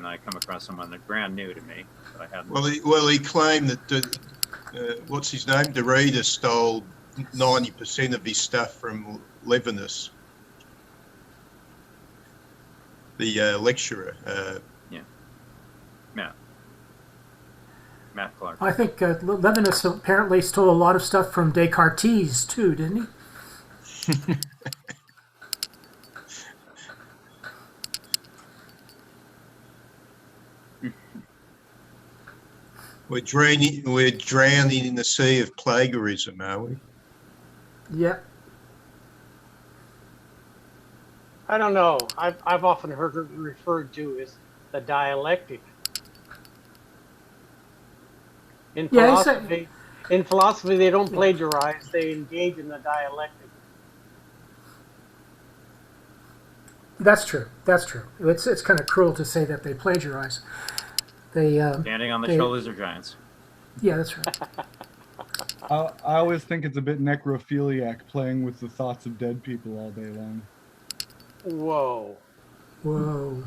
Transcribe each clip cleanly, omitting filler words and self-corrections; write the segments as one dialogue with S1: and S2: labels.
S1: when I come across someone that's brand new to me. That I hadn't.
S2: Well, he claimed that what's his name? Derrida stole 90% of his stuff from Levinas, the lecturer.
S1: Matt Clark.
S3: I think Levinas apparently stole a lot of stuff from Descartes too, didn't he?
S2: We're drowning in the sea of plagiarism, are we?
S3: Yep.
S4: I don't know. I've often heard it referred to as the dialectic. In philosophy, they don't plagiarize; they engage in the dialectic.
S3: That's true. That's true. It's kind of cruel to say that they plagiarize. They
S1: standing on the shoulders of giants.
S3: Yeah, that's right.
S5: I always think it's a bit necrophiliac playing with the thoughts of dead people all day long.
S4: Whoa.
S3: Whoa.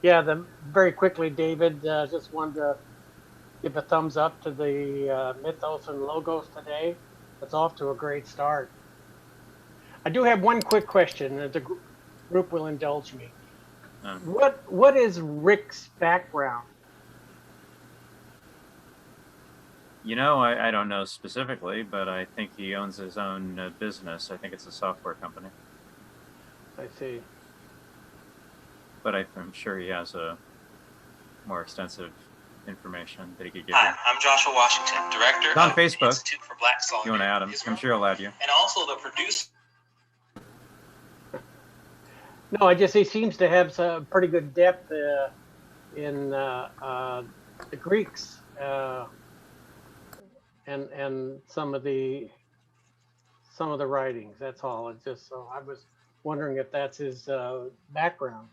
S4: Yeah, very quickly, David, just wanted to give a thumbs up to the Mythos and Logos today. It's off to a great start. I do have one quick question, and the group will indulge me. What is Rick's background?
S1: You know, I don't know specifically, but I think he owns his own business. I think it's a software company.
S4: I see.
S1: But I'm sure he has a more extensive information that he could give
S6: Hi,
S1: you.
S6: I'm Joshua Washington, director
S1: It's on
S6: of
S1: Facebook.
S6: the Institute for Black Solidarity.
S1: You want to add him? I'm sure he'll add you.
S6: And also the producer.
S4: No, he seems to have some pretty good depth in the Greeks and some of the writings. That's all. It's just so I was wondering if that's his background.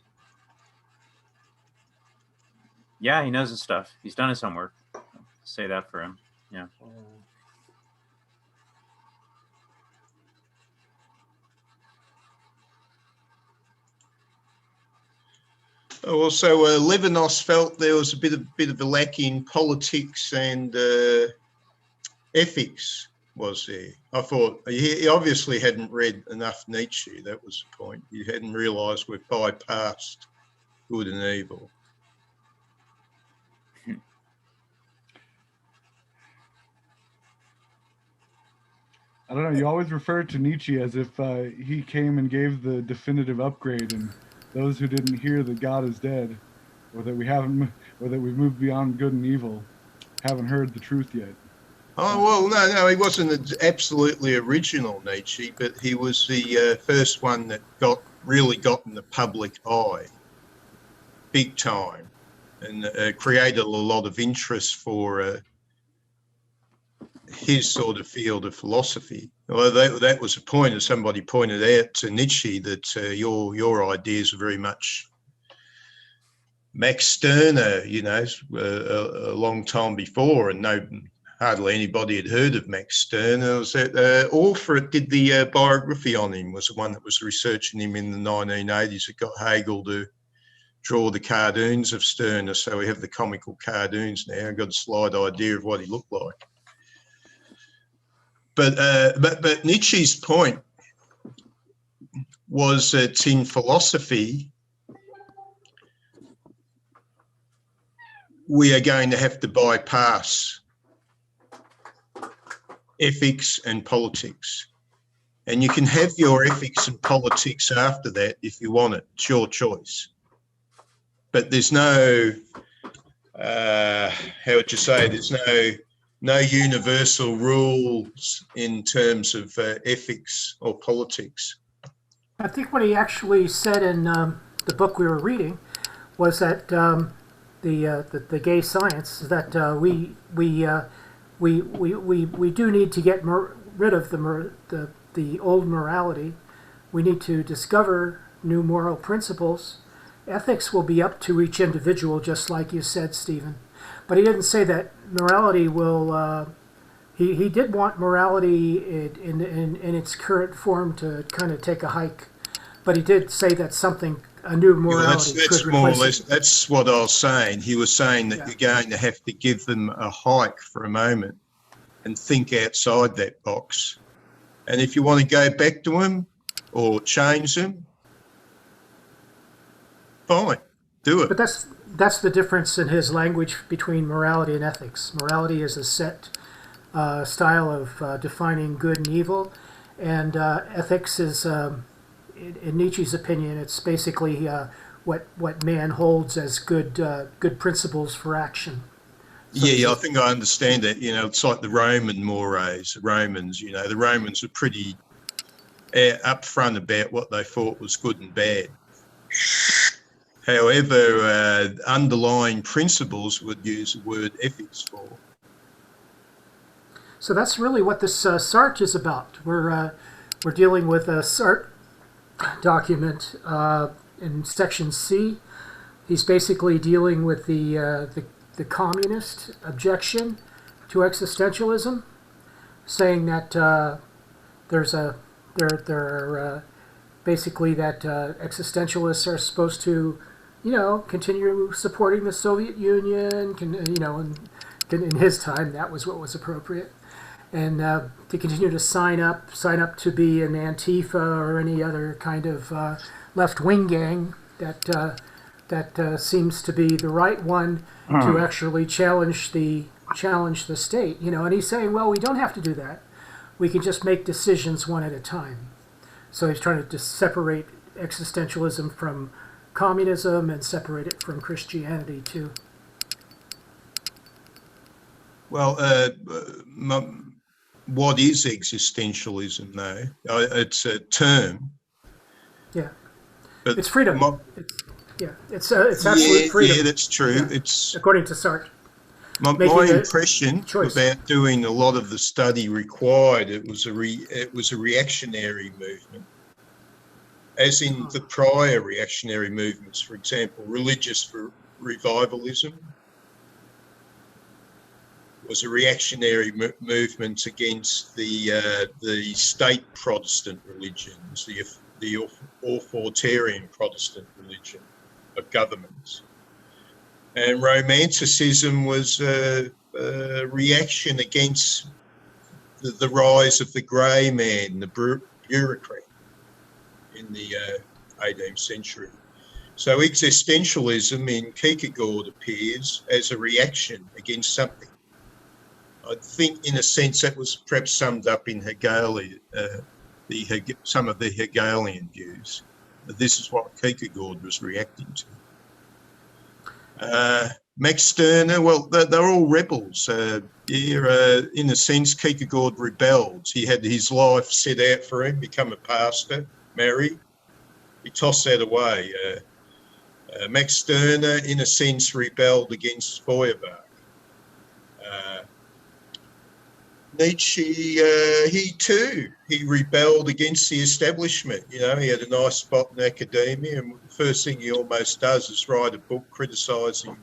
S1: Yeah, he knows his stuff. He's done his homework. I'll say that for him. Yeah.
S2: Also, Levinas felt there was a bit of a lack in politics and ethics, was there? I thought he obviously hadn't read enough Nietzsche. That was the point. He hadn't realised we've bypassed good and evil.
S5: I don't know. You always refer to Nietzsche as if he came and gave the definitive upgrade, and those who didn't hear that God is dead, or that we've moved beyond good and evil, haven't heard the truth yet.
S2: Oh, well, no, he wasn't an absolutely original Nietzsche, but he was the first one that really got in the public eye, big time, and created a lot of interest for his sort of field of philosophy. Well, that was a point, as somebody pointed out to Nietzsche, that your ideas are very much Max Stirner, a long time before, and hardly anybody had heard of Max Stirner. It was that Alfred did the biography on him, was the one that was researching him in the 1980s. It got Hegel to draw the cartoons of Stirner, so we have the comical cartoons now. I've got a slight idea of what he looked like. But Nietzsche's point was that in philosophy, we are going to have to bypass ethics and politics. And you can have your ethics and politics after that if you want it. It's your choice. But there's no, how would you say, there's no universal rules in terms of ethics or politics.
S3: I think what he actually said in the book we were reading was that the gay science is that we do need to get rid of the old morality. We need to discover new moral principles. Ethics will be up to each individual, just like you said, Stephen. But he didn't say that morality will he did want morality in its current form to kind of take a hike, but he did say that a new
S2: Yeah,
S3: morality could
S2: that's more or
S3: replace
S2: less,
S3: it.
S2: that's what I was saying. He was saying that
S3: Yeah.
S2: you're going to have to give them a hike for a moment and think outside that box. And if you want to go back to them or change them, fine, do it.
S3: But that's the difference in his language between morality and ethics. Morality is a set style of defining good and evil, and ethics is, in Nietzsche's opinion, it's basically what man holds as good principles for action. So
S2: Yeah, I think I understand that. It's like the Roman mores, the Romans. The Romans were pretty upfront about what they thought was good and bad. However, underlying principles would use the word ethics for.
S3: So that's really what this Sartre is about. We're dealing with a Sartre document in section C. He's basically dealing with the communist objection to existentialism, saying that there are basically that existentialists are supposed to, continue supporting the Soviet Union, and in his time that was what was appropriate, and to continue to sign up to be an Antifa or any other kind of left-wing gang that seems to be the right one to actually challenge the state. And he's saying, well, we don't have to do that. We can just make decisions one at a time. So he's trying to just separate existentialism from communism and separate it from Christianity too.
S2: Well, what is existentialism, though? It's a term.
S3: Yeah,
S2: But
S3: it's freedom. It's absolute freedom.
S2: Yeah, that's true.
S3: Yeah.
S2: It's
S3: according to Sartre.
S2: my impression
S3: choice.
S2: about doing a lot of the study required. It was a reactionary movement, as in the prior reactionary movements. For example, religious revivalism was a reactionary movement against the state Protestant religions, the authoritarian Protestant religion of governments. And Romanticism was a reaction against the rise of the grey man, the bureaucrat in the 18th century. So existentialism in Kierkegaard appears as a reaction against something. I think, in a sense, that was perhaps summed up in Hegel, some of the Hegelian views. This is what Kierkegaard was reacting to. Max Stirner, well, they're all rebels. In a sense, Kierkegaard rebelled. He had his life set out for him, become a pastor, marry. He tossed that away. Max Stirner, in a sense, rebelled against Feuerbach. Nietzsche, he rebelled against the establishment. He had a nice spot in academia, and the first thing he almost does is write a book criticising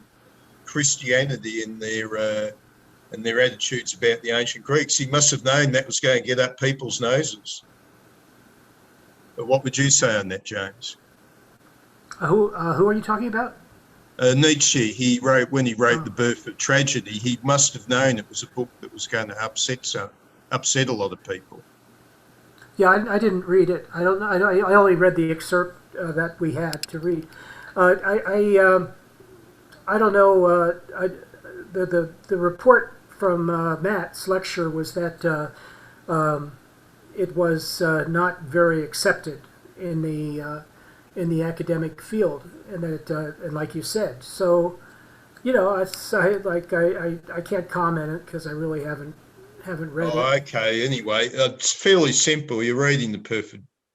S2: Christianity and their attitudes about the ancient Greeks. He must have known that was going to get up people's noses. But what would you say on that, James?
S3: Who are you talking about?
S2: Nietzsche, when he wrote The Birth of Tragedy, he must have known it was a book that was going to upset a lot of people.
S3: Yeah, I didn't read it. I don't know. I only read the excerpt that we had to read. I don't know. The report from Matt's lecture was that it was not very accepted in the academic field, and that and like you said, so I can't comment it because I really haven't read it.
S2: Okay. Anyway, it's fairly simple. You're reading The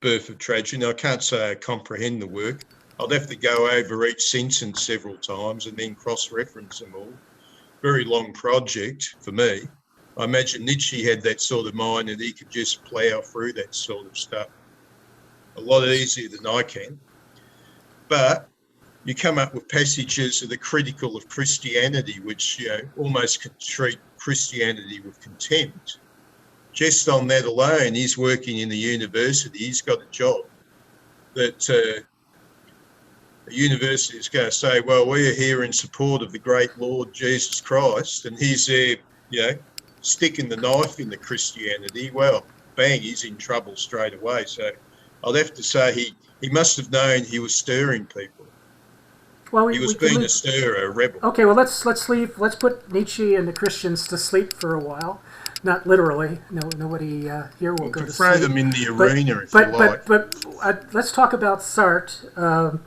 S2: Birth of Tragedy. Now, I can't say I comprehend the work. I'd have to go over each sentence several times and then cross-reference them all. Very long project for me. I imagine Nietzsche had that sort of mind and he could just plough through that sort of stuff a lot easier than I can. But you come up with passages that are critical of Christianity, which almost can treat Christianity with contempt. Just on that alone, he's working in the university. He's got a job that the university is going to say, well, we're here in support of the great Lord Jesus Christ, and he's there, sticking the knife into Christianity. Well, bang, he's in trouble straight away. So I'd have to say he must have known he was stirring people.
S3: Well,
S2: he was being a stirrer, a rebel.
S3: Okay, well, let's put Nietzsche and the Christians to sleep for a while. Not literally. No, nobody here will go to sleep.
S2: Throw them in the arena if you like.
S3: But let's talk about Sartre.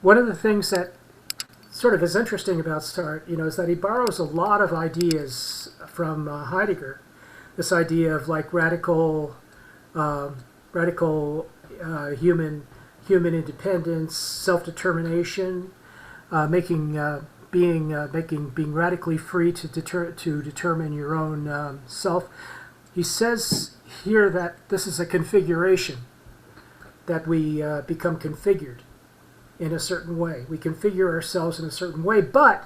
S3: One of the things that sort of is interesting about Sartre, is that he borrows a lot of ideas from Heidegger. This idea of like radical human independence, self-determination, being radically free to determine your own self. He says here that this is a configuration, that we become configured in a certain way. We configure ourselves in a certain way, but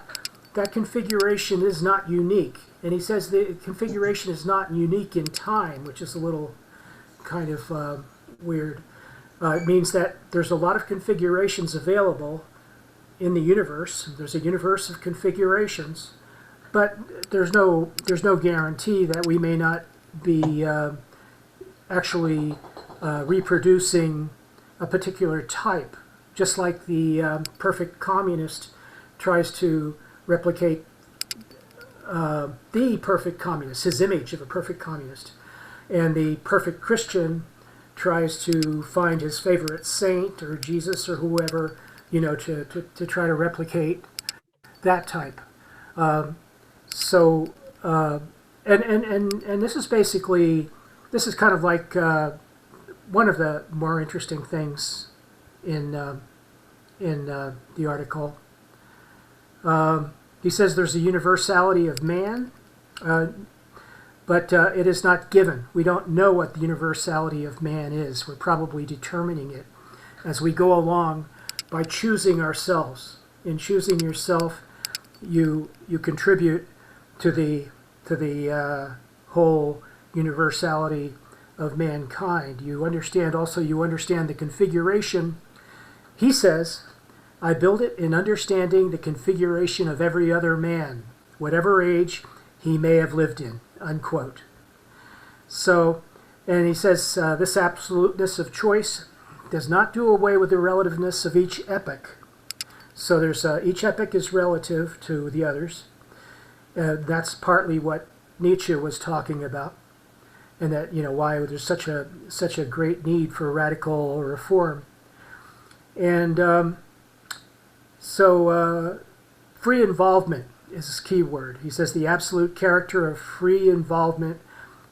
S3: that configuration is not unique. And he says the configuration is not unique in time, which is a little kind of weird. It means that there's a lot of configurations available in the universe. There's a universe of configurations, but there's no guarantee that we may not be actually reproducing a particular type, just like the perfect communist tries to replicate the perfect communist, his image of a perfect communist, and the perfect Christian tries to find his favorite saint or Jesus or whoever, to try to replicate that type. And this is basically, this is kind of like one of the more interesting things in the article. He says there's a universality of man, but it is not given. We don't know what the universality of man is. We're probably determining it as we go along by choosing ourselves. In choosing yourself, you contribute to the whole universality of mankind. You understand the configuration. He says, I build it in understanding the configuration of every other man, whatever age he may have lived in, unquote. So, and he says, this absoluteness of choice does not do away with the relativeness of each epoch. So there's each epoch is relative to the others. That's partly what Nietzsche was talking about, and that why there's such a great need for radical reform. And so free involvement is his key word. He says the absolute character of free involvement,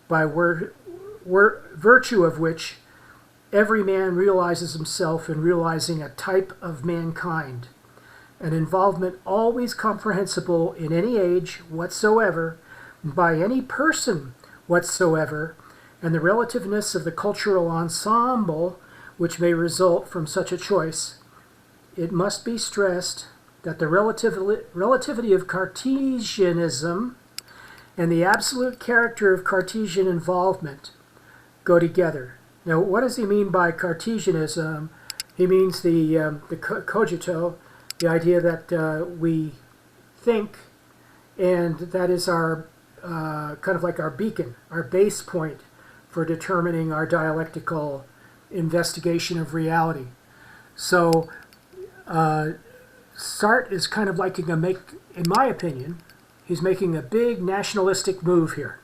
S3: by virtue of which every man realizes himself in realizing a type of mankind. An involvement always comprehensible in any age whatsoever, by any person whatsoever, and the relativeness of the cultural ensemble which may result from such a choice. It must be stressed that the relativity of Cartesianism and the absolute character of Cartesian involvement go together. Now, what does he mean by Cartesianism? He means the cogito, the idea that we think, and that is our kind of like our beacon, our base point for determining our dialectical investigation of reality. So Sartre is kind of like in my opinion, he's making a big nationalistic move here.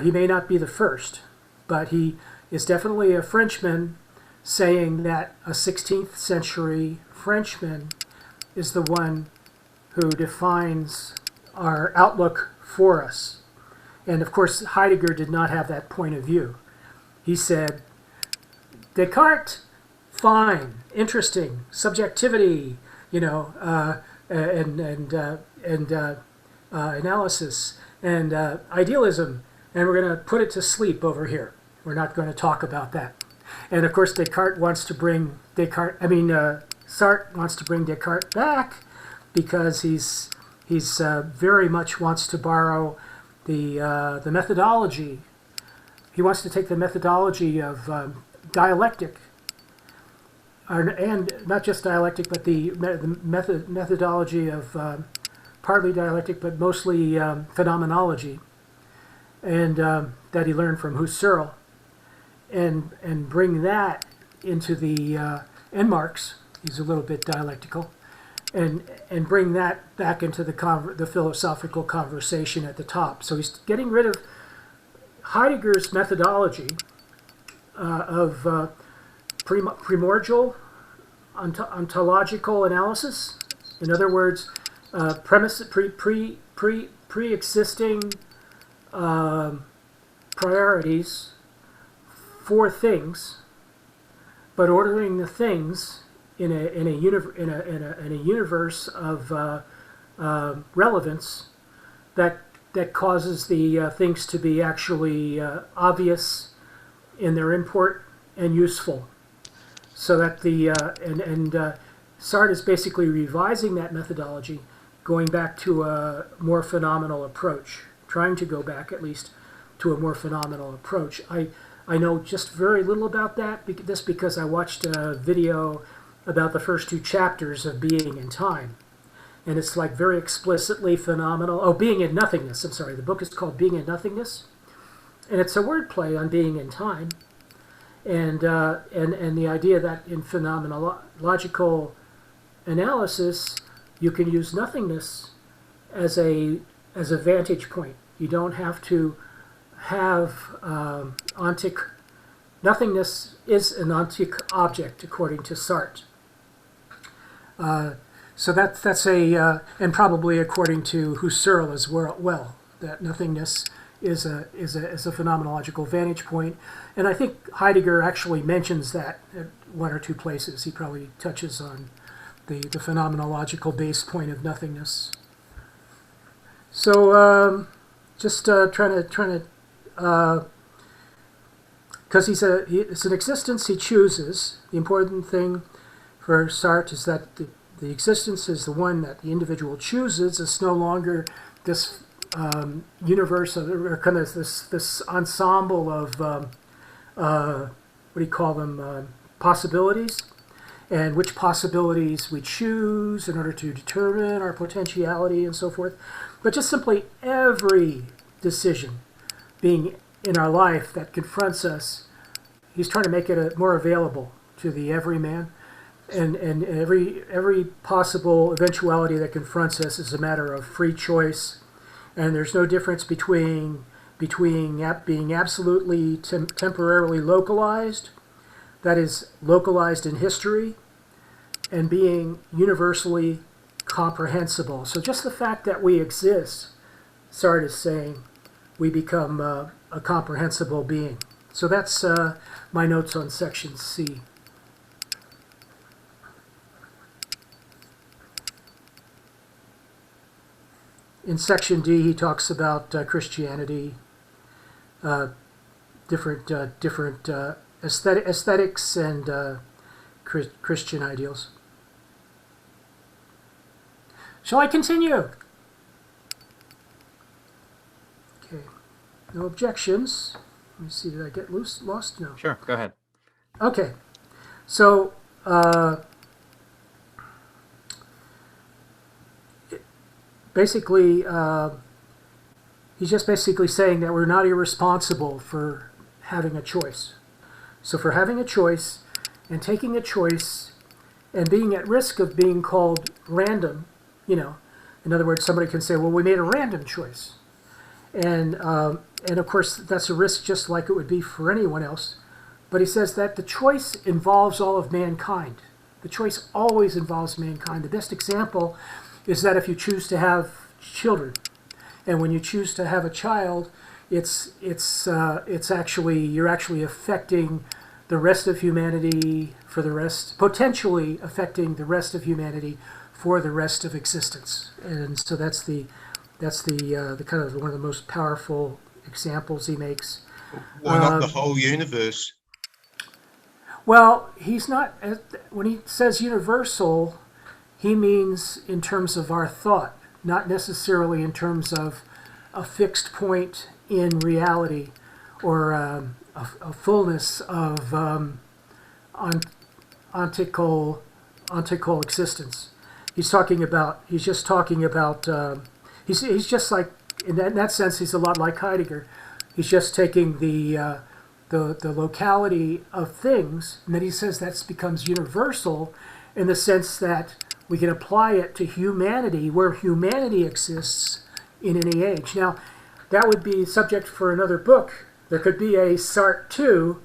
S3: He may not be the first, but he is definitely a Frenchman saying that a 16th century Frenchman is the one who defines our outlook for us. And of course, Heidegger did not have that point of view. He said, Descartes, fine, interesting, subjectivity, analysis and idealism, and we're going to put it to sleep over here. We're not going to talk about that. And of course, Sartre wants to bring Descartes back because he's He's very much wants to borrow the methodology. He wants to take the methodology of dialectic, and not just dialectic, but the methodology of partly dialectic, but mostly phenomenology, and that he learned from Husserl, and bring that into the and Marx. He's a little bit dialectical, and bring that back into the philosophical conversation at the top. So he's getting rid of Heidegger's methodology of primordial ontological analysis. In other words, pre-existing priorities for things, but ordering the things in a universe of relevance that causes the things to be actually obvious in their import and useful. So that Sartre is basically revising that methodology, going back to a more phenomenal approach, trying to go back at least to a more phenomenal approach. I know just very little about that, just because I watched a video about the first 2 chapters of Being in Time. And it's like very explicitly phenomenal. Oh, Being in Nothingness. I'm sorry. The book is called Being in Nothingness. And it's a wordplay on being in time. And the idea that in phenomenological analysis, you can use nothingness as a vantage point. You don't have to have ontic. Nothingness is an ontic object, according to Sartre. So that's a and probably according to Husserl as well, that nothingness is a phenomenological vantage point. And I think Heidegger actually mentions that at 1 or 2 places. He probably touches on the phenomenological base point of nothingness. So just trying to because it's an existence he chooses. The important thing for Sartre is that the existence is the one that the individual chooses. It's no longer this universe or kind of this ensemble of what do you call them, possibilities, and which possibilities we choose in order to determine our potentiality and so forth, but just simply every decision being in our life that confronts us. He's trying to make it more available to the everyman, and every possible eventuality that confronts us is a matter of free choice. And there's no difference between being absolutely temporarily localized, that is, localized in history, and being universally comprehensible. So just the fact that we exist, Sartre is saying, we become a comprehensible being. So that's my notes on section C. In section D, he talks about Christianity, different aesthetics and Christian ideals. Shall I continue? Okay. No objections. Let me see. Did I get lost? No.
S1: Sure. Go ahead.
S3: Okay. So. Basically, he's just basically saying that we're not irresponsible for having a choice. So for having a choice and taking a choice and being at risk of being called random, in other words, somebody can say, well, we made a random choice. And of course, that's a risk just like it would be for anyone else. But he says that the choice involves all of mankind. The choice always involves mankind. The best example is that if you choose to have children, and when you choose to have a child, it's actually, you're actually affecting the rest of humanity for the rest, potentially affecting the rest of humanity for the rest of existence. And so that's the kind of one of the most powerful examples he makes.
S2: Why not the whole universe?
S3: Well, he's not, when he says universal, he means in terms of our thought. not necessarily in terms of a fixed point in reality or a fullness of ontical existence. He's just talking about. He's just like in that sense. He's a lot like Heidegger. He's just taking the locality of things, and then he says that becomes universal in the sense that we can apply it to humanity, where humanity exists in any age. Now, that would be subject for another book. There could be a Sartre too,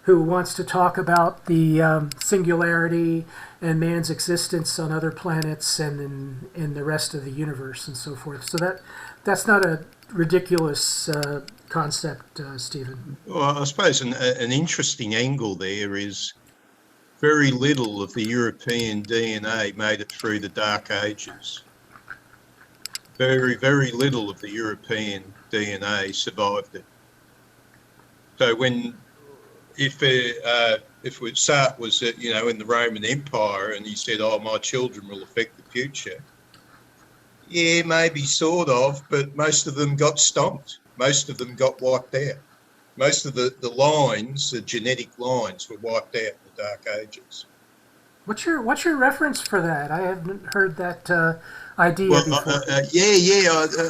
S3: who wants to talk about the singularity and man's existence on other planets and in the rest of the universe and so forth. So that's not a ridiculous concept, Stephen.
S2: Well, I suppose an interesting angle there is very little of the European DNA made it through the Dark Ages. Very, very little of the European DNA survived it. So if Sartre was, in the Roman Empire and he said, "Oh, my children will affect the future," yeah, maybe sort of, but most of them got stomped. Most of them got wiped out. Most of the lines, the genetic lines, were wiped out in the Dark Ages.
S3: What's your reference for that? I haven't heard that idea before.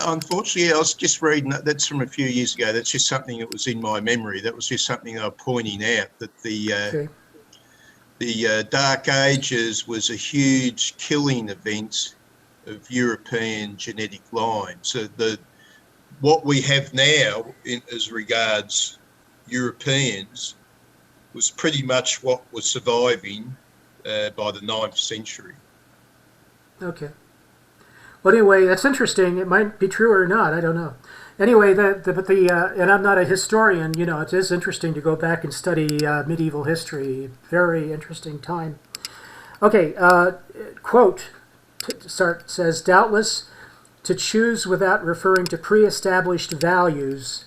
S2: Unfortunately, I was just reading that's from a few years ago. That's just something that was in my memory. That was just something I was pointing out, that the Dark Ages was a huge killing event of European genetic lines. So what we have now as regards Europeans was pretty much what was surviving by the 9th century.
S3: Okay. Well, anyway, that's interesting. It might be true or not. I don't know. Anyway, and I'm not a historian. It is interesting to go back and study medieval history. Very interesting time. Okay. Quote. Sartre says, "Doubtless, to choose without referring to pre-established values,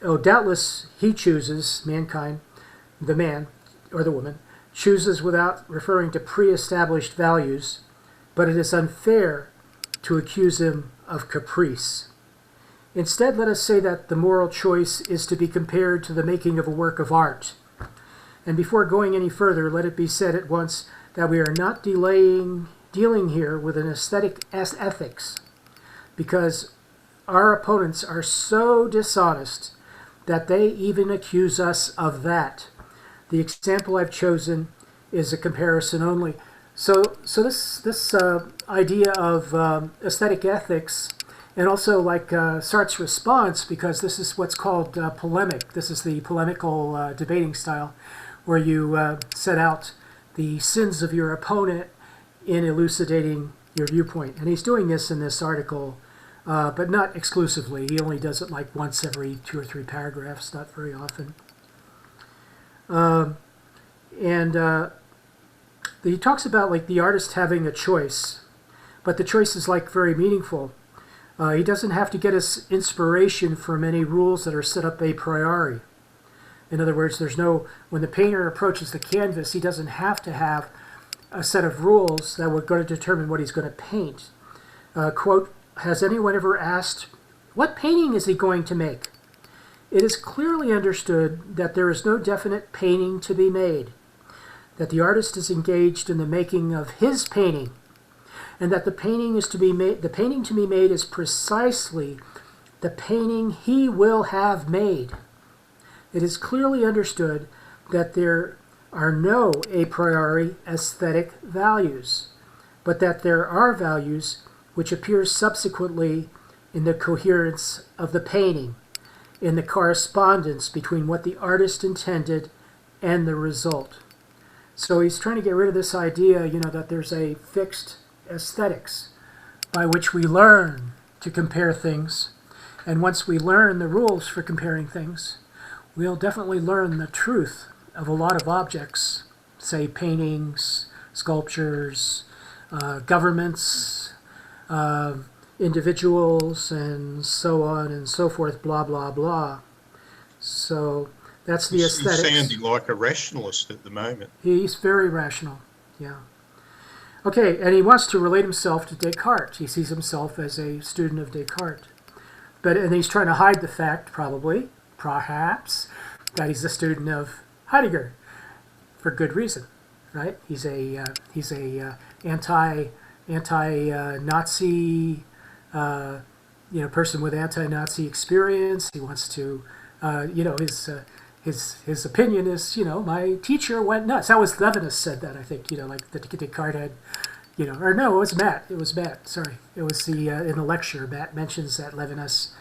S3: doubtless he chooses, mankind, the man or the woman, chooses without referring to pre-established values, but it is unfair to accuse him of caprice. Instead, let us say that the moral choice is to be compared to the making of a work of art. And before going any further, let it be said at once that we are not dealing here with an aesthetic ethics, because our opponents are so dishonest that they even accuse us of that. The example I've chosen is a comparison only." So this idea of aesthetic ethics, and also like Sartre's response, because this is what's called polemic. This is the polemical debating style, where you set out the sins of your opponent in elucidating your viewpoint. And he's doing this in this article, but not exclusively. He only does it like once every 2 or 3 paragraphs, not very often. He talks about like the artist having a choice, but the choice is like very meaningful. He doesn't have to get his inspiration from any rules that are set up a priori. In other words, when the painter approaches the canvas, he doesn't have to have a set of rules that were going to determine what he's going to paint. Quote, "Has anyone ever asked, what painting is he going to make? It is clearly understood that there is no definite painting to be made, that the artist is engaged in the making of his painting, and that the painting to be made is precisely the painting he will have made. It is clearly understood that there are no a priori aesthetic values, but that there are values which appear subsequently in the coherence of the painting, in the correspondence between what the artist intended and the result." So he's trying to get rid of this idea, that there's a fixed aesthetics by which we learn to compare things. And once we learn the rules for comparing things, we'll definitely learn the truth of a lot of objects, say paintings, sculptures, governments, individuals, and so on and so forth, blah, blah, blah. So that's the aesthetics.
S2: He's sounding like a rationalist at the moment.
S3: He's very rational, yeah. Okay, and he wants to relate himself to Descartes. He sees himself as a student of Descartes. And he's trying to hide the fact, perhaps, that he's a student of Heidegger, for good reason, right? He's a anti-Nazi person with anti-Nazi experience. He wants to, his opinion is, my teacher went nuts. That was Levinas said that, I think, like that Descartes had, or no, it was Matt. It was Matt. Sorry, it was the in the lecture. Matt mentions that Levinas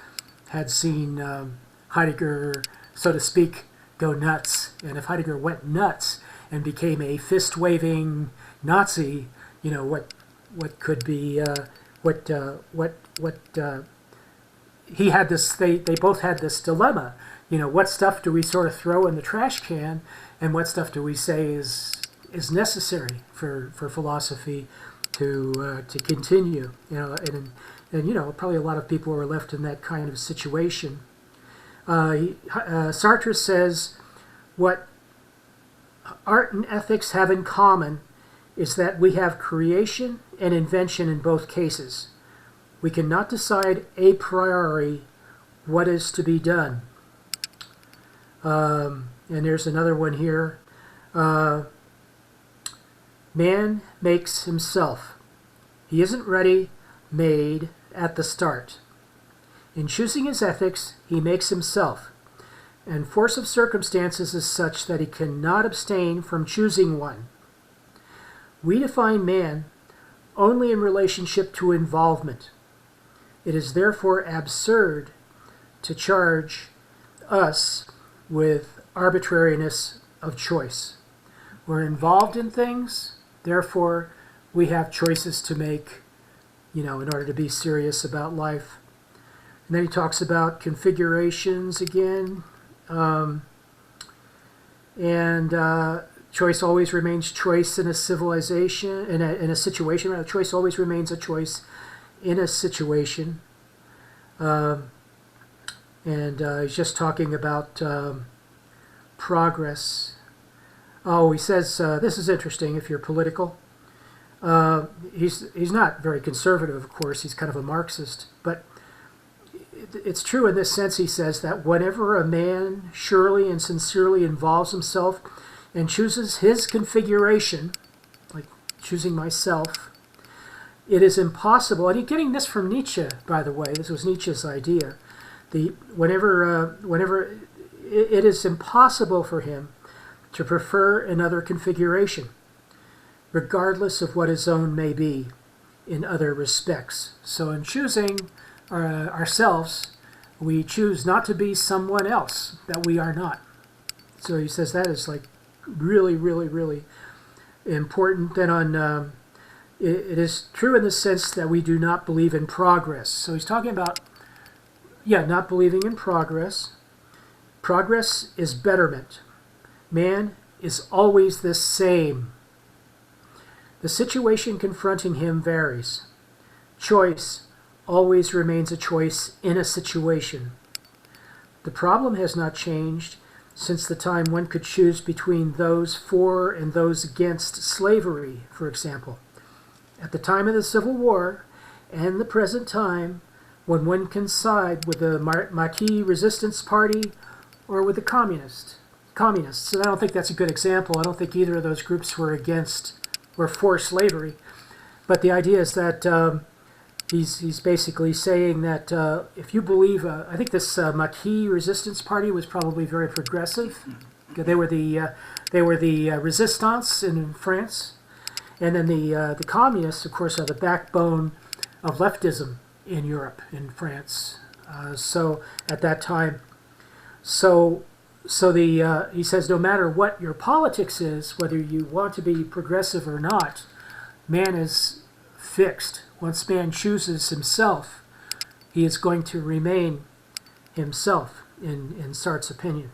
S3: had seen Heidegger, so to speak, go nuts, and if Heidegger went nuts and became a fist-waving Nazi, what could be he had this. They both had this dilemma. What stuff do we sort of throw in the trash can, and what stuff do we say is necessary for philosophy to continue? And probably a lot of people are left in that kind of situation. Sartre says, what art and ethics have in common is that we have creation and invention in both cases. We cannot decide a priori what is to be done. And there's another one here. Man makes himself. He isn't ready, made at the start. In choosing his ethics, he makes himself, and force of circumstances is such that he cannot abstain from choosing one. We define man only in relationship to involvement. It is therefore absurd to charge us with arbitrariness of choice. We're involved in things, therefore we have choices to make, in order to be serious about life. And then he talks about configurations again. Choice always remains choice in a civilization, in a situation. Rather, choice always remains a choice in a situation. He's just talking about progress. Oh, he says, this is interesting if you're political. He's not very conservative, of course. He's kind of a Marxist. But it's true in this sense, he says, that whenever a man surely and sincerely involves himself and chooses his configuration, like choosing myself, it is impossible. And he's getting this from Nietzsche, by the way. This was Nietzsche's idea. Whenever it is impossible for him to prefer another configuration, regardless of what his own may be in other respects. So in choosing ourselves, we choose not to be someone else that we are not. So he says that is like really, really, really important. Then it is true in the sense that we do not believe in progress. So he's talking about, not believing in progress. Progress is betterment. Man is always the same. The situation confronting him varies. Choice always remains a choice in a situation. The problem has not changed since the time one could choose between those for and those against slavery, for example. At the time of the Civil War and the present time, when one can side with the Maquis Resistance Party or with the communists. And I don't think that's a good example. I don't think either of those groups were for slavery. But the idea is that he's basically saying that if you believe, I think this Maquis Resistance Party was probably very progressive. They were the Resistance in France, and then the communists, of course, are the backbone of leftism in Europe, in France. So at that time, he says no matter what your politics is, whether you want to be progressive or not, man is fixed. Once man chooses himself, he is going to remain himself, in Sartre's opinion.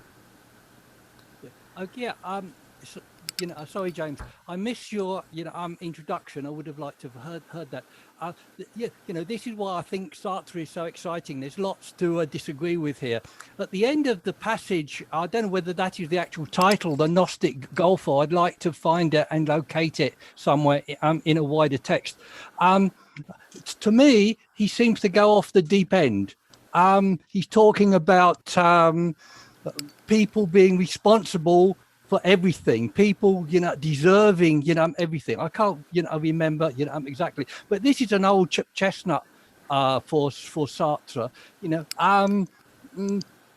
S7: So sorry, James, I missed your, introduction. I would have liked to have heard that. Yeah, this is why I think Sartre is so exciting. There's lots to disagree with here. At the end of the passage, I don't know whether that is the actual title, the Gnostic Golfer. I'd like to find it and locate it somewhere in a wider text. To me, he seems to go off the deep end. He's talking about people being responsible for everything, people, deserving, everything. I can't, remember, exactly. But this is an old chestnut for Sartre.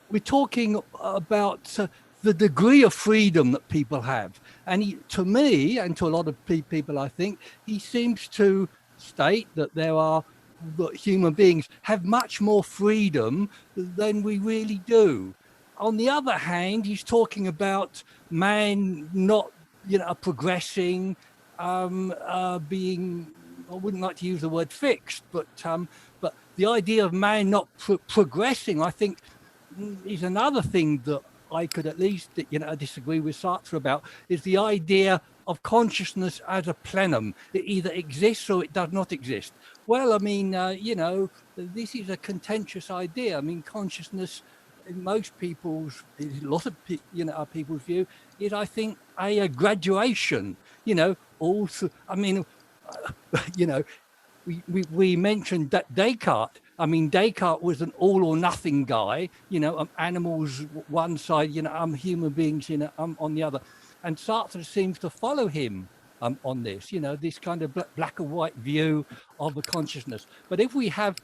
S7: We're talking about the degree of freedom that people have. And to me, and to a lot of people, I think, he seems to state that that human beings have much more freedom than we really do. On the other hand, he's talking about man not, progressing, being, I wouldn't like to use the word fixed, but the idea of man not progressing, I think, is another thing that I could at least, disagree with Sartre about, is the idea of consciousness as a plenum. It either exists or it does not exist. Well, I mean, this is a contentious idea. I mean, consciousness, in most people's, a lot of people's view, is, I think, a graduation. Also, I mean, we mentioned that Descartes. I mean, Descartes was an all or nothing guy. Animals one side, human beings, on the other. And Sartre seems to follow him on this. This kind of black and white view of the consciousness. But if we have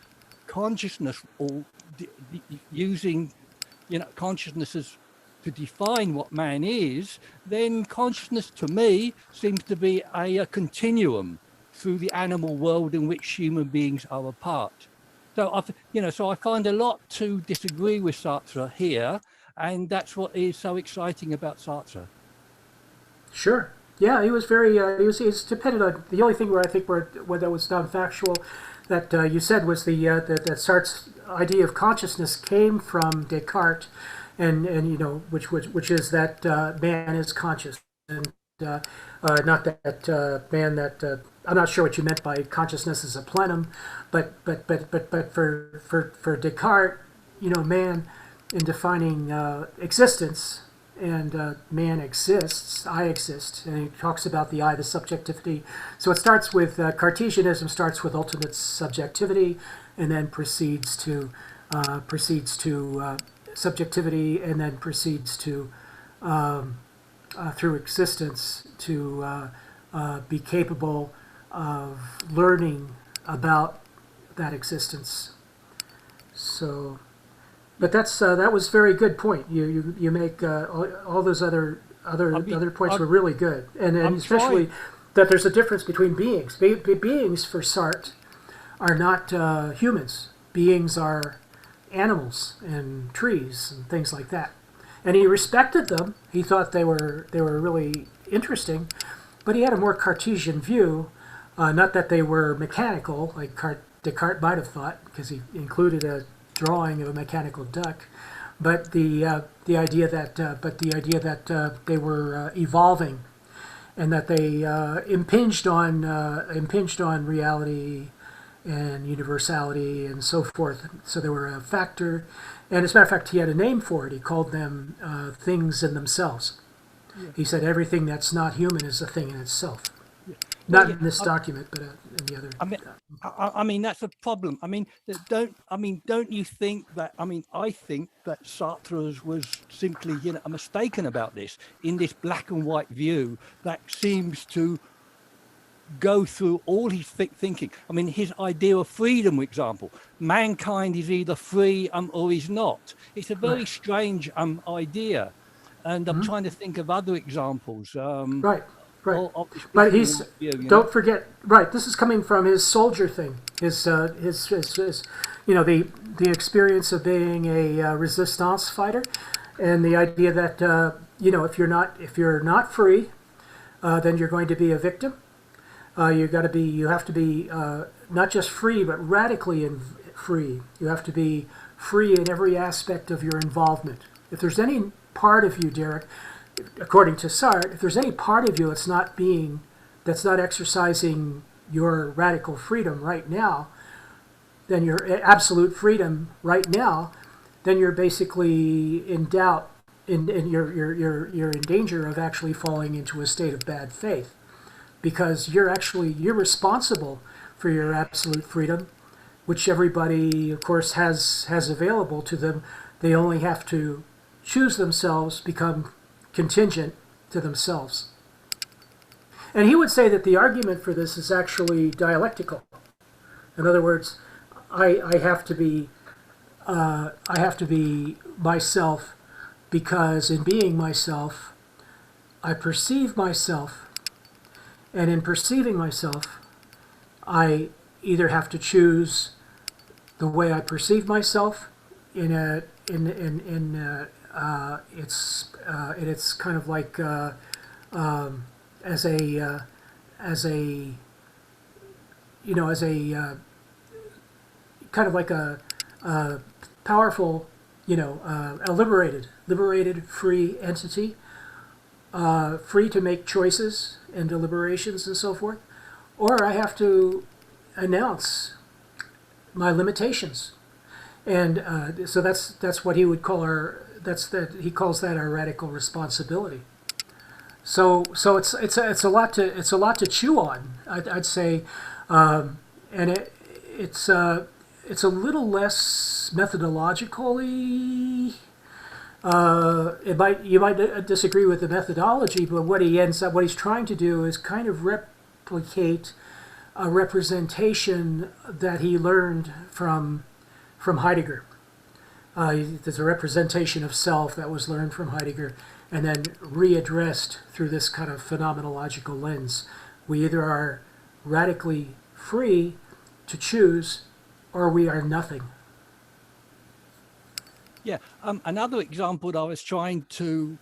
S7: consciousness or using consciousness to define what man is, then consciousness to me seems to be a continuum through the animal world in which human beings are a part. So I find a lot to disagree with Sartre here, and that's what is so exciting about Sartre.
S3: Sure. Yeah, he was very. He was dependent on the only thing where I think where that was non-factual that you said was that Sartre's idea of consciousness came from Descartes, and which is that man is conscious, and not that man that I'm not sure what you meant by consciousness as a plenum, but for Descartes, man in defining existence. And man exists, I exist, and he talks about the I, the subjectivity. So it starts with Cartesianism starts with ultimate subjectivity, and then proceeds to subjectivity, and then proceeds to through existence to be capable of learning about that existence. So. But that was a very good point. You make all those other points were really good, and especially that there's a difference between beings. Beings for Sartre are not humans. Beings are animals and trees and things like that. And he respected them. He thought they were really interesting, but he had a more Cartesian view. Not that they were mechanical, like Descartes might have thought, because he included a drawing of a mechanical duck, but the idea that they were evolving, and that they impinged on reality and universality and so forth. So they were a factor, and as a matter of fact, he had a name for it. He called them things in themselves. Yeah. He said everything that's not human is a thing in itself. Yeah. Not in this document, but in the other.
S7: I mean, that's a problem. I mean, don't you think that? I mean, I think that Sartre was simply, mistaken about this in this black and white view that seems to go through all his thinking. I mean, his idea of freedom, for example, mankind is either free or is not. It's a very strange idea, and I'm trying to think of other examples.
S3: Right. But he's don't forget. Right, this is coming from his soldier thing. His the experience of being a resistance fighter, and the idea that if you're not free, then you're going to be a victim. You have to be not just free, but radically free. You have to be free in every aspect of your involvement. If there's any part of you, Derek, according to Sartre, if there's any part of you that's not exercising your radical freedom right now, then your absolute freedom right now, then you're basically in doubt, and you're in danger of actually falling into a state of bad faith, because you're responsible for your absolute freedom, which everybody, of course, has available to them. They only have to choose themselves, become contingent to themselves. And he would say that the argument for this is actually dialectical. In other words, I have to be myself, because in being myself, I perceive myself, and in perceiving myself, I either have to choose the way I perceive myself it's kind of like as a kind of like a powerful, a liberated free entity, free to make choices and deliberations and so forth, or I have to announce my limitations. And so that's what he would call he calls that our radical responsibility. So it's a lot to chew on, I'd say, and it's a little less methodologically. You might disagree with the methodology, but what he's trying to do is kind of replicate a representation that he learned from Heidegger. There's a representation of self that was learned from Heidegger and then readdressed through this kind of phenomenological lens. We either are radically free to choose, or we are nothing.
S7: Yeah, another example that I was trying to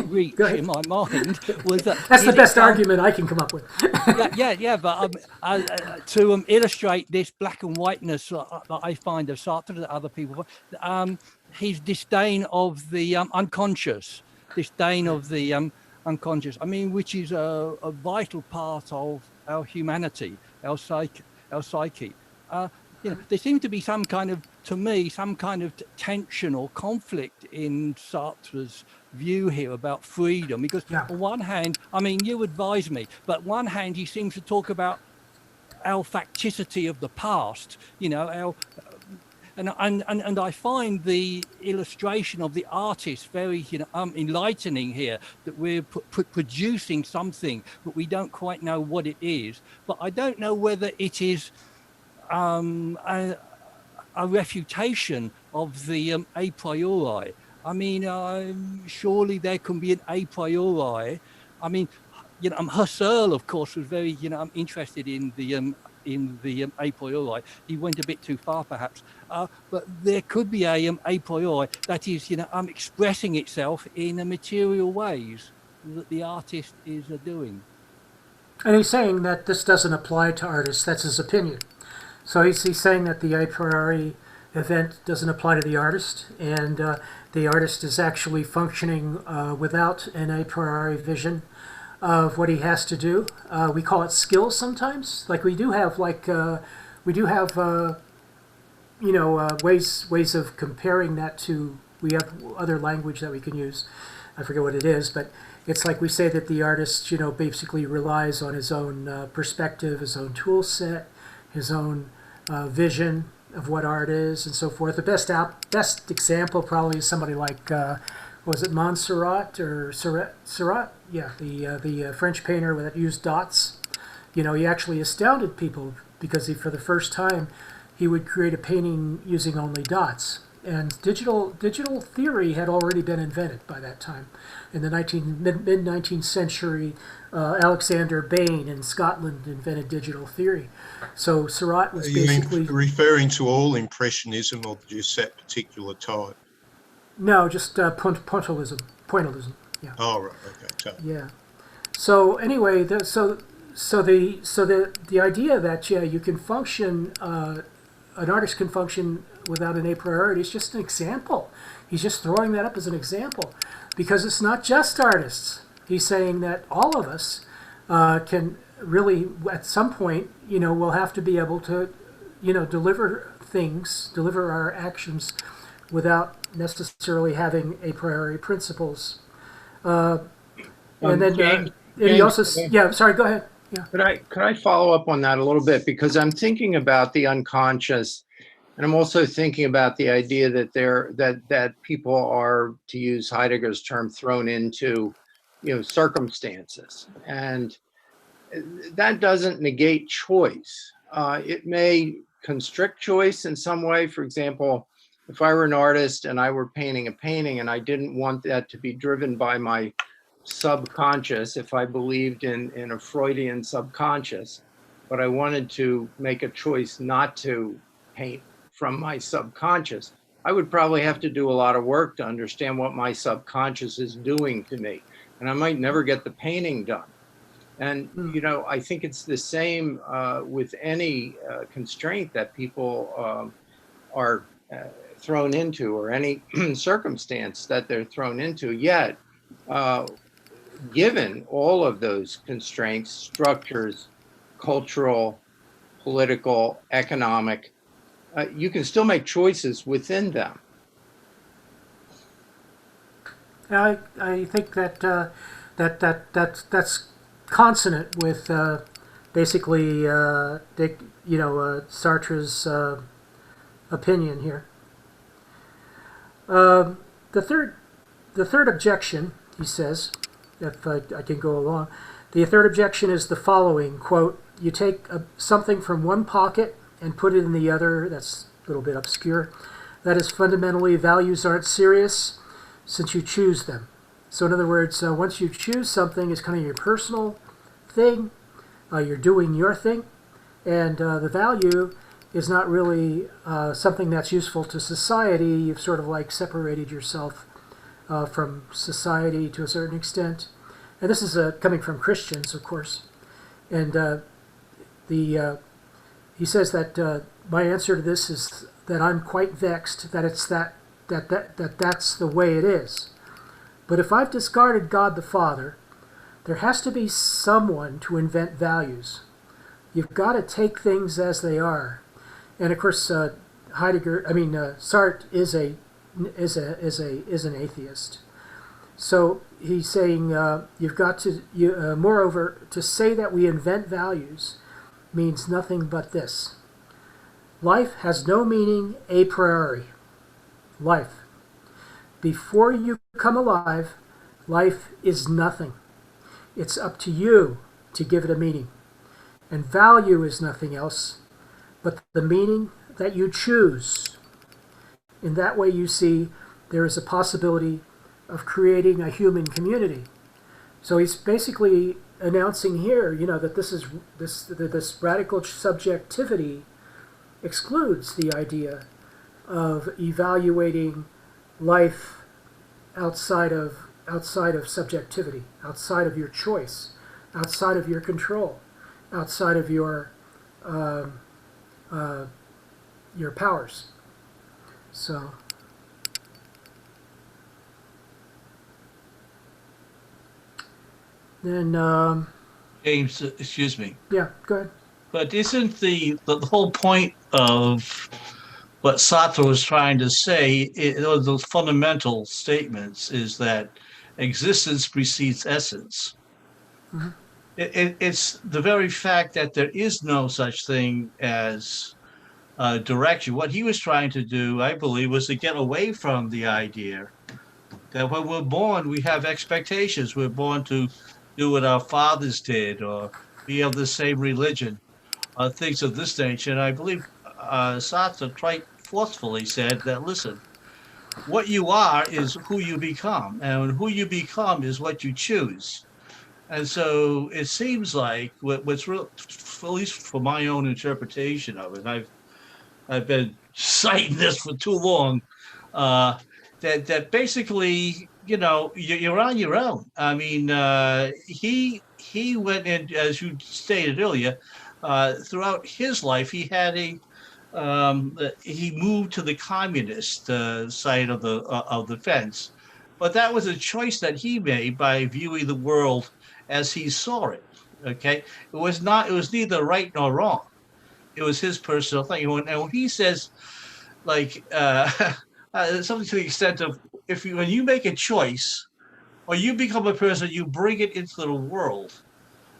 S7: reach in my mind was that
S3: that's the best argument I can come up with.
S7: But to illustrate this black and whiteness that I find of Sartre that other people, his disdain of the unconscious, unconscious. I mean, which is a vital part of our humanity, our psyche. There seems to be some kind of tension or conflict in Sartre's view here about freedom, because on one hand, I mean, you advise me, but on one hand he seems to talk about our facticity of the past, and I find the illustration of the artist very enlightening here, that we're producing something but we don't quite know what it is, but I don't know whether it is a refutation of the a priori. I mean, surely there can be an a priori. I mean, Husserl, of course, was very, interested in the a priori. He went a bit too far, perhaps. But there could be a priori that is, expressing itself in material ways that the artist is doing.
S3: And he's saying that this doesn't apply to artists. That's his opinion. So he's saying that the a priori event doesn't apply to the artist, and the artist is actually functioning without an a priori vision of what he has to do. We call it skills sometimes. Like we do have ways of comparing that to. We have other language that we can use. I forget what it is, but it's like we say that the artist, basically relies on his own perspective, his own tool set, his own vision of what art is, and so forth. The best example probably is somebody like, was it Montserrat or Surratt? Yeah, the French painter that used dots. He actually astounded people because for the first time he would create a painting using only dots. And digital theory had already been invented by that time. In the mid-19th century, Alexander Bain in Scotland invented digital theory. So Surratt was basically...
S2: referring to all Impressionism, or just that particular type?
S3: No, just pointillism. Yeah.
S2: Oh, right. Okay.
S3: Yeah. So anyway, the idea that you can function, an artist can function without an a priori is just an example. He's just throwing that up as an example because it's not just artists. He's saying that all of us can really, at some point, we'll have to be able to, deliver our actions without necessarily having a priori principles. And then
S8: James,
S3: and he also,
S8: James,
S3: yeah, sorry, go ahead. Yeah.
S8: Could I follow up on that a little bit? Because I'm thinking about the unconscious, and I'm also thinking about the idea that that people are, to use Heidegger's term, thrown into, circumstances, and that doesn't negate choice. It may constrict choice in some way. For example, if I were an artist and I were painting a painting and I didn't want that to be driven by my subconscious, if I believed in a Freudian subconscious, but I wanted to make a choice not to paint from my subconscious, I would probably have to do a lot of work to understand what my subconscious is doing to me. And I might never get the painting done. And, I think it's the same with any constraint that people are thrown into, or any circumstance that they're thrown into. Yet, given all of those constraints, structures, cultural, political, economic, you can still make choices within them.
S3: I think that that's consonant with basically Sartre's opinion here. The third objection, he says, if I can go along, the third objection is the following, quote, you take something from one pocket and put it in the other. That's a little bit obscure. That is, fundamentally, values aren't serious since you choose them. So in other words, once you choose something, it's kind of your personal thing. You're doing your thing. And the value is not really something that's useful to society. You've sort of like separated yourself from society to a certain extent. And this is coming from Christians, of course. And he says that my answer to this is that I'm quite vexed that it's that's the way it is. But if I've discarded God the Father, there has to be someone to invent values. You've got to take things as they are. And of course, Sartre is an atheist. So he's saying you've got to. Moreover, to say that we invent values means nothing but this: life has no meaning a priori. Life, before you come alive, life is nothing. It's up to you to give it a meaning. And value is nothing else but the meaning that you choose. In that way, you see, there is a possibility of creating a human community. So he's basically announcing here, that this radical subjectivity excludes the idea of evaluating life outside of subjectivity, outside of your choice, outside of your control, outside of your powers. So then
S9: James, excuse me,
S3: yeah, go ahead.
S9: but isn't the whole point of what Sartre was trying to say, those fundamental statements, is that existence precedes essence.
S3: Mm-hmm.
S9: It's the very fact that there is no such thing as direction. What he was trying to do, I believe, was to get away from the idea that when we're born, we have expectations. We're born to do what our fathers did, or be of the same religion, things of this nature. And I believe Sartre quite forcefully said that, listen, what you are is who you become, and who you become is what you choose. And so it seems like what's real, at least for my own interpretation of it, I've been citing this for too long, that basically, you're on your own. I mean, he went in, as you stated earlier, throughout his life, he had he moved to the communist side of the fence. But that was a choice that he made by viewing the world as he saw it. Okay, it was neither right nor wrong. It was his personal thing. And when he says, like, something to the extent of, when you make a choice or you become a person, you bring it into the world.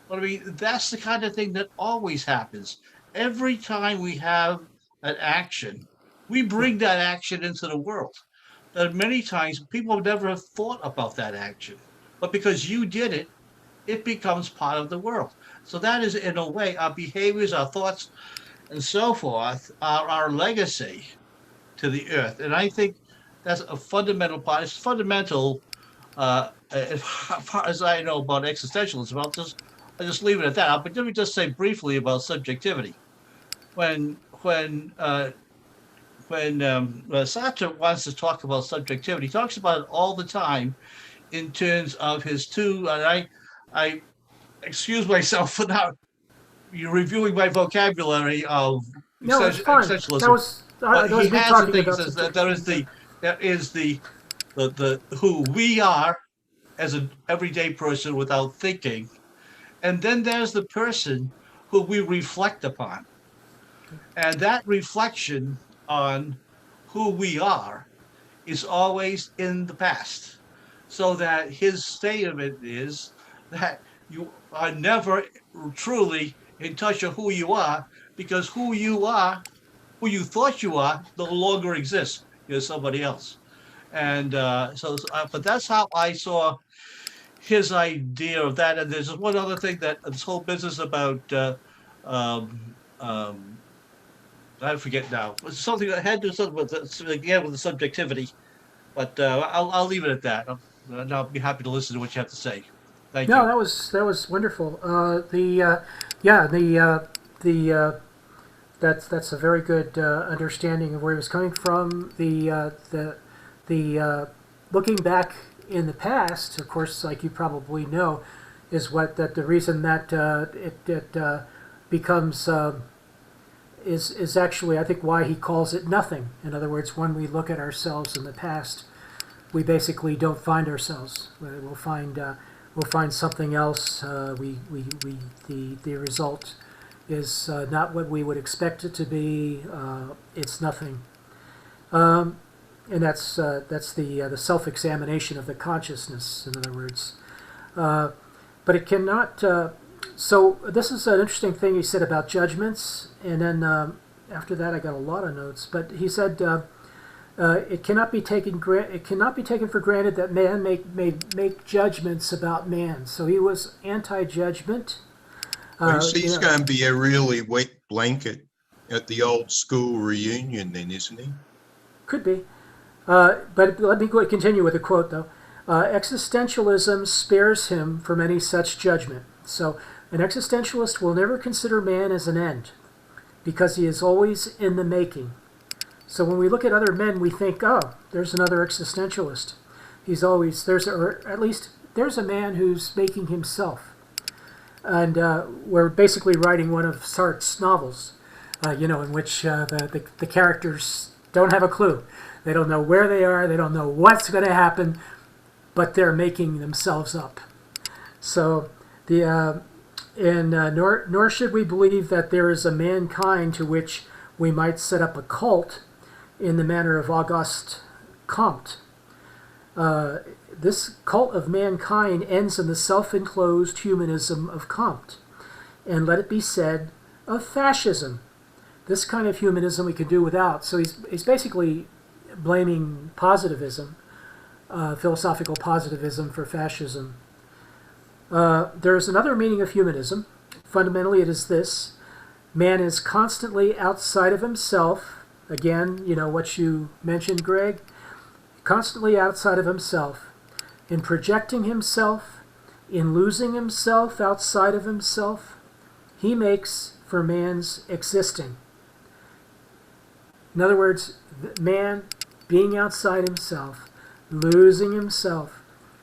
S9: But I mean, that's the kind of thing that always happens. Every time we have an action, we bring that action into the world. That many times people have never thought about that action, but because you did it, it becomes part of the world. So that is, in a way, our behaviors, our thoughts, and so forth are our legacy to the earth. And I think that's a fundamental part. It's fundamental, as far as I know about existentialism. I'll just leave it at that. But let me just say briefly about subjectivity. When Sartre wants to talk about subjectivity, he talks about it all the time in terms of his two. And I excuse myself for not reviewing my vocabulary of
S3: No, it's fine.
S9: existentialism.
S3: That was me talking about
S9: There is the who we are as an everyday person without thinking, and then there's the person who we reflect upon, and that reflection on who we are is always in the past. So that his statement is that you are never truly in touch of who you are, because who you are, who you thought you are, no longer exists. You're somebody else. And but that's how I saw his idea of that. And there's one other thing, that this whole business about, um, um, I forget now, something that had to do something with the subjectivity. But I'll leave it at that. And I'll be happy to listen to what you have to say. Thank you.
S3: No, that was wonderful. That's a very good understanding of where he was coming from. The looking back in the past, of course, like you probably know, is the reason that it becomes is actually, I think, why he calls it nothing. In other words, when we look at ourselves in the past, we basically don't find ourselves. We'll find something else. The result is not what we would expect it to be. It's nothing, and that's the self-examination of the consciousness. In other words, but it cannot. So this is an interesting thing he said about judgments, and then after that I got a lot of notes. But he said. It cannot be taken for granted that man may make judgments about man. So he was anti-judgment.
S2: He's going to be a really wet blanket at the old school reunion, then, isn't he?
S3: Could be. But let me continue with a quote, though. Existentialism spares him from any such judgment. So an existentialist will never consider man as an end, because he is always in the making. So when we look at other men, we think, oh, there's another existentialist. Or at least there's a man who's making himself. And we're basically writing one of Sartre's novels, in which the characters don't have a clue. They don't know where they are. They don't know what's going to happen, but they're making themselves up. So nor should we believe that there is a mankind to which we might set up a cult in the manner of Auguste Comte. This cult of mankind ends in the self-enclosed humanism of Comte, and let it be said, of fascism. This kind of humanism we could do without. So he's basically blaming positivism, philosophical positivism, for fascism. There's another meaning of humanism. Fundamentally, it is this: man is constantly outside of himself. Again, what you mentioned, Greg, constantly outside of himself, in projecting himself, in losing himself outside of himself. He makes for man's existing. In other words, man being outside himself, losing himself,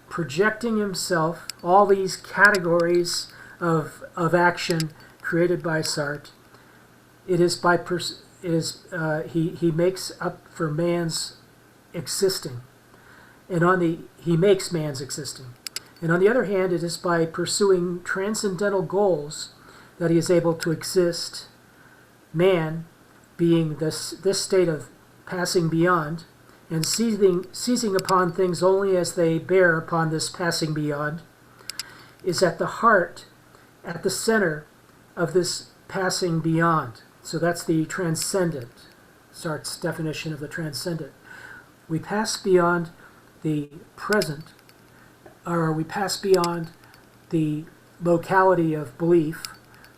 S3: projecting himself, all these categories of action created by Sartre. It is by he makes up for man's existing, and he makes man's existing, and on the other hand, it is by pursuing transcendental goals that he is able to exist. Man, being this state of passing beyond, and seizing upon things only as they bear upon this passing beyond, is at the heart, at the center of this passing beyond. So that's the transcendent, Sartre's definition of the transcendent. We pass beyond the present, or we pass beyond the locality of belief,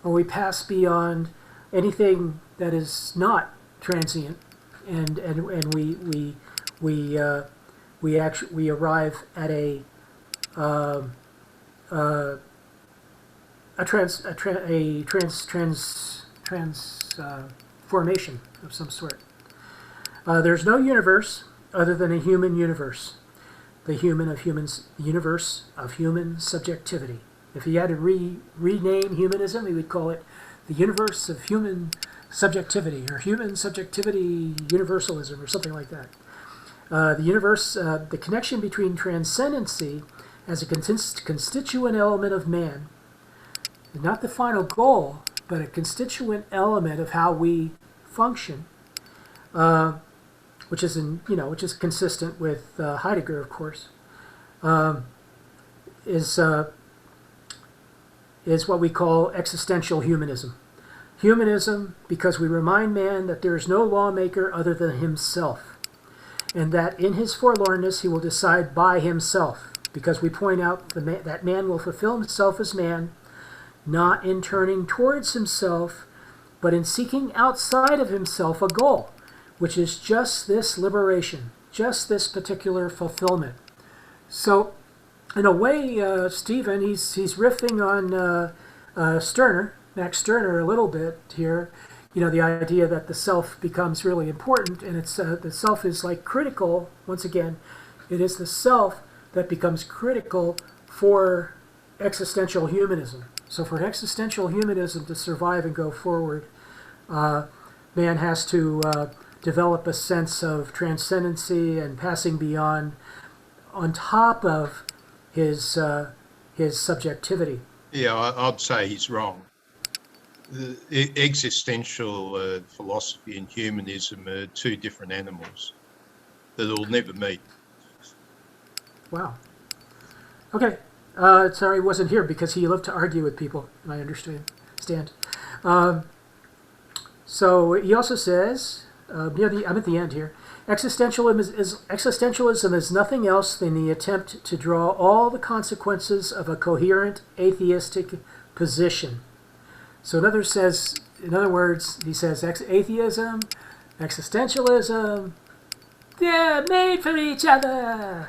S3: or we pass beyond anything that is not transient, and we arrive at a transformation of some sort. There's no universe other than a human universe, the universe of human subjectivity. If he had to rename humanism, he would call it the universe of human subjectivity, or human subjectivity universalism, or something like that. The universe, the connection between transcendency as a constituent element of man, not the final goal, but a constituent element of how we function, which is consistent with Heidegger, of course, is what we call existential humanism. Humanism, because we remind man that there is no lawmaker other than himself, and that in his forlornness he will decide by himself, because we point out that man will fulfill himself as man, not in turning towards himself, but in seeking outside of himself a goal, which is just this liberation, just this particular fulfillment. So, in a way, Stephen, he's riffing on Stirner, Max Stirner, a little bit here. The idea that the self becomes really important, and it's the self is like critical. Once again, it is the self that becomes critical for existential humanism. So for existential humanism to survive and go forward, man has to develop a sense of transcendency and passing beyond, on top of his subjectivity.
S2: Yeah, I'd say he's wrong. The existential philosophy and humanism are two different animals that'll never meet.
S3: Wow. Okay. Sorry, he wasn't here because he loved to argue with people, and I understand. So he also says, I'm at the end here, existentialism is nothing else than the attempt to draw all the consequences of a coherent atheistic position. So in other words, he says atheism, existentialism, they're made for each other.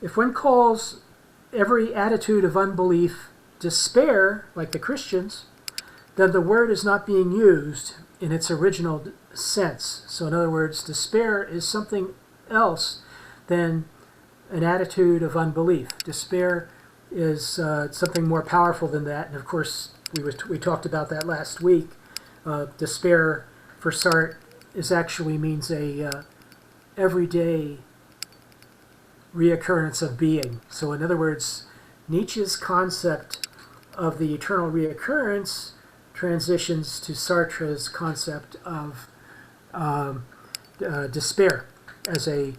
S3: If one calls every attitude of unbelief despair, like the Christians, then the word is not being used in its original sense. So in other words, despair is something else than an attitude of unbelief. Despair is something more powerful than that. And of course, we talked about that last week. Despair for Sartre actually means a everyday reoccurrence of being. So in other words, Nietzsche's concept of the eternal reoccurrence transitions to Sartre's concept of despair as a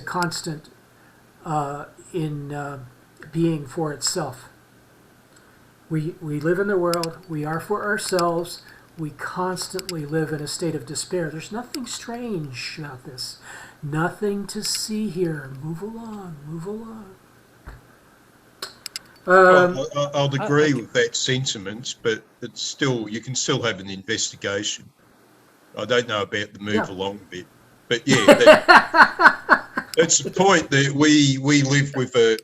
S3: constant in being for itself. We live in the world, we are for ourselves, we constantly live in a state of despair. There's nothing strange about this. Nothing to see here. Move along, move along.
S2: I'd agree with that sentiment, but it's still, you can still have an investigation. I don't know about the move along bit, but yeah, that's the point, that we live with a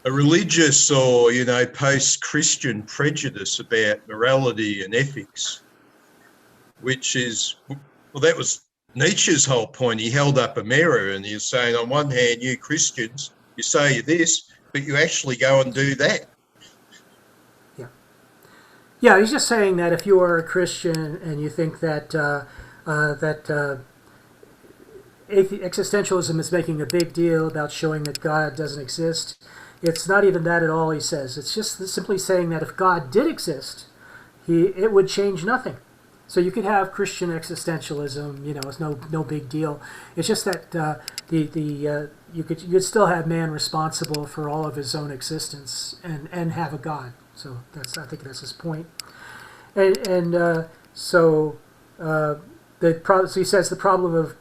S2: religious or post-Christian prejudice about morality and ethics, which is, well, that was Nietzsche's whole point. He held up a mirror and he was saying, on one hand, you Christians, you say this, but you actually go and do that.
S3: Yeah, he's just saying that if you are a Christian and you think that existentialism is making a big deal about showing that God doesn't exist, it's not even that at all. He says it's just simply saying that if God did exist, it would change nothing. So you could have Christian existentialism, it's no big deal. It's just that you could still have man responsible for all of his own existence and have a God. So I think that's his point. So he says the problem of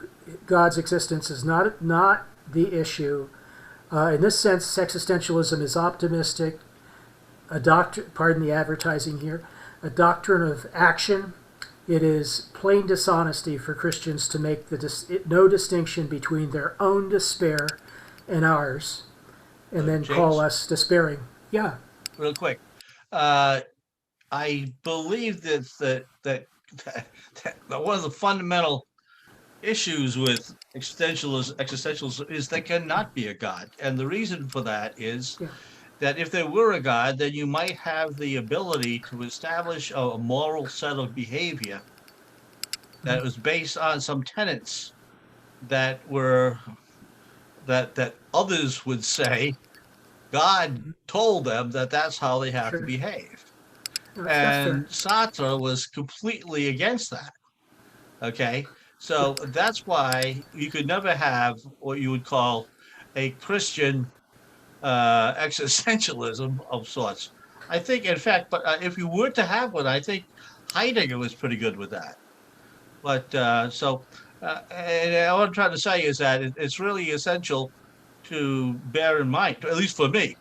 S3: God's existence is not the issue. In this sense, existentialism is optimistic, a doctrine. Pardon the advertising here. A doctrine of action. It is plain dishonesty for Christians to make no distinction between their own despair and ours, and then
S9: James?
S3: call us despairing. Yeah.
S9: Real quick. I believe that one of the fundamental issues with existentialism is there cannot be a God. And the reason for that is that if there were a God, then you might have the ability to establish a moral set of behavior that was based on some tenets that were that others would say God told them that that's how they have to behave. And Sartre was completely against that. Okay, so that's why you could never have what you would call a Christian existentialism of sorts. I think, in fact, but if you were to have one, I think Heidegger was pretty good with that. But and what I'm trying to say is that it's really essential to bear in mind, at least for me,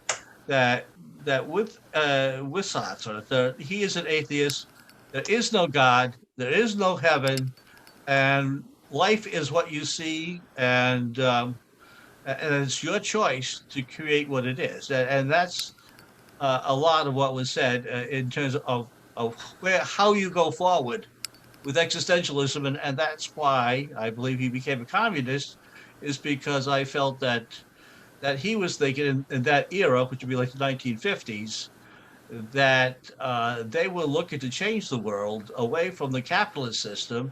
S9: that with Sartre, he is an atheist. There is no God. There is no heaven, and life is what you see, and it's your choice to create what it is. And that's a lot of what was said in terms of how you go forward with existentialism, and that's why I believe he became a communist, is because I felt that he was thinking in that era, which would be like the 1950s, that they were looking to change the world away from the capitalist system,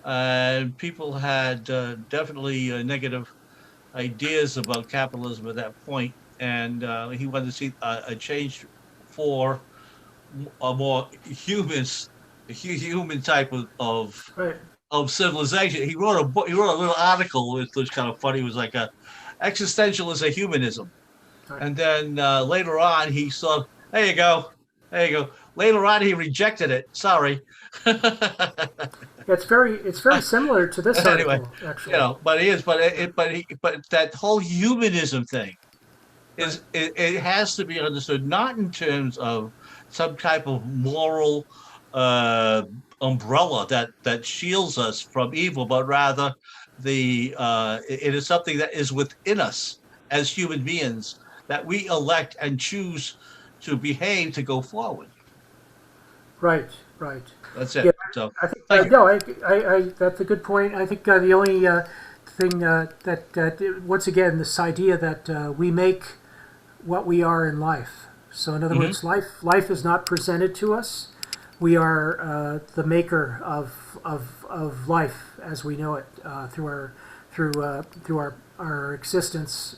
S9: and people had definitely negative ideas about capitalism at that point, and he wanted to see a change for a more human type of civilization. He wrote a book. He wrote a little article which was kind of funny. It was like existential is a humanism, and then later on he saw. There you go. Later on he rejected it. Sorry.
S3: It's very similar to this article,
S9: anyway,
S3: actually.
S9: but it is, but that whole humanism thing is it has to be understood not in terms of some type of moral umbrella that shields us from evil, but rather it is something that is within us as human beings that we elect and choose to behave to go forward.
S3: Right.
S9: That's it.
S3: Yeah,
S9: So
S3: I think that's a good point. I think the only thing that once again, this idea that we make what we are in life. So in other words, life is not presented to us. We are the maker of life as we know it through our existence.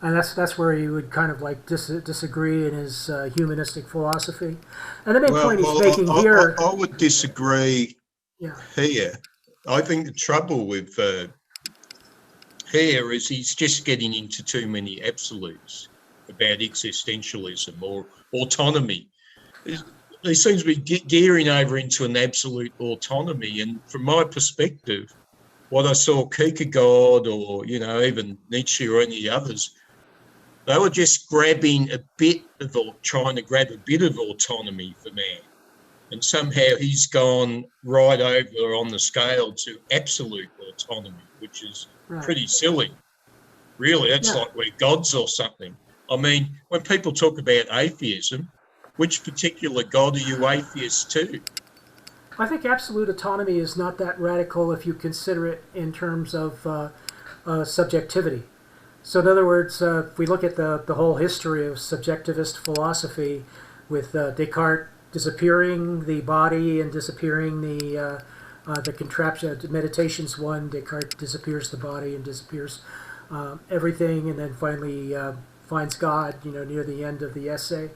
S3: And that's where he would kind of like disagree in his humanistic philosophy. And the main point he's making here...
S2: I would disagree
S3: here.
S2: I think the trouble with here is he's just getting into too many absolutes about existentialism or autonomy. He seems to be gearing over into an absolute autonomy. And from my perspective, what I saw Kierkegaard or, even Nietzsche or any others, they were just grabbing a bit of, trying to grab a bit of autonomy for man. And somehow he's gone right over on the scale to absolute autonomy, which is pretty silly. Really, that's like we're gods or something. I mean, when people talk about atheism, which particular god are you atheist to?
S3: I think absolute autonomy is not that radical if you consider it in terms of subjectivity. So in other words, if we look at the whole history of subjectivist philosophy with Descartes, disappearing the body and disappearing the contraption. Meditation's one. Descartes disappears the body and disappears everything, and then finally finds God. Near the end of the essay.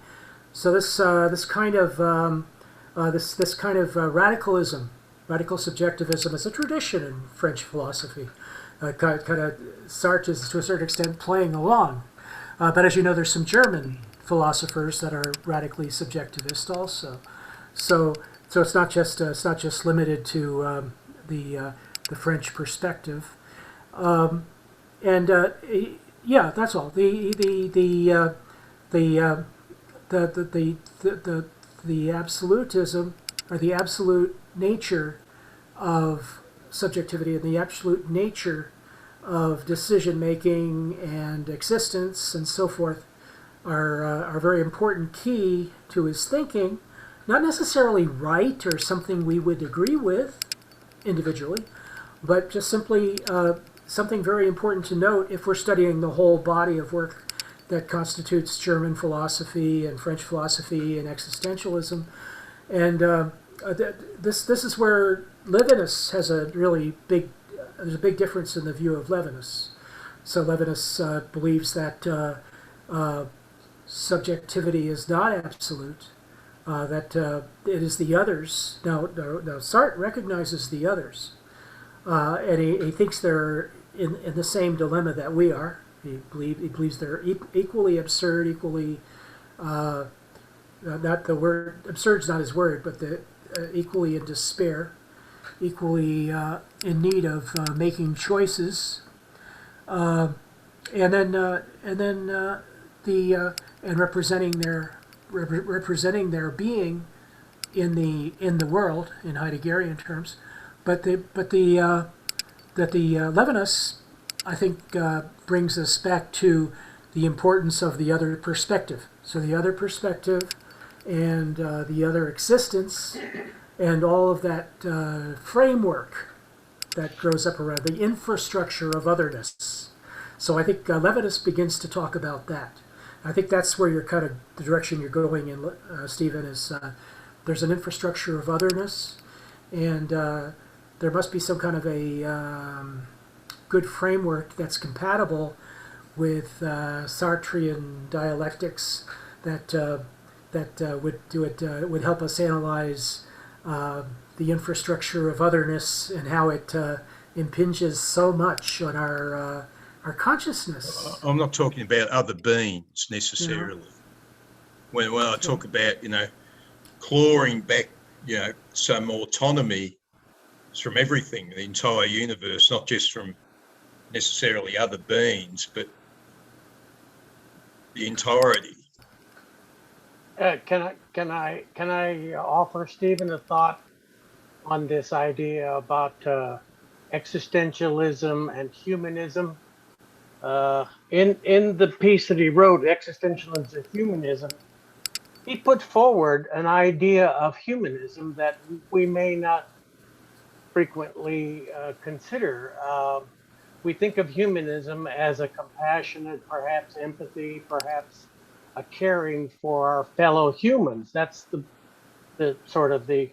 S3: So this kind of radicalism, radical subjectivism, is a tradition in French philosophy. Kind of Sartre is to a certain extent playing along, but as you know, there's some German philosophers that are radically subjectivist also. So it's not just limited to the French perspective, and yeah, that's all. The absolutism, or the absolute nature of subjectivity, and the absolute nature of decision making and existence and so forth are very important key to his thinking. Not necessarily right or something we would agree with individually, but just simply something very important to note if we're studying the whole body of work that constitutes German philosophy and French philosophy and existentialism. And this is where Levinas has there's a big difference in the view of Levinas. So Levinas believes that subjectivity is not absolute, that it is the others. Now Sartre recognizes the others, and he thinks they're in the same dilemma that we are. He believes they're equally absurd, equally not the word absurd's not his word, but equally in despair, equally in need of making choices, and representing their being in the world in Heideggerian terms, but the Levinas, I think, brings us back to the importance of the other perspective. So the other perspective and the other existence and all of that framework that grows up around the infrastructure of otherness. So I think Levinas begins to talk about that. I think that's where you're kind of the direction you're going in, Stephen, is there's an infrastructure of otherness, and there must be some kind of a good framework that's compatible with Sartrean dialectics that would help us analyze the infrastructure of otherness and how it impinges so much on our consciousness.
S2: I'm not talking about other beings necessarily. When I talk about clawing back some autonomy from everything, the entire universe, not just from necessarily other beings, but the entirety.
S4: Can I offer Stephen a thought on this idea about existentialism and humanism? In the piece that he wrote, Existentialism and Humanism, he put forward an idea of humanism that we may not frequently consider. We think of humanism as a compassionate, perhaps empathy, perhaps a caring for our fellow humans. That's the sort of the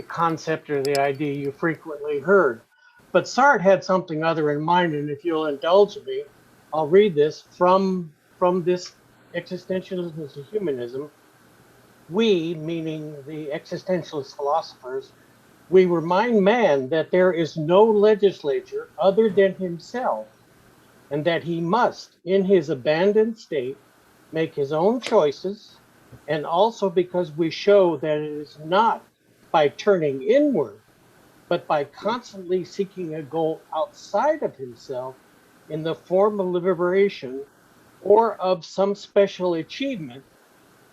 S4: concept or the idea you frequently heard. But Sartre had something other in mind, and if you'll indulge me, I'll read this from this Existentialism to Humanism. We, meaning the existentialist philosophers, we remind man that there is no legislature other than himself, and that he must, in his abandoned state, make his own choices, and also because we show that it is not by turning inward, but by constantly seeking a goal outside of himself in the form of liberation or of some special achievement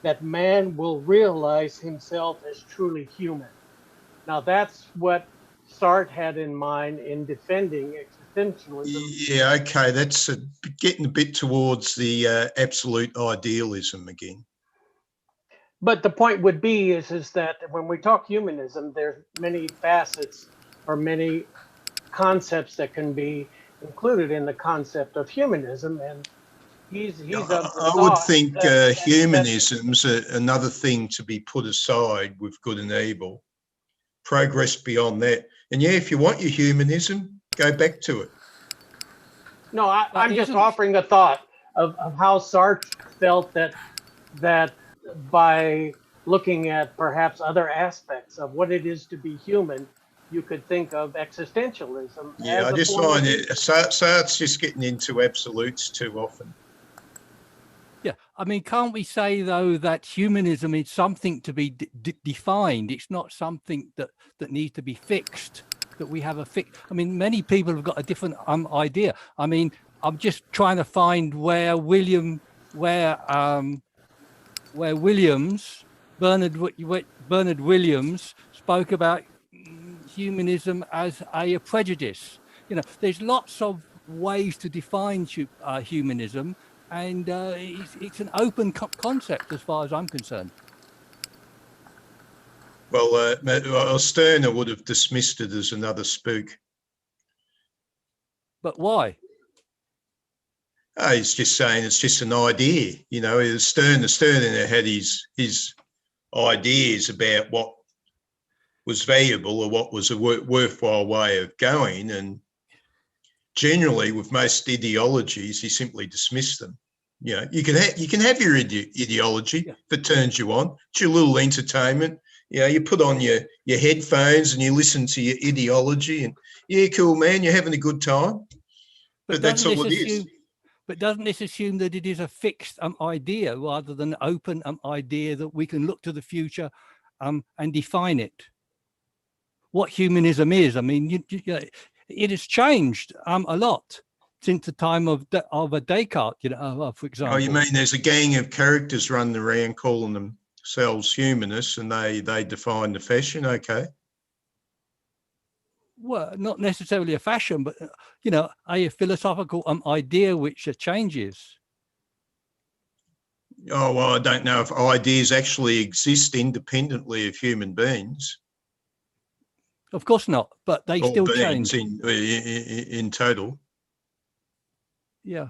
S4: that man will realize himself as truly human. Now that's what Sartre had in mind in defending existentialism.
S2: Yeah, okay, that's getting a bit towards the absolute idealism again.
S4: But the point would be is that when we talk humanism, there's many facets or many concepts that can be included in the concept of humanism, and he's
S2: I,
S4: of the
S2: I would
S4: thought
S2: think
S4: that
S2: humanism's another thing to be put aside with good and evil. Progress beyond that. And yeah, if you want your humanism, go back to it.
S4: no,
S7: But
S4: I'm just
S7: isn't
S4: offering a thought of how Sartre felt that by looking at perhaps other aspects of what it is to be human, you could think of existentialism
S2: Yeah,
S4: as
S2: I
S4: a
S2: just
S4: form of
S2: find it,
S4: humanism.
S2: Sartre's just getting into absolutes too often.
S7: Yeah, I mean, can't we say though that humanism is something to be defined? It's not something that needs to be fixed. That we have a fix. I mean, many people have got a different idea. I mean, I'm just trying to find where Williams, Bernard Williams spoke about humanism as a prejudice. You know, there's lots of ways to define humanism, and it's an open concept as far as I'm concerned.
S2: Well, Stirner would have dismissed it as another spook.
S7: But why?
S2: He's just saying it's just an idea. You know, Stirner had his ideas about what was valuable or what was a worthwhile way of going, and generally, with most ideologies, he simply dismissed them. You know, you can have your ideology if it turns you on. It's your little entertainment. You know, you put on your headphones and you listen to your ideology, and yeah, cool, man, you're having a good time. But that's all it is.
S7: But doesn't this assume that it is a fixed idea rather than an open idea that we can look to the future and define it? What humanism is, I mean, it has changed a lot since the time of Descartes, you know, for example.
S2: Oh, you mean there's a gang of characters running around calling themselves humanists, and they define the fashion? Okay.
S7: Well, not necessarily a fashion, but you know, a philosophical idea which changes.
S2: Oh, well, I don't know if ideas actually exist independently of human beings.
S7: Of course not, but they still change
S2: in total.
S7: Yeah,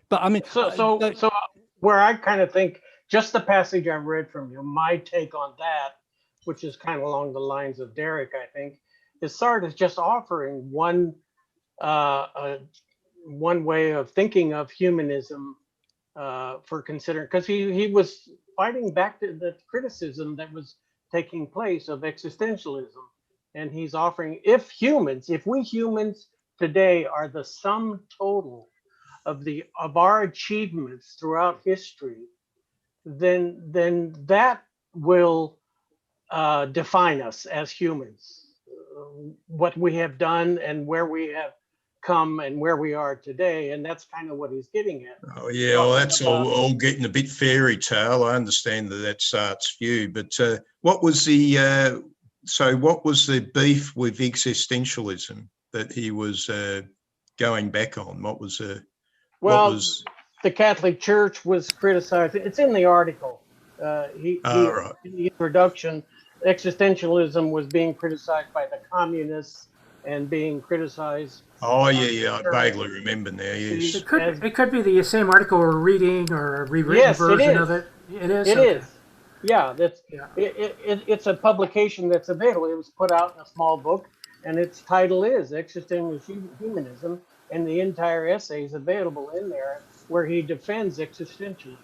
S7: but I mean,
S4: So where I kind of think just the passage I read from you, my take on that, which is kind of along the lines of Derek, I think, is Sartre is just offering one way of thinking of humanism for considering, because he was fighting back to the criticism that was taking place of existentialism, and he's offering if we humans today are the sum total of our achievements throughout history, then that will define us as humans, what we have done and where we have come and where we are today. And that's kind of what he's getting at.
S2: Oh yeah, well, that's all getting a bit fairy tale. I understand that's Sartre's view, but what was the beef with existentialism that he was going back on?
S4: The Catholic Church was criticized. It's in the article. Right. In the introduction, existentialism was being criticized by the communists and being criticized.
S2: Oh yeah, I vaguely remember now. Yes,
S3: it could be the same article or reading or a rewritten version of it. It is.
S4: It is. Yeah, it's a publication that's available. It was put out in a small book, and its title is Existential Humanism, and the entire essay is available in there, where he defends existentialism.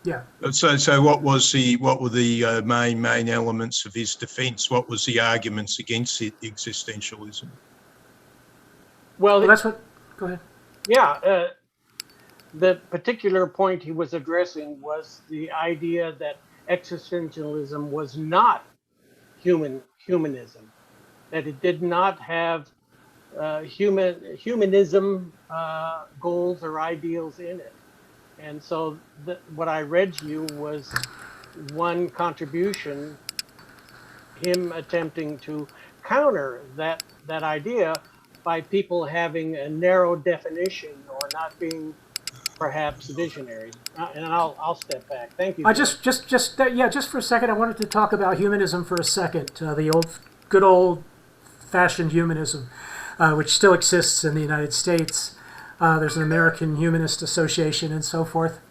S3: Yeah.
S2: So what were the main elements of his defence? What was the arguments against existentialism?
S4: Well,
S3: that's what. Go ahead.
S4: Yeah, the particular point he was addressing was the idea that existentialism was not humanism, that it did not have humanism goals or ideals in it. And so what I read to you was one contribution, him attempting to counter that idea by people having a narrow definition or not being perhaps visionary. And I'll step back. Thank you.
S3: Just for a second, I wanted to talk about humanism for a second. The good old fashioned humanism, which still exists in the United States. There's an American Humanist Association and so forth.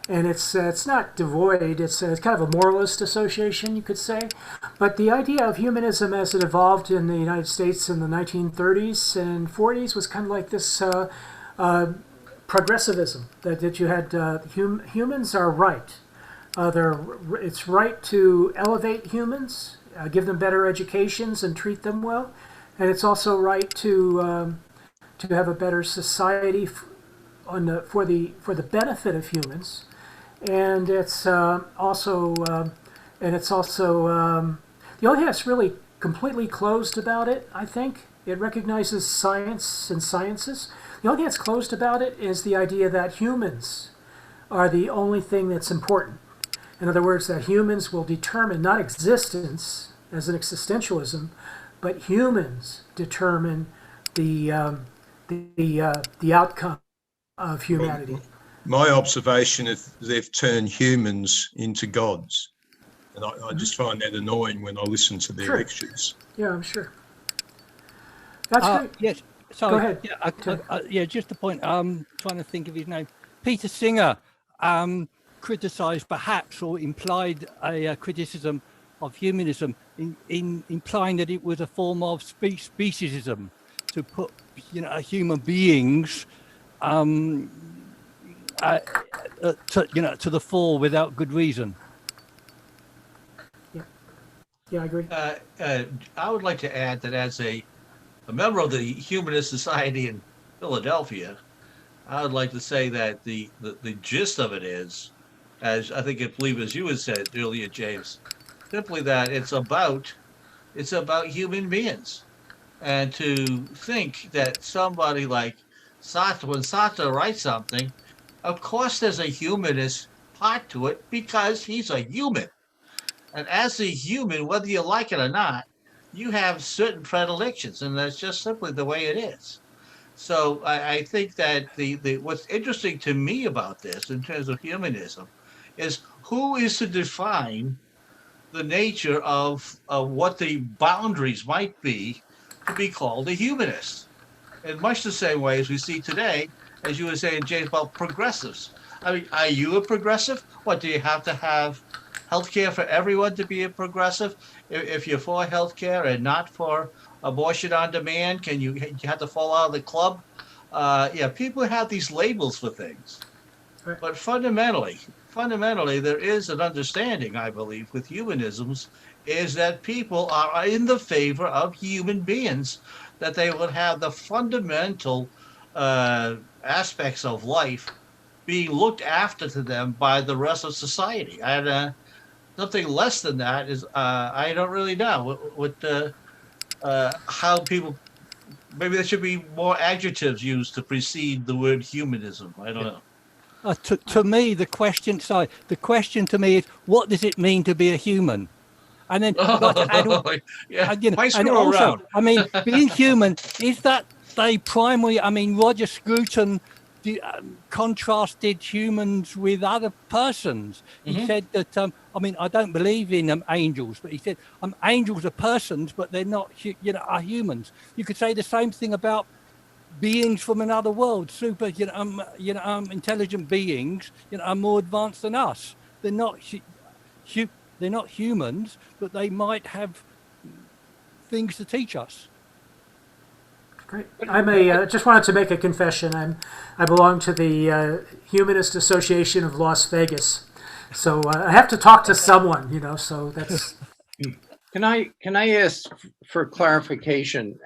S3: And it's not devoid. It's kind of a moralist association, you could say. But the idea of humanism as it evolved in the United States in the 1930s and 40s was kind of like this progressivism, that you had humans are right. It's right to elevate humans, give them better educations and treat them well. And it's also right to have a better society for the benefit of humans. And it's also the only thing that's really completely closed about it, I think, it recognizes science and sciences. The only thing that's closed about it is the idea that humans are the only thing that's important. In other words, that humans will determine not existence as an existentialism, but humans determine the outcome of humanity.
S2: My observation is they've turned humans into gods. And I just find that annoying when I listen to their lectures.
S3: Yeah, I'm sure. That's great.
S7: Yes, sorry.
S3: Go ahead.
S7: Yeah, just a point. I'm trying to think of his name. Peter Singer criticised perhaps or implied a criticism of humanism in implying that it was a form of speciesism, to put human beings to the fore without good reason.
S3: Yeah, I agree.
S9: I would like to add that as a member of the Humanist Society in Philadelphia, I would like to say that the gist of it is, as I believe as you had said earlier, James, simply that it's about human beings. And to think that somebody like Sartre, when Sartre writes something, of course there's a humanist part to it because he's a human. And as a human, whether you like it or not, you have certain predilections, and that's just simply the way it is. So I think that what's interesting to me about this in terms of humanism is who is to define the nature of what the boundaries might be to be called a humanist. In much the same way as we see today, as you were saying, James, about progressives. I mean, are you a progressive? What, do you have to have healthcare for everyone to be a progressive? If you're for healthcare and not for abortion on demand, you have to fall out of the club? People have these labels for things.
S3: Right.
S9: But fundamentally, there is an understanding, I believe, with humanisms, is that people are in the favor of human beings, that they would have the fundamental aspects of life being looked after to them by the rest of society. And something less than that is, I don't really know how people, maybe there should be more adjectives used to precede the word humanism. I don't know.
S7: To me, the question to me is, what does it mean to be a human? And then,
S9: around.
S7: I mean, being human, is that they primary? I mean, Roger Scruton contrasted humans with other persons. He said that, I mean, I don't believe in angels, but he said angels are persons, but they're not, are humans. You could say the same thing about beings from another world, super, intelligent beings, are more advanced than us. They're not humans, but they might have things to teach us.
S3: Great. Just wanted to make a confession. I belong to the Humanist Association of Las Vegas, so I have to talk to someone. So that's.
S8: Can I ask for clarification?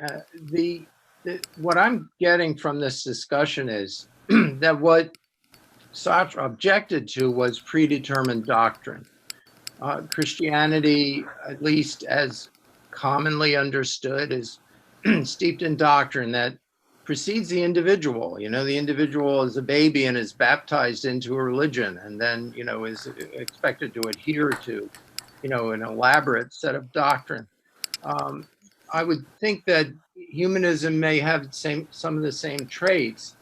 S8: What I'm getting from this discussion is that what Sartre objected to was predetermined doctrine. Christianity, at least as commonly understood, is steeped in doctrine that precedes the individual. The individual is a baby and is baptized into a religion, and then, is expected to adhere to, an elaborate set of doctrine. I would think that humanism may have some of the same traits.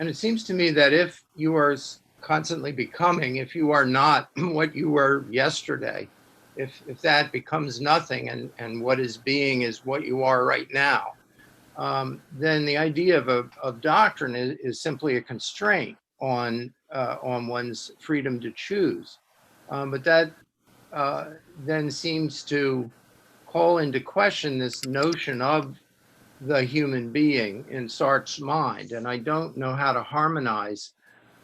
S8: And it seems to me that if you are constantly becoming, if you are not what you were yesterday, if that becomes nothing and what is being is what you are right now, then the idea of doctrine is simply a constraint on one's freedom to choose. But that then seems to call into question this notion of the human being in Sartre's mind. And I don't know how to harmonize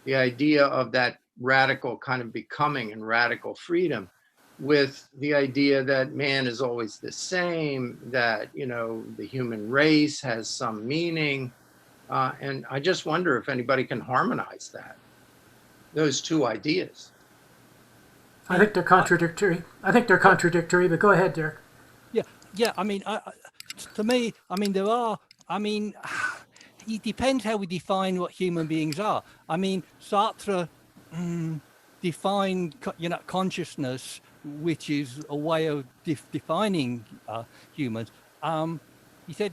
S8: the idea of that radical kind of becoming and radical freedom with the idea that man is always the same, that, you know, the human race has some meaning. And I just wonder if anybody can harmonize those two ideas.
S3: I think they're contradictory. But go ahead, Derek.
S7: Yeah. I mean, to me, I mean, there are. I mean, it depends how we define what human beings are. I mean, Sartre defined, consciousness, which is a way of defining humans. He said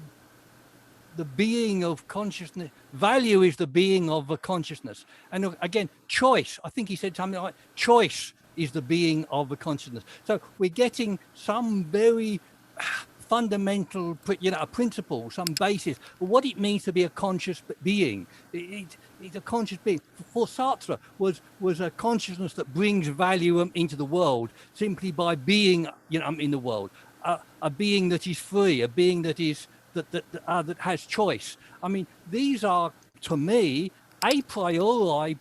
S7: the being of consciousness, value is the being of a consciousness. And again, choice, I think he said something like choice is the being of a consciousness. So we're getting some very fundamental, a principle, some basis for what it means to be a conscious being. It's a conscious being. For Sartre, was a consciousness that brings value into the world simply by being, in the world. A being that is free, a being that is that has choice. I mean, these are, to me, a priori,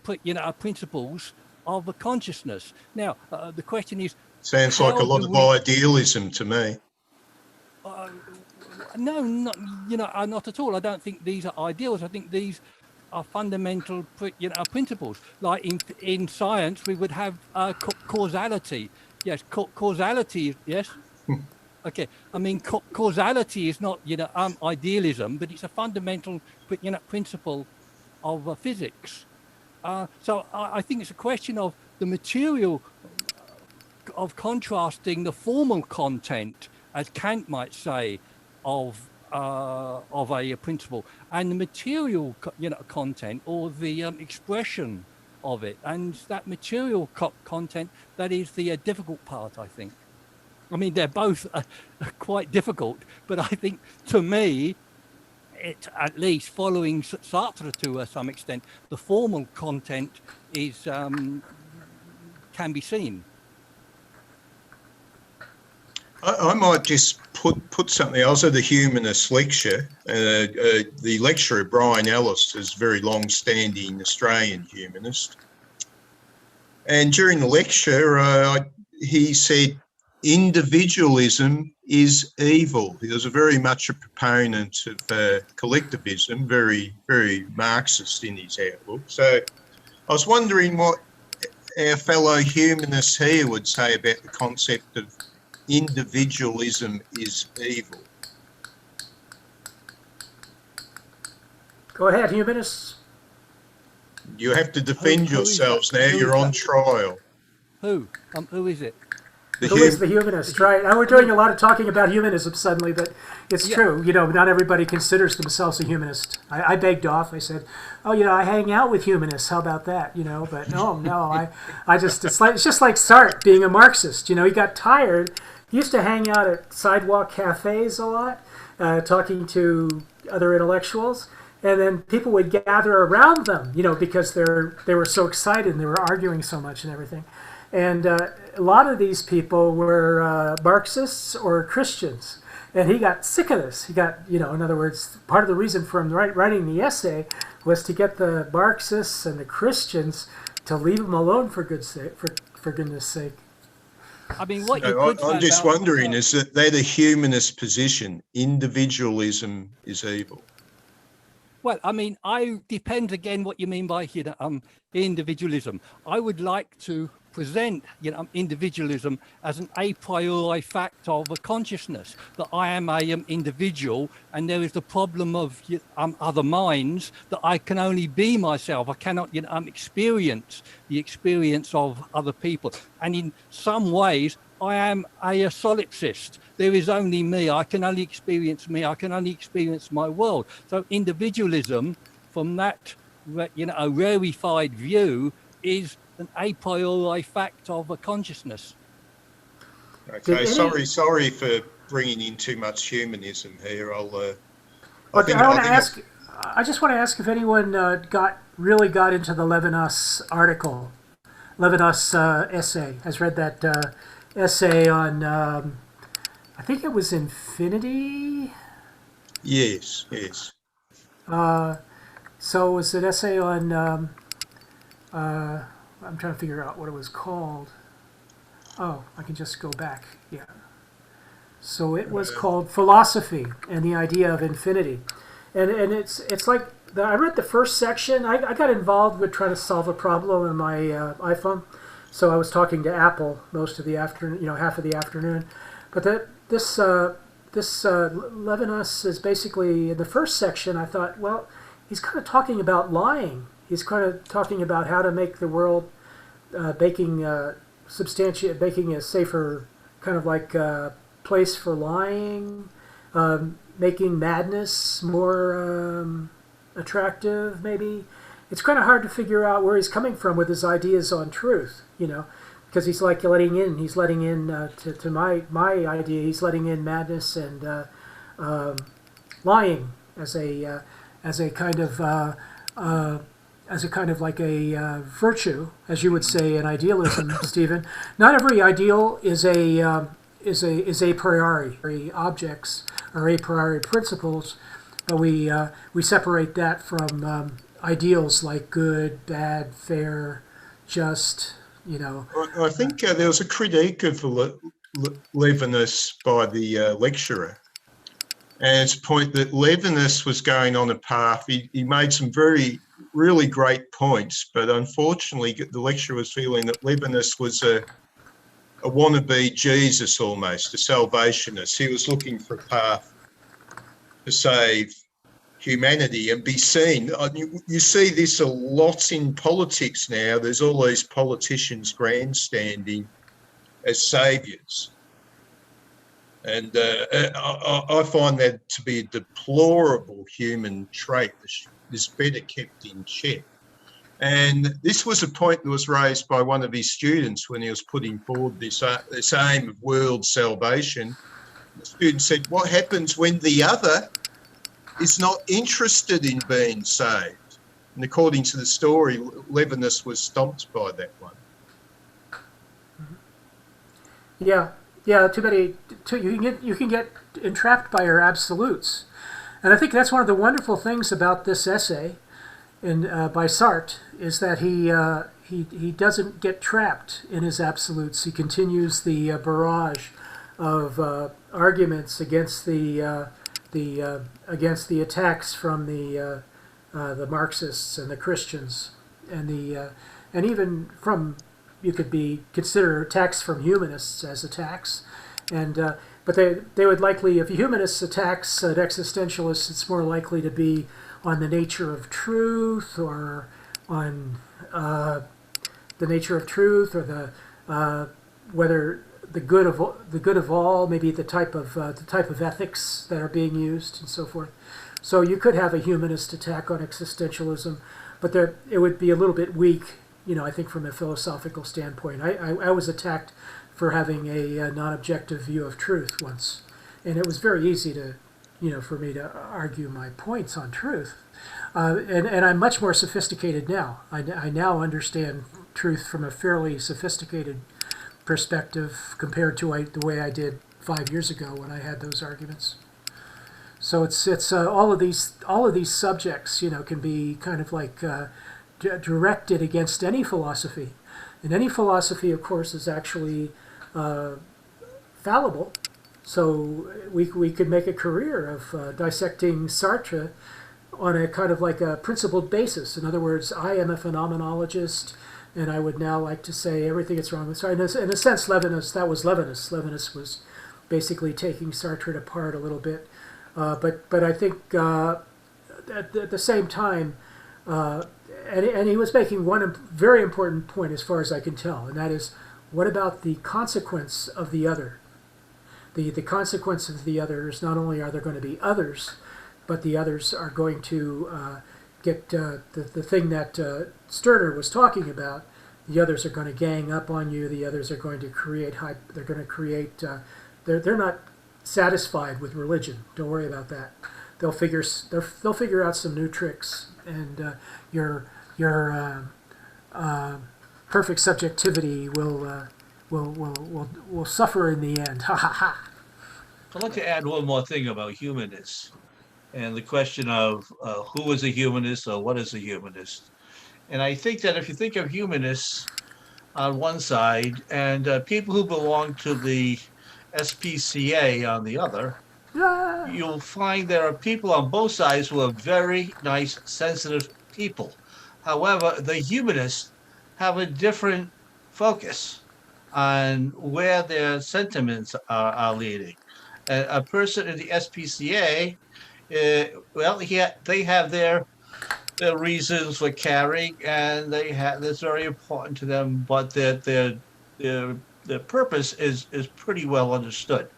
S7: principles of a consciousness. Now, the question is,
S2: sounds like a lot of idealism to me.
S7: No, not at all. I don't think these are ideals. I think these are fundamental, principles. Like in science, we would have causality. Yes, causality. Yes. Okay. I mean, causality is not, idealism, but it's a fundamental, principle of physics. So I think it's a question of the material of contrasting the formal content, as Kant might say, of a principle, and the material, content, or the expression of it. And that material content, that is the difficult part, I think. I mean, they're both quite difficult, but I think, to me, it, at least following Sartre to some extent, the formal content is can be seen.
S2: I might just put something. I was at a humanist lecture. The lecturer, Brian Ellis, is a very long-standing Australian humanist. And during the lecture, he said, individualism is evil. He was very much a proponent of collectivism, very, very Marxist in his outlook. So I was wondering what our fellow humanists here would say about the concept of individualism is evil.
S3: Go ahead, humanists.
S2: You have to defend yourselves now. You're on trial.
S7: Who is it?
S3: Who is the humanist, right? And we're doing a lot of talking about humanism suddenly, but it's true. Not everybody considers themselves a humanist. I begged off. I said, I hang out with humanists. How about that? But no, it's just like Sartre being a Marxist. He got tired. He used to hang out at sidewalk cafes a lot, talking to other intellectuals. And then people would gather around them, because they were so excited and they were arguing so much and everything. And a lot of these people were Marxists or Christians. And he got sick of this. He got, in other words, part of the reason for him writing the essay was to get the Marxists and the Christians to leave him alone for goodness sake.
S7: I mean, what
S2: I'm just wondering, is that they're the humanist position? Individualism is evil.
S7: Well, I mean, depends again what you mean by individualism. I would like to present individualism as an a priori fact of a consciousness, that I am a individual, and there is the problem of other minds, that I can only be myself. I cannot experience the experience of other people, and in some ways I am a solipsist. There is only me. I can only experience me. I can only experience my world. So individualism, from that a rarefied view, is an a priori fact of a consciousness.
S2: Okay, sorry for bringing in too much humanism here.
S3: Oh,
S2: think
S3: I want
S2: I
S3: to
S2: think
S3: ask. I just want to ask if anyone got into the Levinas article, Levinas essay. Has read that essay on. I think it was infinity.
S2: yes, yes.
S3: So it was an essay on. I'm trying to figure out what it was called. Oh, I can just go back. Yeah. So it was called Philosophy and the Idea of Infinity, and it's like I read the first section. I got involved with trying to solve a problem on my iPhone, so I was talking to Apple most of the afternoon, half of the afternoon. But this Levinas is basically in the first section. I thought, well, he's kind of talking about lying. He's kind of talking about how to make the world making a safer kind of like place for lying, making madness more attractive. Maybe it's kind of hard to figure out where he's coming from with his ideas on truth. Because he's like letting in to my idea. He's letting in madness and lying as a kind of like a virtue, as you would say in idealism, Stephen. Not every ideal is a priori objects or a priori principles, but we separate that from ideals like good, bad, fair, just.
S2: I think there was a critique of Levinas by the lecturer. And it's a point that Levinas was going on a path. He made some really great points, but unfortunately, the lecturer was feeling that Levinas was a wannabe Jesus almost, a salvationist. He was looking for a path to save humanity and be seen. You see this a lot in politics now. There's all these politicians grandstanding as saviours. And I find that to be a deplorable human trait that is better kept in check. And this was a point that was raised by one of his students when he was putting forward this aim of world salvation. The student said, what happens when the other is not interested in being saved? And according to the story, Levinas was stomped by that one.
S3: Yeah, too many. You can get entrapped by your absolutes, and I think that's one of the wonderful things about this essay, by Sartre, is that he doesn't get trapped in his absolutes. He continues the barrage of arguments against the attacks from the Marxists and the Christians and even from. You could consider attacks from humanists as attacks, but they would likely, if a humanist attacks an existentialist, it's more likely to be on the nature of truth or on the nature of truth or the whether the good of all, maybe the type of ethics that are being used and so forth. So you could have a humanist attack on existentialism, but it would be a little bit weak. I think from a philosophical standpoint, I was attacked for having a non-objective view of truth once, and it was very easy for me to argue my points on truth, and I'm much more sophisticated now. I now understand truth from a fairly sophisticated perspective compared to the way I did 5 years ago when I had those arguments. So it's all of these subjects can be kind of like. Directed against any philosophy, and any philosophy, of course, is actually fallible. So we could make a career of dissecting Sartre on a kind of like a principled basis. In other words, I am a phenomenologist, and I would now like to say everything that's wrong with Sartre. In a sense, that was Levinas. Levinas was basically taking Sartre apart a little bit, but I think at the same time. And he was making one very important point as far as I can tell, and that is, what about the consequence of the other? The consequence of the other is not only are there going to be others, but the others are going to get the thing that Stirner was talking about. The others are going to gang up on you. The others are going to create hype. They're going to create. They're not satisfied with religion. Don't worry about that. they'll figure out some new tricks, and your perfect subjectivity will suffer in the end. Ha ha ha.
S9: I'd like to add one more thing about humanists and the question of who is a humanist or what is a humanist. And I think that if you think of humanists on one side and people who belong to the SPCA on the other,
S3: Ah.
S9: you'll find there are people on both sides who are very nice, sensitive people. However, the humanists have a different focus on where their sentiments are leading. A person in the SPCA, well, they have their reasons for caring, and that's very important to them. But their purpose is pretty well understood.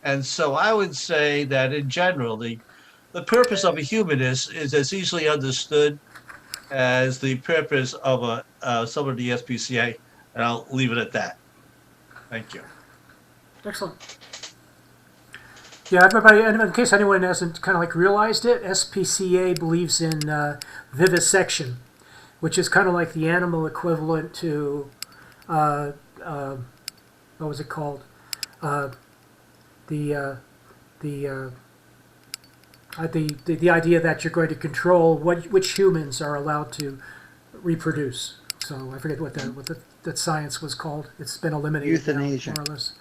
S9: And so I would say that in general, the purpose of a humanist is as easily understood as the purpose of someone of the SPCA, and I'll leave it at that. Thank you.
S3: Excellent. Yeah, everybody, and in case anyone hasn't kind of like realized it, SPCA believes in vivisection, which is kind of like the animal equivalent to, what was it called? The idea that you're going to control which humans are allowed to reproduce. So I forget what that science was called. It's been eliminated.
S10: Euthanasia.
S3: Now, more or less.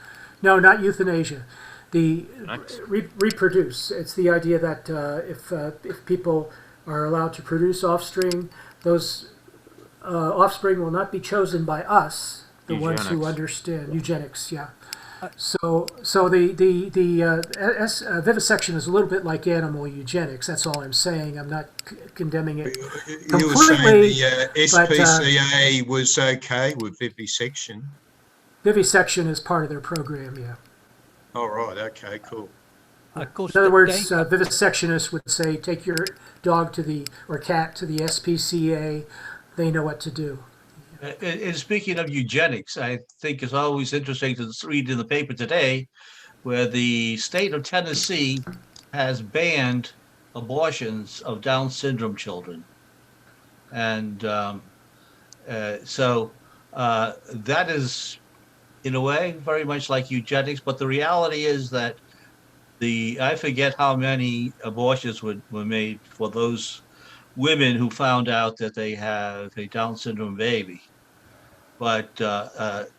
S3: No, not euthanasia. The reproduce. It's the idea that if people are allowed to produce offspring, those offspring will not be chosen by us, the ones who understand eugenics. Yeah. So vivisection is a little bit like animal eugenics. That's all I'm saying. I'm not condemning it completely.
S2: You were saying the SPCA was okay with vivisection.
S3: Vivisection is part of their program. Yeah.
S2: All right. Okay. Cool.
S7: Of course,
S3: In other words, vivisectionists would say, take your dog or cat to the SPCA. They know what to do.
S9: And speaking of eugenics, I think it's always interesting to read in the paper today where the state of Tennessee has banned abortions of Down syndrome children. And so that is, in a way, very much like eugenics. But the reality is that I forget how many abortions were made for those women who found out that they have a Down syndrome baby. But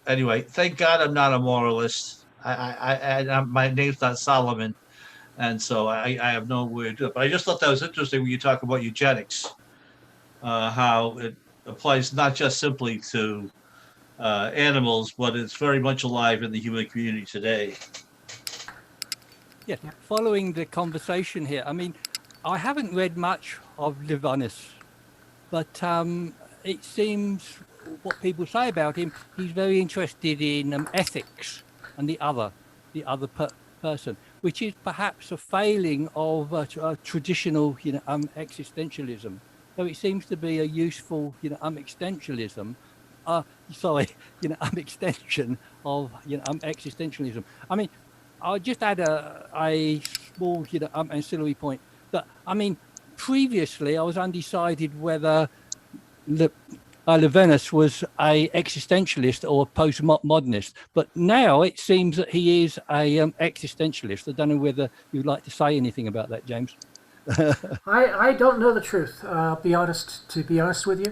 S9: anyway, thank God I'm not a moralist. My name's not Solomon, and so I have no way to do it. But I just thought that was interesting when you talk about eugenics, how it applies not just simply to animals, but it's very much alive in the human community today.
S7: Yeah, following the conversation here, I mean, I haven't read much of Levinas, but it seems what people say about him, he's very interested in ethics and the other person, which is perhaps a failing of traditional, existentialism. So it seems to be a useful, existentialism. Extension of, existentialism. I mean, I'll just add a small, ancillary point that, I mean, previously I was undecided whether Levinas was a existentialist or a postmodernist, but now it seems that he is a existentialist. I don't know whether you'd like to say anything about that, James.
S3: I don't know the truth. To be honest with you,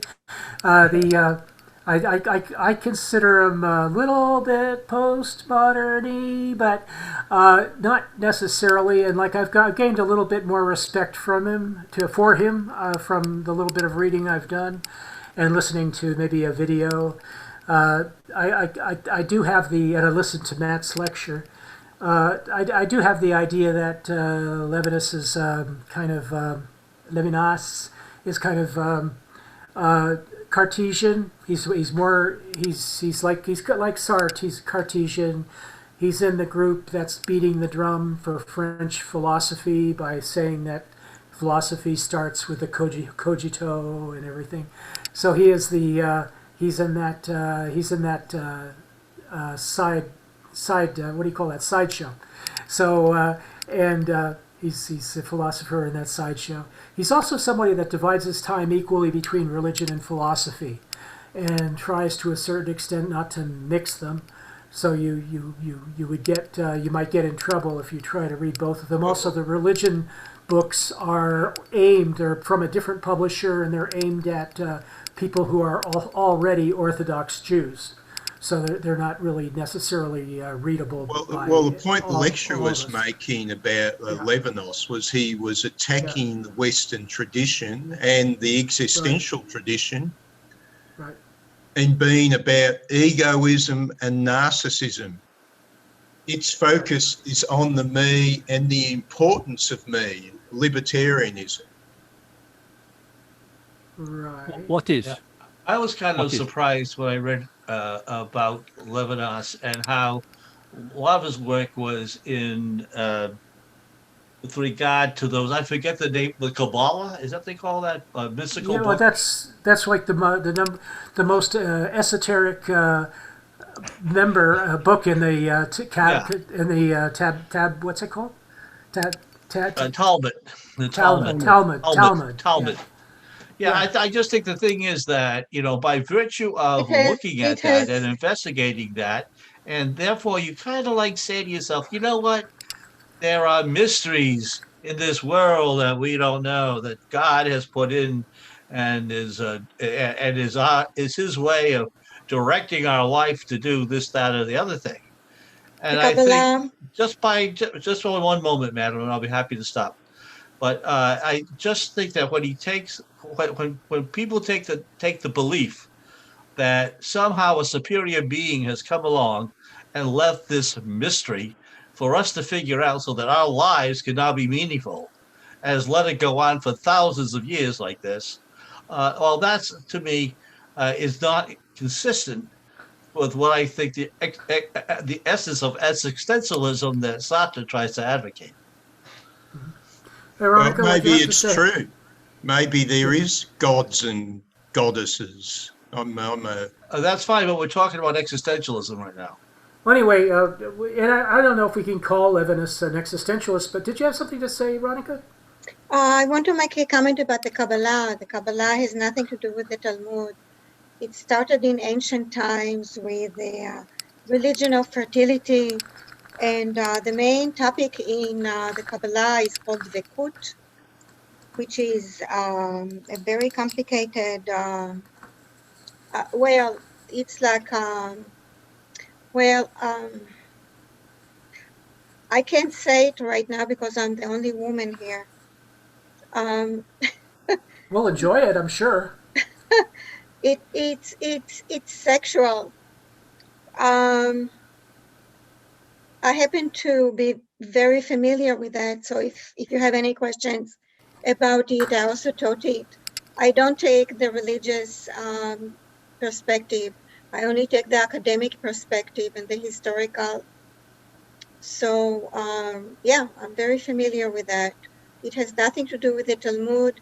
S3: I consider him a little bit postmodern-y, but not necessarily. And like I've gained a little bit more respect for him from the little bit of reading I've done and listening to maybe a video. I do have and I listened to Matt's lecture. I do have the idea that Levinas is kind of Cartesian. He's like Sartre. He's Cartesian. He's in the group that's beating the drum for French philosophy by saying that philosophy starts with the cogito and everything. So he's in that side what do you call that, sideshow. So He's a philosopher in that sideshow. He's also somebody that divides his time equally between religion and philosophy, and tries to a certain extent not to mix them. So you would get you might get in trouble if you try to read both of them. Also, the religion books are aimed, they're from a different publisher, and they're aimed at people who are already Orthodox Jews. So they're not really necessarily readable.
S2: Well, the point the lecturer
S3: all
S2: was
S3: of us.
S2: making about Levinas was he was attacking the Western tradition and the existential tradition,
S3: Right.
S2: and being about egoism and narcissism. Its focus is on the me and the importance of me, libertarianism.
S3: Right.
S7: What is?
S9: Yeah. I was kind
S7: What
S9: of
S7: is-
S9: surprised when I read about Levinas and how a lot of his work was in with regard to those. I forget the name, the Kabbalah. Is that what they call that mystical
S3: Yeah, well,
S9: book?
S3: that's like the most esoteric book in the tab. What's it called?
S9: Talmud. The Talmud.
S3: Talmud.
S9: Yeah, I just think the thing is that, by virtue of looking at that and investigating that, and therefore you kind of like say to yourself, you know what? There are mysteries in this world that we don't know that God has put in, and is his way of directing our life to do this, that, or the other thing. And I think just only one moment, madam, and I'll be happy to stop. But I just think that when people take the belief that somehow a superior being has come along and left this mystery for us to figure out so that our lives can now be meaningful, has let it go on for thousands of years like this, well, that's, to me, is not consistent with what I think the essence of existentialism that Sartre tries to advocate.
S2: Well, maybe it's true. Maybe there is gods and goddesses.
S9: That's fine, but we're talking about existentialism right now.
S3: Well, anyway, and I don't know if we can call Levinas an existentialist, but did you have something to say, Ronica?
S10: I want to make a comment about the Kabbalah. The Kabbalah has nothing to do with the Talmud. It started in ancient times with the religion of fertility, and the main topic in the Kabbalah is called Vekut, which is a very complicated, it's like, I can't say it right now because I'm the only woman here.
S3: We'll enjoy it, I'm sure.
S10: It's sexual. I happen to be very familiar with that. So if you have any questions about it, I also taught it. I don't take the religious perspective. I only take the academic perspective and the historical. So yeah, I'm very familiar with that. It has nothing to do with the Talmud,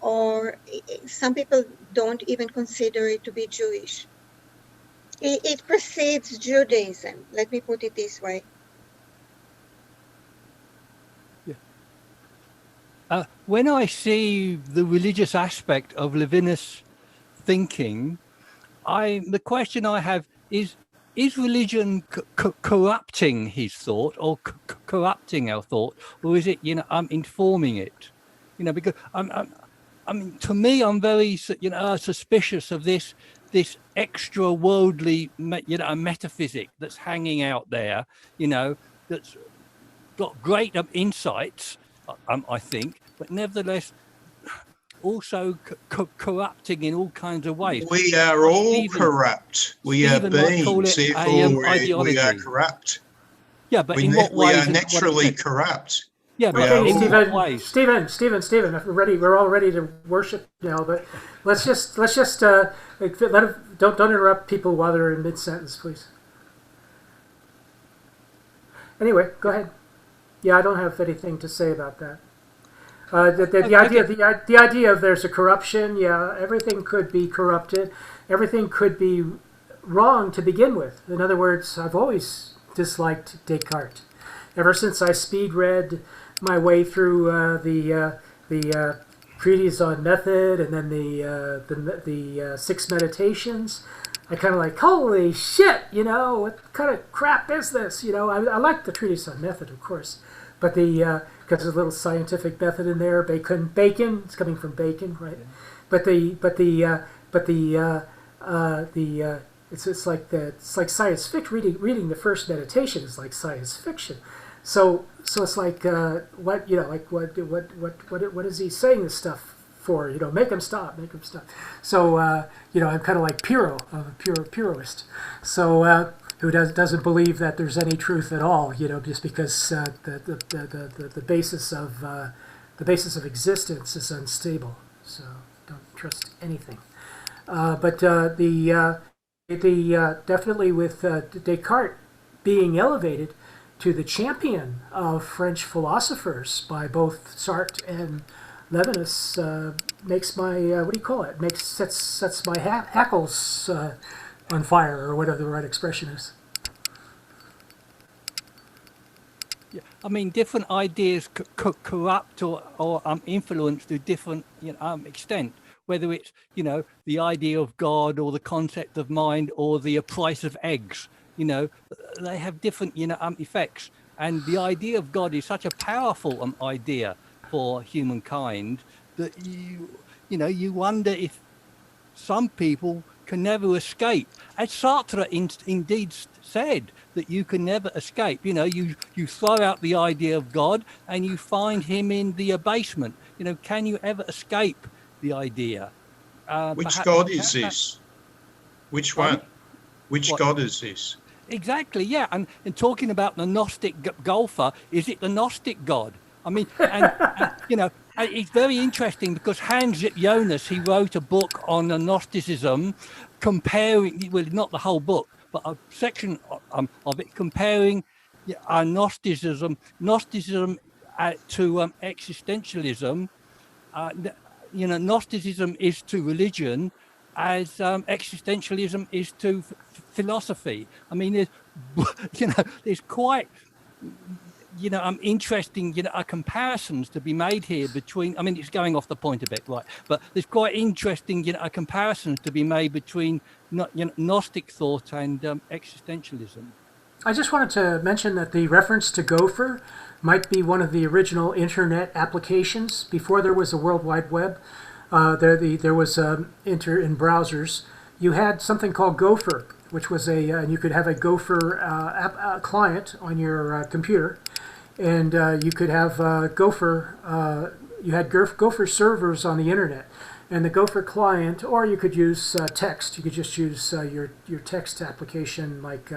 S10: or some people don't even consider it to be Jewish. It precedes Judaism. Let me put it this way.
S7: When I see the religious aspect of Levinas' thinking, the question I have is religion corrupting his thought, or corrupting our thought, or is it, informing it? Because I mean, to me, I'm very, suspicious of this extra worldly, metaphysic that's hanging out there, that's got great insights, I think, but nevertheless also corrupting in all kinds of ways.
S2: We are all corrupt. We are beings, therefore we are corrupt.
S7: Yeah, but in what ways?
S2: We are naturally corrupt.
S7: Yeah, but
S3: okay,
S7: in what ways?
S3: Stephen, we're all ready to worship now, but let's just don't interrupt people while they're in mid-sentence, please. Anyway, go ahead. Yeah, I don't have anything to say about that. The idea of there's a corruption. Yeah, everything could be corrupted. Everything could be wrong to begin with. In other words, I've always disliked Descartes. ever since I speed read my way through the treatise on method and then the six meditations, I kind of like, holy shit, what kind of crap is this? I like the treatise on method, of course, but because there's a little scientific method in there, bacon, it's coming from bacon, right? Yeah. It's like science fiction. Reading the first meditation is like science fiction. So it's like what is he saying this stuff for? Make him stop. So I'm kind of like Pyrrho, I'm a purist. So who doesn't believe that there's any truth at all? Just because the basis of existence is unstable. So don't trust anything. But definitely with Descartes being elevated to the champion of French philosophers by both Sartre and Levinas, makes my sets my hackles on fire, or whatever the right expression is.
S7: Yeah, I mean, different ideas corrupt or influence to different extent. Whether it's the idea of God or the concept of mind or the price of eggs, they have different effects. And the idea of God is such a powerful idea for humankind that you wonder if some people can never escape. As Sartre indeed said, that you can never escape. You throw out the idea of God and you find him in the abasement. Can you ever escape the idea?
S2: Which God is this? Which one? Which God is this?
S7: Exactly, yeah. And talking about the Gnostic golfer, is it the Gnostic God? I mean, and it's very interesting because Hans Jonas, he wrote a book on Gnosticism, comparing, well, not the whole book, but a section of it, comparing Gnosticism to existentialism. Gnosticism is to religion as existentialism is to philosophy. I mean, there's quite, interesting, comparisons to be made here between, I mean, it's going off the point a bit, right? But there's quite interesting, comparisons to be made between Gnostic thought and existentialism.
S3: I just wanted to mention that the reference to Gopher might be one of the original internet applications. Before there was a World Wide Web, there was in browsers. You had something called Gopher, which was and you could have a Gopher client on your computer, and you could have Gopher. You had Gopher servers on the internet, and the Gopher client, or you could use text. You could just use your text application like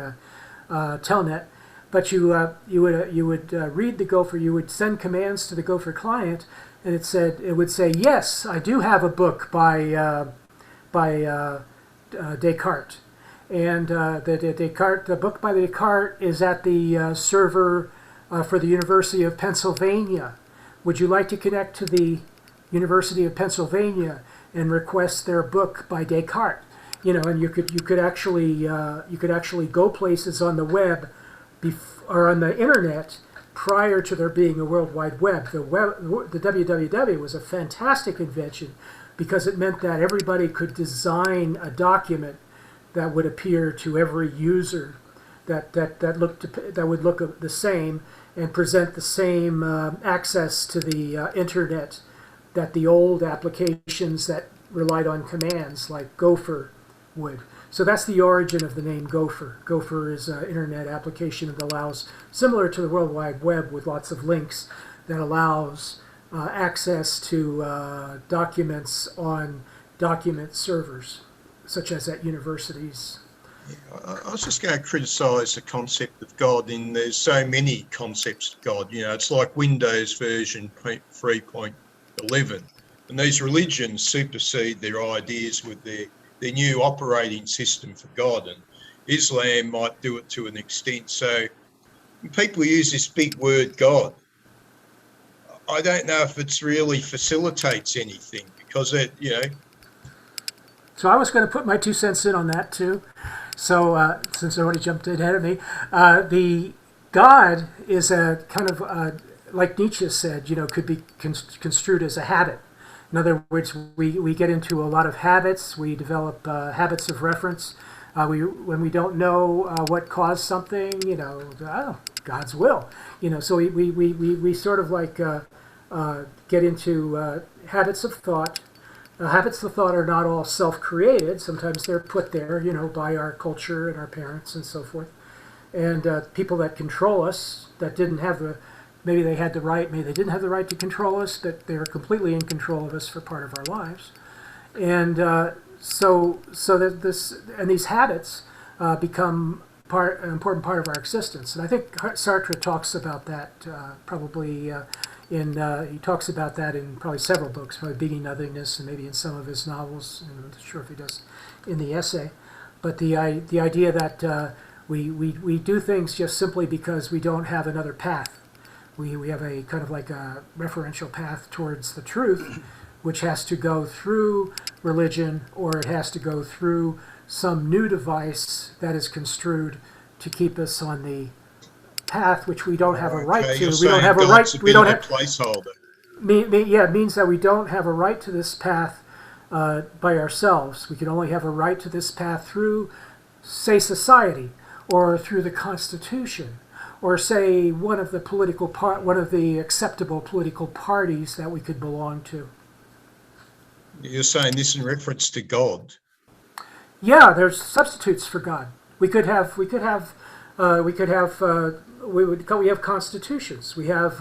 S3: Telnet. But you would read the Gopher. You would send commands to the Gopher client, and it would say, yes, I do have a book by Descartes, and the book by Descartes is at the server for the University of Pennsylvania. Would you like to connect to the University of Pennsylvania and request their book by Descartes? And you could actually go places on the web or on the internet prior to there being a World Wide Web. The www was a fantastic invention because it meant that everybody could design a document that would appear to every user that would look the same and present the same access to the internet that the old applications that relied on commands like Gopher would. So that's the origin of the name Gopher. Gopher is an internet application that allows, similar to the World Wide Web with lots of links, that allows access to documents on document servers, such as at universities.
S2: I was just going to criticise the concept of God. There's so many concepts of God. It's like Windows version 3.11, and these religions supersede their ideas with their new operating system for God, and Islam might do it to an extent. So when people use this big word God, I don't know if it's really facilitates anything, because
S3: So I was going to put my 2 cents in on that too. So since I already jumped ahead of me, God is a kind of, like Nietzsche said, could be construed as a habit. In other words, we get into a lot of habits. We develop habits of reference. When we don't know what caused something, God's will. So we sort of like get into habits of thought. Habits of thought are not all self-created. Sometimes they're put there, by our culture and our parents and so forth. And people that control us that didn't have maybe they had the right, maybe they didn't have the right to control us, but they were completely in control of us for part of our lives. And so that these habits become an important part of our existence. And I think Sartre talks about that probably he talks about that in probably several books, probably Being Nothingness, and maybe in some of his novels. And I'm not sure if he does in the essay. But the idea that we do things just simply because we don't have another path. We have a kind of like a referential path towards the truth, which has to go through religion, or it has to go through some new device that is construed to keep us on the path, which we don't have a right to. We don't have a right. We don't have
S2: placeholder.
S3: It means that we don't have a right to this path by ourselves. We can only have a right to this path through, say, society, or through the Constitution, or say one of the acceptable political parties that we could belong to.
S2: You're saying this in reference to God?
S3: Yeah, there's substitutes for God. We have constitutions. We have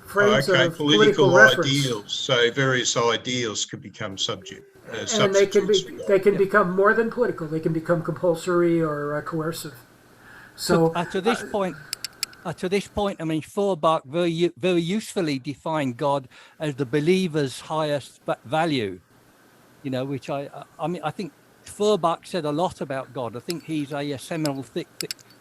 S3: frames of political reference.
S2: Ideals. So various ideals could become subject.
S3: And they can become more than political. They can become compulsory or coercive. So
S7: to this point, I mean, Feuerbach very usefully defined God as the believer's highest value. Which I think Feuerbach said a lot about God. I think he's a seminal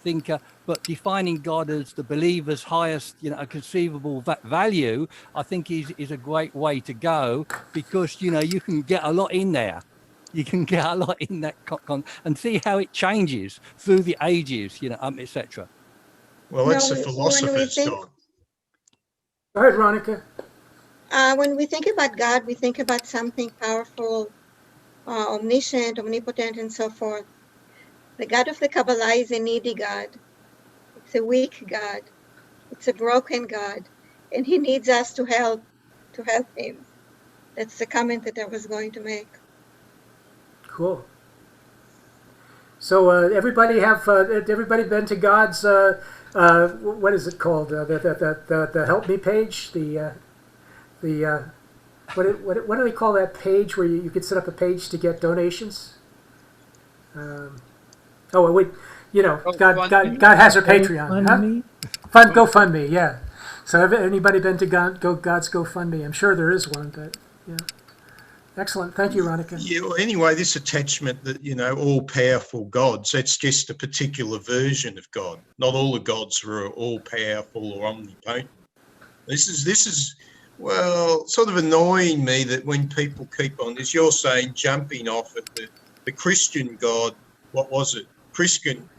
S7: thinker, but defining God as the believer's highest, a conceivable value, I think is a great way to go, because you can get a lot in there. You can get a lot in that and see how it changes through the ages, etc.
S2: Well, that's the philosopher's God.
S3: Go ahead, Veronica.
S10: When we think about God, we think about something powerful, omniscient, omnipotent, and so forth. The God of the Kabbalah is a needy God. It's a weak God. It's a broken God. And he needs us to help him. That's the comment that I was going to make.
S3: Cool. So everybody been to God's what is it called? The help me page. What do they call that page where you could set up a page to get donations? God has her Patreon. GoFundMe, yeah. So anybody been to God's GoFundMe? I'm sure there is one, but yeah. Excellent. Thank you, Veronica.
S2: Yeah, well, anyway, this attachment that, all-powerful gods, that's just a particular version of God. Not all the gods are all-powerful or omnipotent. This is well, sort of annoying me that when people keep on this, you're saying jumping off at the Christian God, what was it? Christian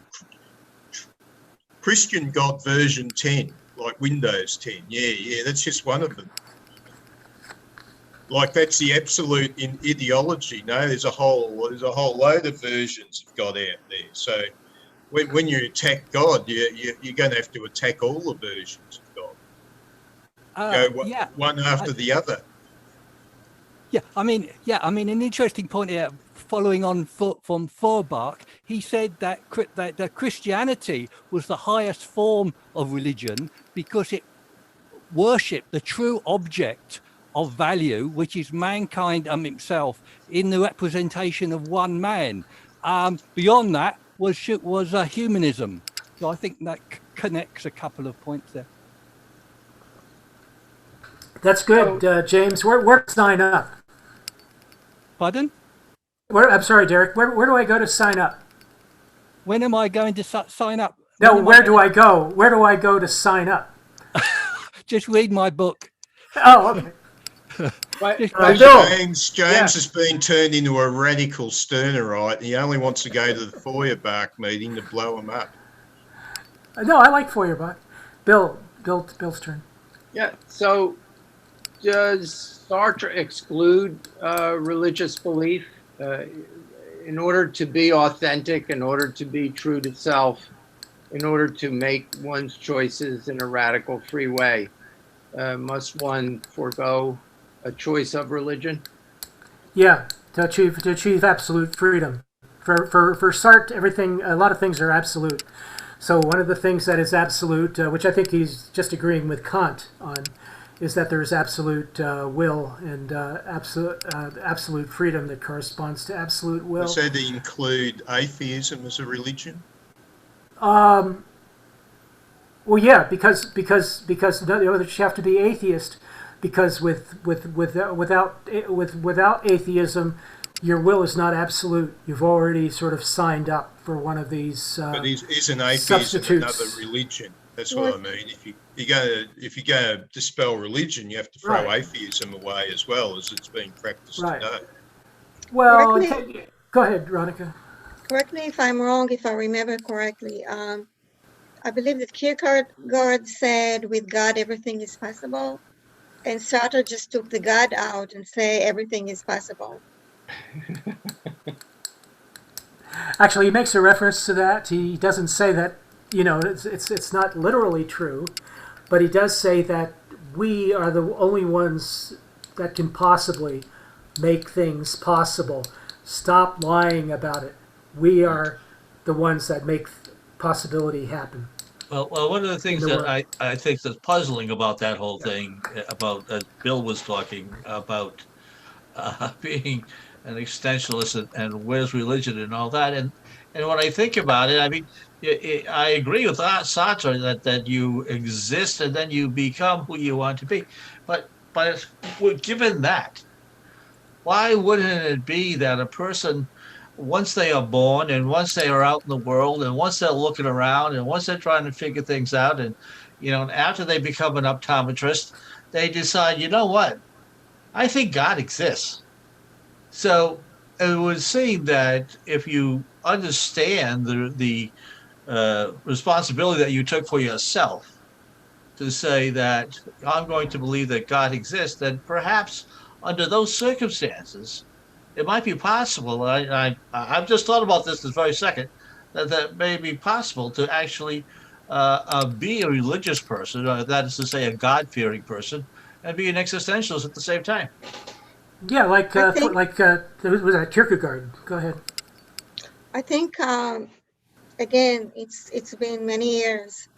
S2: God version 10, like Windows 10. Yeah, that's just one of them. Like that's the absolute in ideology. No, there's a whole load of versions of God out there. So when you attack God, you're going to have to attack all the versions of God. One after the other.
S7: I mean, an interesting point here, following on from Feuerbach, he said that Christianity was the highest form of religion because it worshipped the true object of value, which is mankind himself in the representation of one man. Beyond that was humanism. So I think that connects a couple of points there.
S3: That's good, James. Where to sign up?
S7: Pardon?
S3: I'm sorry, Derek. Where do I go to sign up?
S7: When am I going to sign up?
S3: No, where do I go? Where do I go to sign up?
S7: Just read my book.
S3: Oh, okay.
S2: James has been turned into a radical Sternerite. He only wants to go to the Feuerbach meeting to blow him up.
S3: No, I like Feuerbach. Bill's turn.
S8: Yeah. So, does Sartre exclude religious belief in order to be authentic, in order to be true to self, in order to make one's choices in a radical, free way? Must one forego a choice of religion?
S3: Yeah, to achieve absolute freedom. For Sartre, a lot of things are absolute. So one of the things that is absolute, which I think he's just agreeing with Kant on, is that there is absolute will and absolute freedom that corresponds to absolute will.
S2: So they include atheism as a religion?
S3: Well, yeah, because you have to be atheist, because without atheism, your will is not absolute. You've already sort of signed up for one of these
S2: But isn't atheism
S3: substitutes.
S2: another religion? That's what I mean. If you're going to dispel religion, you have to throw
S3: Right.
S2: atheism away as well, as it's being practiced
S3: Right.
S2: today.
S3: Well,
S10: Correct
S3: go ahead, Veronica.
S10: Correct me if I'm wrong, if I remember correctly. I believe that Kierkegaard said, with God, everything is possible. And Sartre just took the God out and say everything is possible.
S3: Actually, he makes a reference to that. He doesn't say that, it's not literally true, but he does say that we are the only ones that can possibly make things possible. Stop lying about it. We are the ones that make possibility happen.
S9: Well, one of the things that I think that's puzzling about that whole thing, about Bill was talking about being an existentialist and where's religion and all that, and when I think about it, I mean, I agree with Sartre that you exist and then you become who you want to be, but given that, why wouldn't it be that a person, once they are born and once they are out in the world and once they're looking around and once they're trying to figure things out, and after they become an optometrist, they decide, you know what, I think God exists. So it would seem that if you understand the responsibility that you took for yourself to say that I'm going to believe that God exists, then perhaps under those circumstances, it might be possible. I've just thought about this very second, that may be possible to actually be a religious person, that is to say, a God-fearing person, and be an existentialist at the same time.
S3: Yeah, was that Kierkegaard? Go ahead.
S10: I think, again, it's been many years.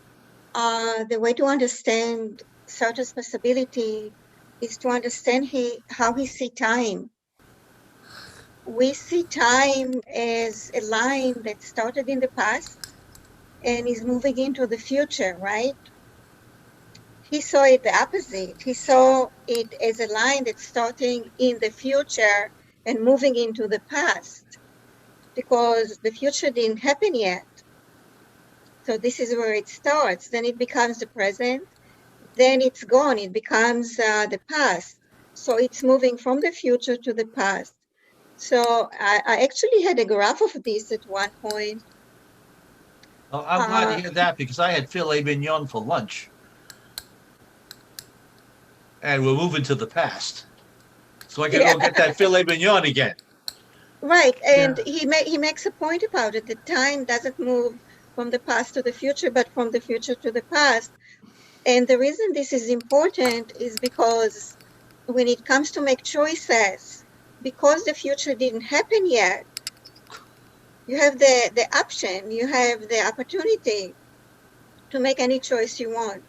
S10: The way to understand Sartre's possibility is to understand how he sees time. We see time as a line that started in the past and is moving into the future, right? He saw it the opposite. He saw it as a line that's starting in the future and moving into the past, because the future didn't happen yet. So this is where it starts. Then it becomes the present. Then it's gone. It becomes the past. So it's moving from the future to the past. So I actually had a graph of this at one point.
S9: Well, I'm glad to hear that, because I had filet mignon for lunch. And we're moving to the past. So I can go get that filet mignon again.
S10: Right. And he makes a point about it. That time doesn't move from the past to the future, but from the future to the past. And the reason this is important is because when it comes to make choices, because the future didn't happen yet, you have the option, you have the opportunity to make any choice you want.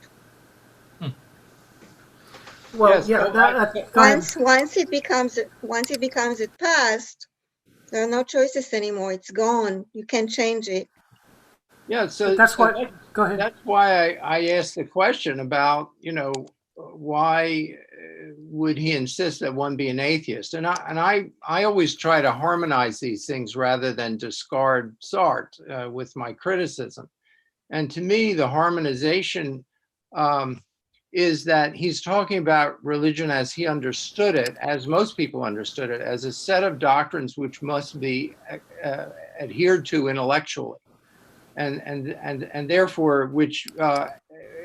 S3: Well,
S10: yes, once it becomes a past, there are no choices anymore. It's gone. You can't change it.
S8: Yeah, so
S3: that's why. Go ahead.
S8: That's why I asked the question about, why would he insist that one be an atheist? And I always try to harmonize these things rather than discard Sartre with my criticism. And to me, the harmonization is that he's talking about religion as he understood it, as most people understood it, as a set of doctrines which must be adhered to intellectually. and therefore which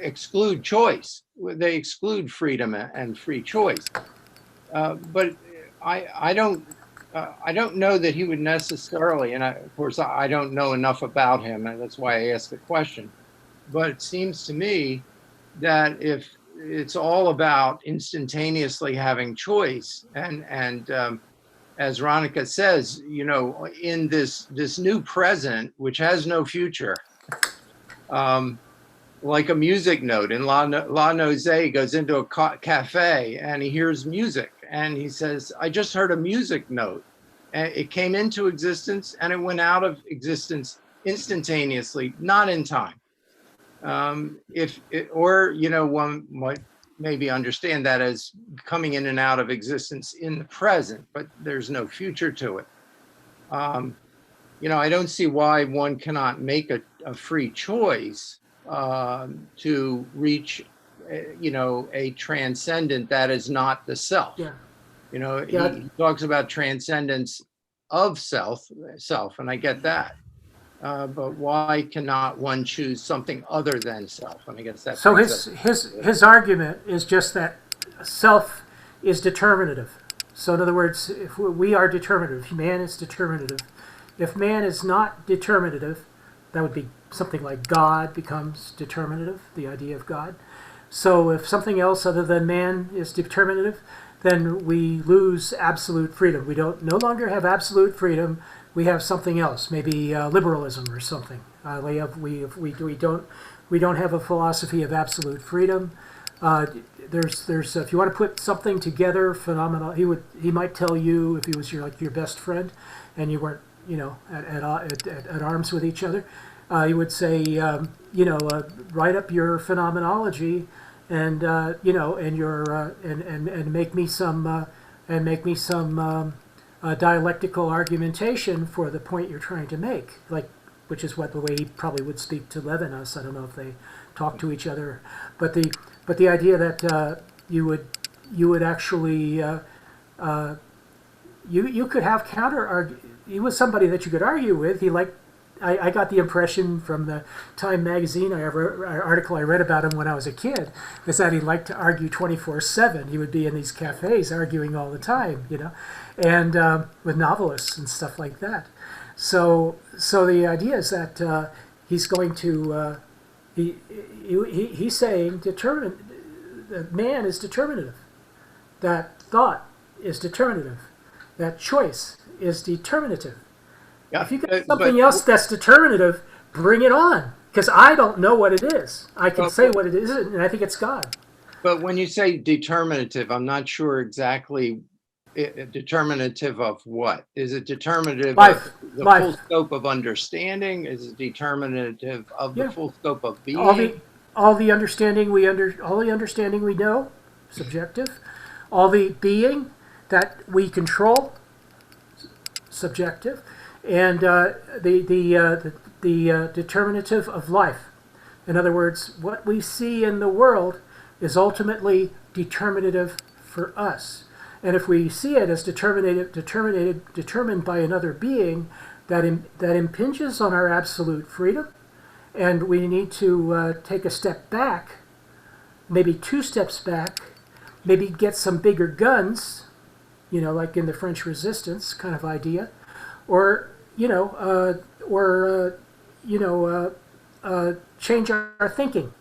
S8: exclude choice. They exclude freedom and free choice. But I don't know that he would necessarily, and of course I don't know enough about him, and that's why I asked the question. But it seems to me that if it's all about instantaneously having choice, and as Ronica says, you know, in this new present, which has no future, like a music note in La Nozé, he goes into a cafe and he hears music and he says, I just heard a music note. And it came into existence and it went out of existence instantaneously, not in time. Or, you know, one might maybe understand that as coming in and out of existence in the present, but there's no future to it. You know, I don't see why one cannot make a free choice to reach, you know, a transcendent that is not the self.
S3: Yeah.
S8: You know,
S3: Yeah.
S8: he talks about transcendence of self, and I get that. But why cannot one choose something other than self? And I guess that's
S3: so his argument is just that self is determinative. So in other words, if we are determinative, man is determinative. If man is not determinative, that would be something like God becomes determinative, the idea of God. So if something else other than man is determinative, then we lose absolute freedom. We no longer have absolute freedom. We have something else, maybe liberalism or something. We don't have a philosophy of absolute freedom. There's if you want to put something together, phenomenal. He might tell you if he was your best friend, and you weren't, you know, at arms with each other. He would say, you know, write up your phenomenology, and you know, and your and make me some dialectical argumentation for the point you're trying to make, like, which is the way he probably would speak to Levinas. I don't know if they talk to each other, but the idea that you would actually you could have he was somebody that you could argue with. I got the impression from the Time magazine article I read about him when I was a kid, is that he liked to argue 24/7. He would be in these cafes arguing all the time, you know, and with novelists and stuff like that. So the idea is that he's going to he's saying that man is determinative, that thought is determinative, that choice is determinative.
S8: Yeah,
S3: if you got something else that's determinative, bring it on. Because I don't know what it is. I can say what it is, and I think it's God.
S8: But when you say determinative, I'm not sure exactly determinative of what. Is it determinative of the full scope of understanding? Is it determinative of the full scope of being?
S3: All the understanding we know, subjective. All the being that we control, subjective. And the determinative of life. In other words, what we see in the world is ultimately determinative for us. And if we see it as determined by another being, that impinges on our absolute freedom, and we need to take a step back, maybe 2 steps back, maybe get some bigger guns, you know, like in the French Resistance kind of idea. Or change our thinking.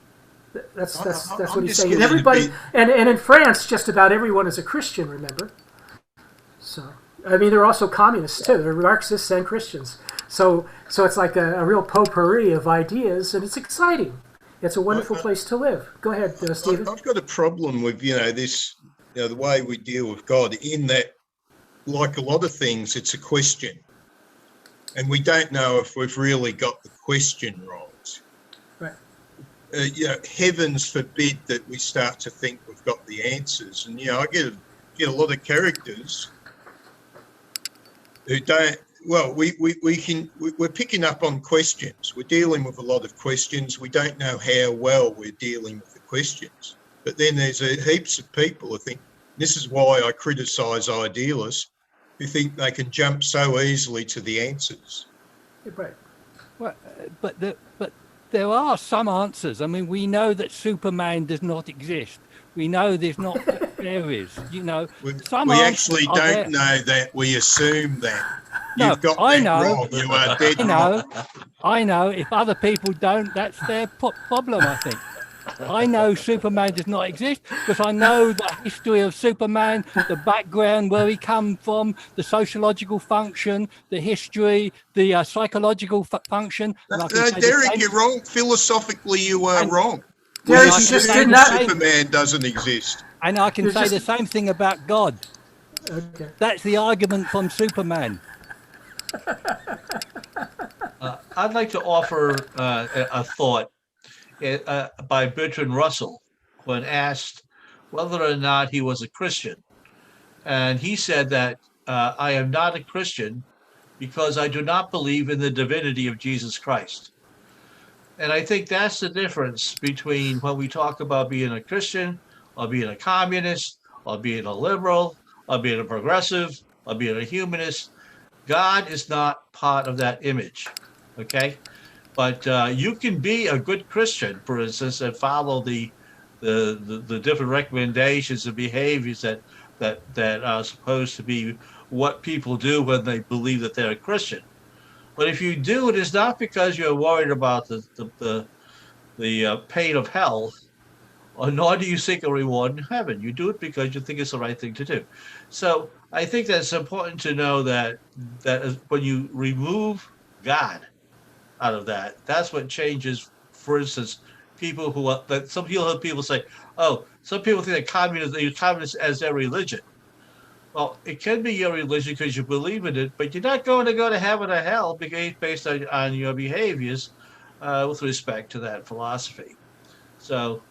S3: That's what he's saying. And everybody, and in France, just about everyone is a Christian. Remember, so I mean, there are also communists too. There are Marxists and Christians. So it's like a real potpourri of ideas, and it's exciting. It's a wonderful place to live. Go ahead, Stephen.
S2: I've got a problem with the way we deal with God, in that, like a lot of things, it's a question. And we don't know if we've really got the question right.
S3: Right.
S2: Heavens forbid that we start to think we've got the answers. And I get a lot of characters who don't. Well, we're picking up on questions. We're dealing with a lot of questions. We don't know how well we're dealing with the questions. But then there's heaps of people who think, this is why I criticise idealists, who think they can jump so easily to the answers.
S3: Right.
S7: Well, but there are some answers. I mean, we know that Superman does not exist. We know there's not fairies. You know, some
S2: We
S7: answers
S2: actually
S7: are
S2: don't
S7: there.
S2: know that. We assume that.
S7: No,
S2: You've got
S7: I
S2: that
S7: know.
S2: wrong. You are dead
S7: I
S2: wrong.
S7: know. I know. If other people don't, that's their problem, I think. I know Superman does not exist because I know the history of Superman, the background, where he come from, the sociological function, the history, the psychological function. And I can
S2: No,
S7: say
S2: Derek,
S7: the
S2: you're wrong. Philosophically, you are
S7: And-
S2: wrong. We
S3: Derek,
S7: I
S3: you
S7: can
S3: just
S2: assume
S7: say
S3: did
S7: the
S3: not.
S7: same-
S2: Superman doesn't exist.
S7: And I can
S3: You're
S7: say the
S3: just-
S7: same thing about God.
S3: Okay.
S7: That's the argument from Superman.
S9: I'd like to offer a thought by Bertrand Russell when asked whether or not he was a Christian. And he said that I am not a Christian because I do not believe in the divinity of Jesus Christ. And I think that's the difference between when we talk about being a Christian or being a communist or being a liberal or being a progressive or being a humanist. God is not part of that image. Okay. But you can be a good Christian, for instance, and follow the different recommendations and behaviors that are supposed to be what people do when they believe that they're a Christian. But if you do, it is not because you're worried about the pain of hell, or nor do you seek a reward in heaven. You do it because you think it's the right thing to do. So I think that's important to know that when you remove God out of that, that's what changes. For instance, people who are that some people say, oh, some people think that communism as their religion. Well, it can be your religion because you believe in it, but you're not going to go to heaven or hell based on your behaviors with respect to that philosophy. So,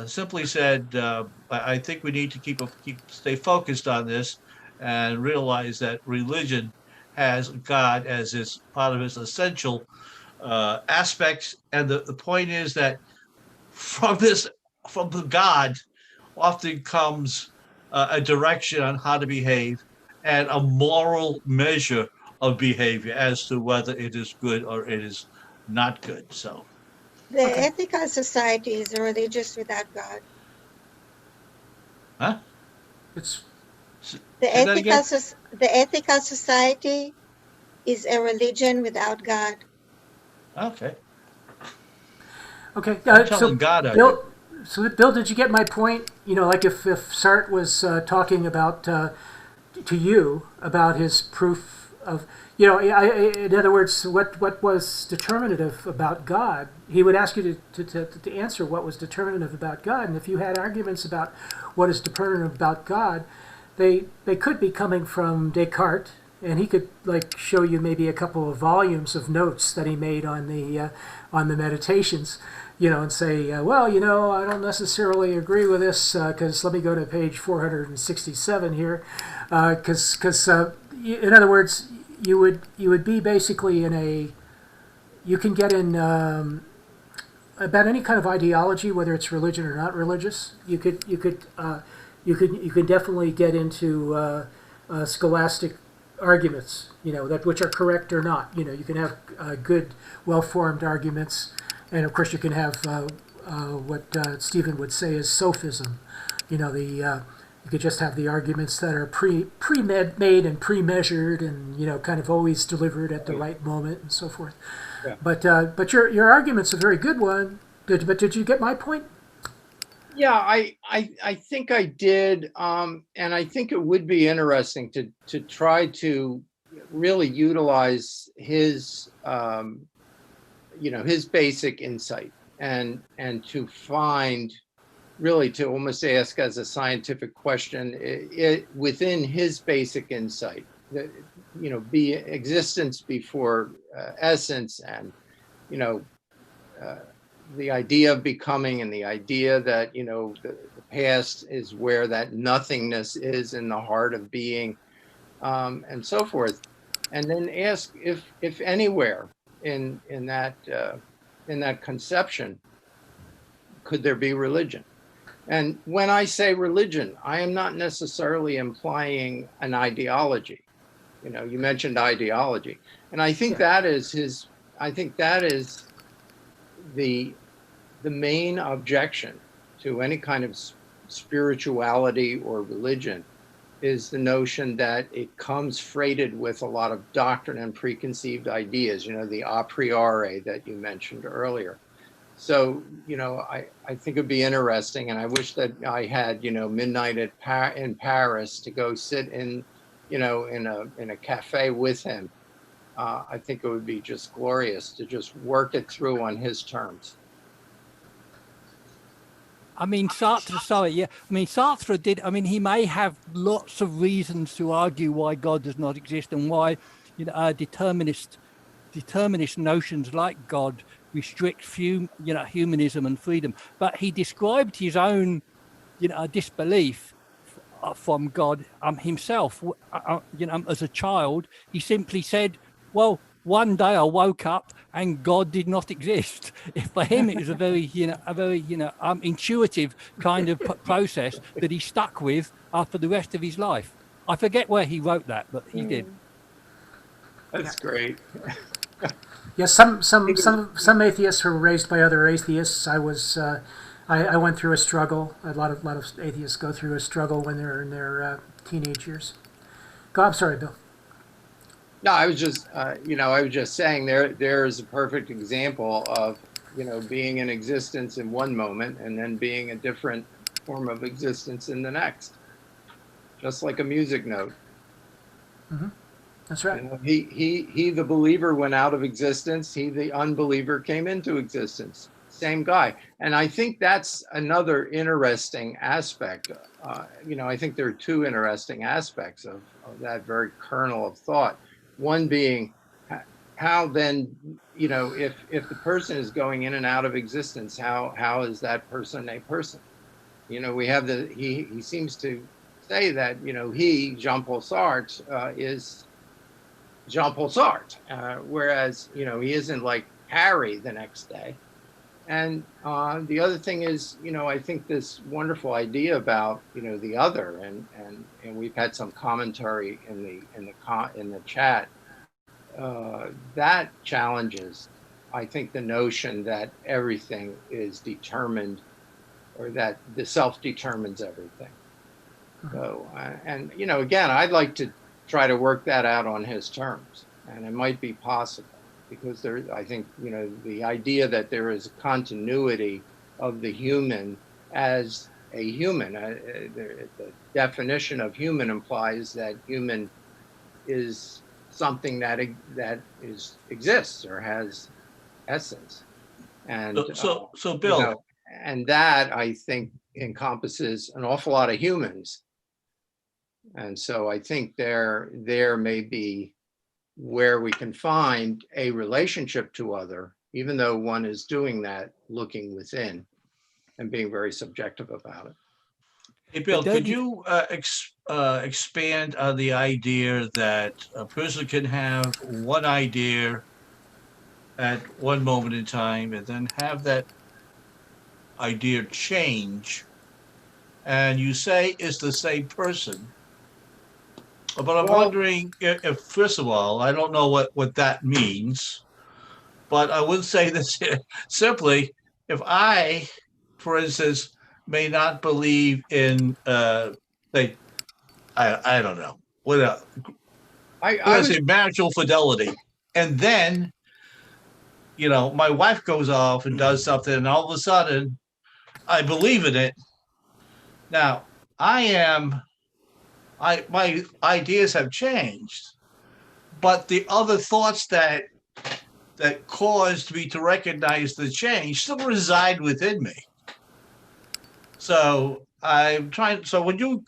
S9: simply said, I think we need to stay focused on this and realize that religion has God as its part of its essential aspects. And the point is that from the God often comes a direction on how to behave and a moral measure of behavior as to whether it is good or it is not good. So,
S10: The ethical society is a religious without God.
S9: huh?
S3: It's
S10: The
S9: Say that again?
S10: the ethical society is a religion without God.
S9: Okay.
S3: okay.
S9: I'm telling God I
S3: Bill, Bill, did you get my point? You know, like if Sartre was talking about to you about his proof of, you know, in other words, what was determinative about God? He would ask you to answer what was determinative about God, and if you had arguments about what is determinative about God, they could be coming from Descartes, and he could like show you maybe a couple of volumes of notes that he made on the meditations, you know, and say, well, you know, I don't necessarily agree with this because let me go to page 467 here, because in other words, you would be basically in a, you can get in about any kind of ideology, whether it's religion or not religious. You could definitely get into scholastic arguments, you know, that which are correct or not. You know, you can have good, well-formed arguments, and of course you can have what Stephen would say is sophism. You know, you could just have the arguments that are pre-made and pre-measured, and you know, kind of always delivered at the right moment and so forth.
S8: Yeah.
S3: But your argument's a very good one. But did you get my point?
S8: Yeah, I think I did, and I think it would be interesting to try to really utilize his his basic insight and to find, really to almost ask as a scientific question it within his basic insight, that be existence before essence, and the idea of becoming, and the idea that the past is where that nothingness is in the heart of being, and so forth, and then ask if anywhere in that conception could there be religion. And when I say religion, I am not necessarily implying an ideology. You mentioned ideology, and I think that is his I think that is the main objection to any kind of spirituality or religion, is the notion that it comes freighted with a lot of doctrine and preconceived ideas, the a priori that you mentioned earlier. So, I think it'd be interesting, and I wish that I had, midnight in Paris to go sit in, in a cafe with him. I think it would be just glorious to just work it through on his terms.
S7: I mean, Sartre, sorry, yeah. I mean, Sartre did, I mean, he may have lots of reasons to argue why God does not exist and why, determinist notions like God restrict humanism and freedom. But he described his own, disbelief from God himself. As a child, he simply said, well, one day I woke up and God did not exist. For him, it was a very intuitive kind of process that he stuck with for the rest of his life. I forget where he wrote that, but he did.
S8: That's great.
S3: Yeah, some atheists were raised by other atheists. I went through a struggle. A lot of atheists go through a struggle when they're in their teenage years. I'm sorry, Bill.
S8: No, I was just saying there is a perfect example of, being in existence in one moment and then being a different form of existence in the next, just like a music note.
S3: Mm-hmm. That's right.
S8: He, the believer went out of existence. He, the unbeliever, came into existence. Same guy. And I think that's another interesting aspect. I think there are two interesting aspects of that very kernel of thought. One being how then, if the person is going in and out of existence, how is that person a person? We have he seems to say that, he, Jean-Paul Sartre, is Jean-Paul Sartre, whereas, he isn't like Harry the next day. And the other thing is, I think this wonderful idea about, the other, and we've had some commentary in the chat that challenges, I think, the notion that everything is determined, or that the self determines everything. So, and again, I'd like to try to work that out on his terms, and it might be possible. Because I think, the idea that there is a continuity of the human as a human, the definition of human implies that human is something that exists or has essence. And
S9: so Bill,
S8: and that, I think, encompasses an awful lot of humans. And so I think there may be where we can find a relationship to other, even though one is doing that, looking within and being very subjective about it.
S9: Hey, Bill, could you expand on the idea that a person can have one idea at one moment in time and then have that idea change, and you say it's the same person? But I'm wondering if, first of all, I don't know what that means, but I would say this simply: if I, for instance, may not believe in, say, I don't know, what I say, marital fidelity, and then, my wife goes off and does something, and all of a sudden, I believe in it. Now, my ideas have changed, but the other thoughts that caused me to recognize the change still reside within me. So I'm trying. So would you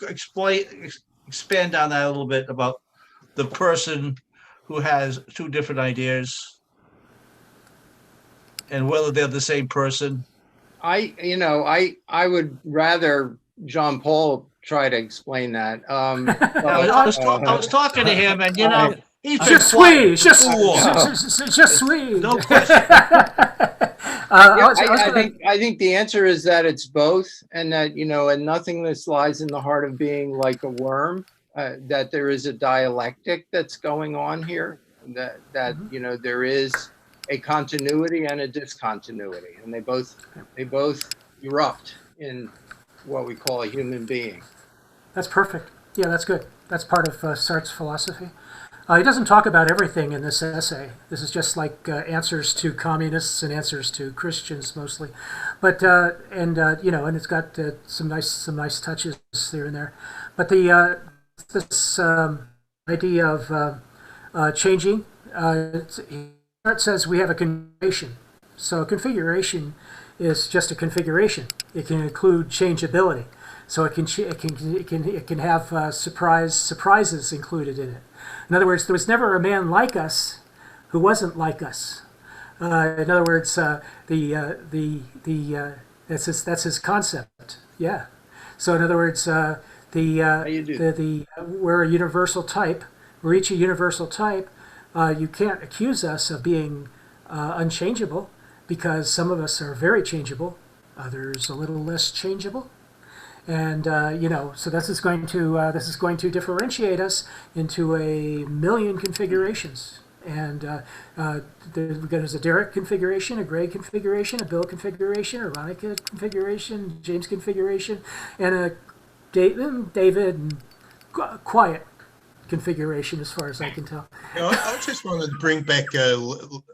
S9: expand on that a little bit about the person who has two different ideas and whether they're the same person?
S8: I would rather Jean Paul try to explain that.
S9: I was talking to him, and he's been
S3: just
S9: quiet.
S3: Just sweet.
S9: No question.
S8: I think the answer is that it's both, and that and nothingness lies in the heart of being like a worm. That there is a dialectic that's going on here. That there is a continuity and a discontinuity, and they both erupt in what we call a human being.
S3: That's perfect. Yeah, that's good. That's part of Sartre's philosophy. He doesn't talk about everything in this essay. This is just like answers to communists and answers to Christians mostly, but and it's got some nice touches here and there. But this idea of changing, Sartre says we have a configuration. So a configuration is just a configuration. It can include changeability. So it can have surprises included in it. In other words, there was never a man like us who wasn't like us. In other words, that's his concept. Yeah. So in other words, we're a universal type. We're each a universal type. You can't accuse us of being unchangeable, because some of us are very changeable, others a little less changeable. And so this is going to differentiate us into a million configurations. And there's a Derek configuration, a Greg configuration, a Bill configuration, a Veronica configuration, James configuration, and a David and Quiet configuration, as far as I can tell.
S2: I just wanted to bring back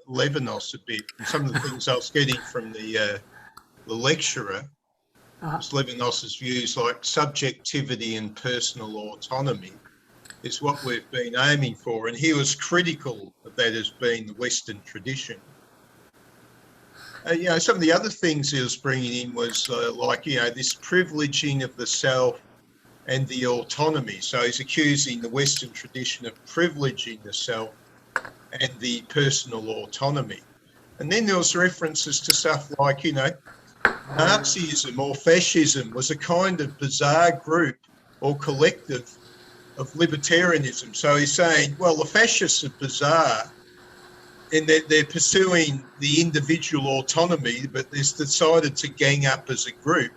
S2: Levinas a bit, and some of the things I was getting from the lecturer. Levinas's views, like subjectivity and personal autonomy, is what we've been aiming for, and he was critical of that as being the Western tradition. Some of the other things he was bringing in was this privileging of the self and the autonomy. So he's accusing the Western tradition of privileging the self and the personal autonomy. And then there was references to stuff like, Nazism or fascism was a kind of bizarre group or collective of libertarianism. So he's saying, well, the fascists are bizarre in that they're pursuing the individual autonomy, but they've decided to gang up as a group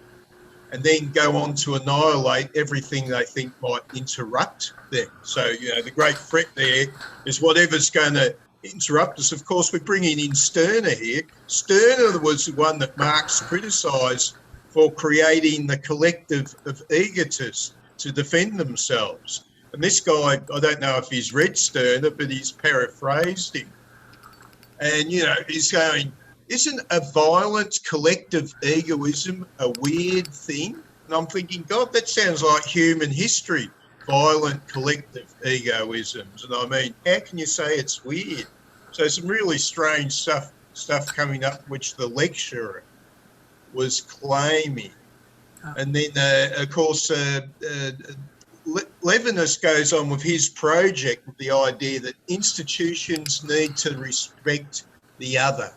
S2: and then go on to annihilate everything they think might interrupt them. So, the great threat there is whatever's going to interrupt us. Of course, we're bringing in Stirner here. Stirner was the one that Marx criticised for creating the collective of egotists to defend themselves. And this guy, I don't know if he's read Stirner, but he's paraphrased him. And, he's going, isn't a violent collective egoism a weird thing? And I'm thinking, God, that sounds like human history. Violent collective egoisms. And I mean, how can you say it's weird? So some really strange stuff coming up, which the lecturer was claiming. And then, of course, Levinas goes on with his project with the idea that institutions need to respect the other.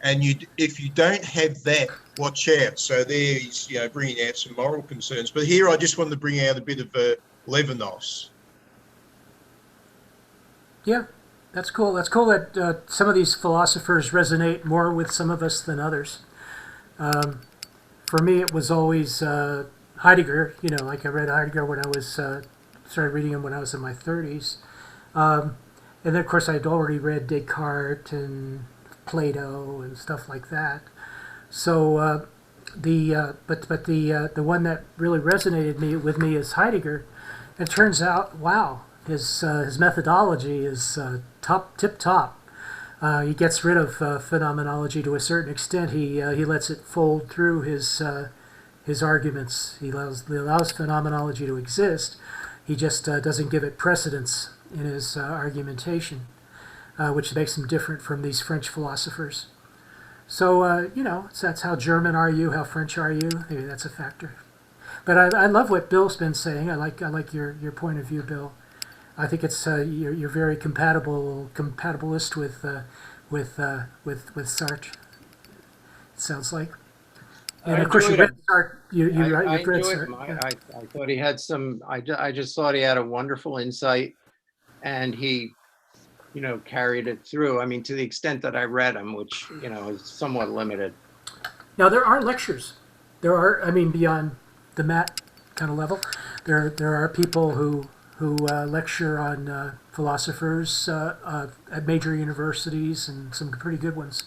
S2: And if you don't have that, watch out. So there he's, bringing out some moral concerns. But here I just wanted to bring out a bit of Levinas.
S3: Yeah, that's cool. That's cool that some of these philosophers resonate more with some of us than others. For me, it was always Heidegger. Like I read Heidegger when I was started reading him when I was in my 30s, and then of course I'd already read Descartes and Plato and stuff like that. So the one that really resonated with me is Heidegger. It turns out, wow, his methodology is tip top. He gets rid of phenomenology to a certain extent. He lets it fold through his arguments. He allows phenomenology to exist. He just doesn't give it precedence in his argumentation, which makes him different from these French philosophers. So, that's how German are you, how French are you. Maybe that's a factor. But I love what Bill's been saying. I like your point of view, Bill. I think it's you're very compatibilist with Sartre. It sounds like. And of course, you read Sartre. You read Sartre.
S8: I thought he had some. I just thought he had a wonderful insight, and he, carried it through. I mean, to the extent that I read him, which is somewhat limited.
S3: Now there are lectures. There are. I mean, beyond the Matt kind of level, there are people who who lecture on philosophers at major universities, and some pretty good ones.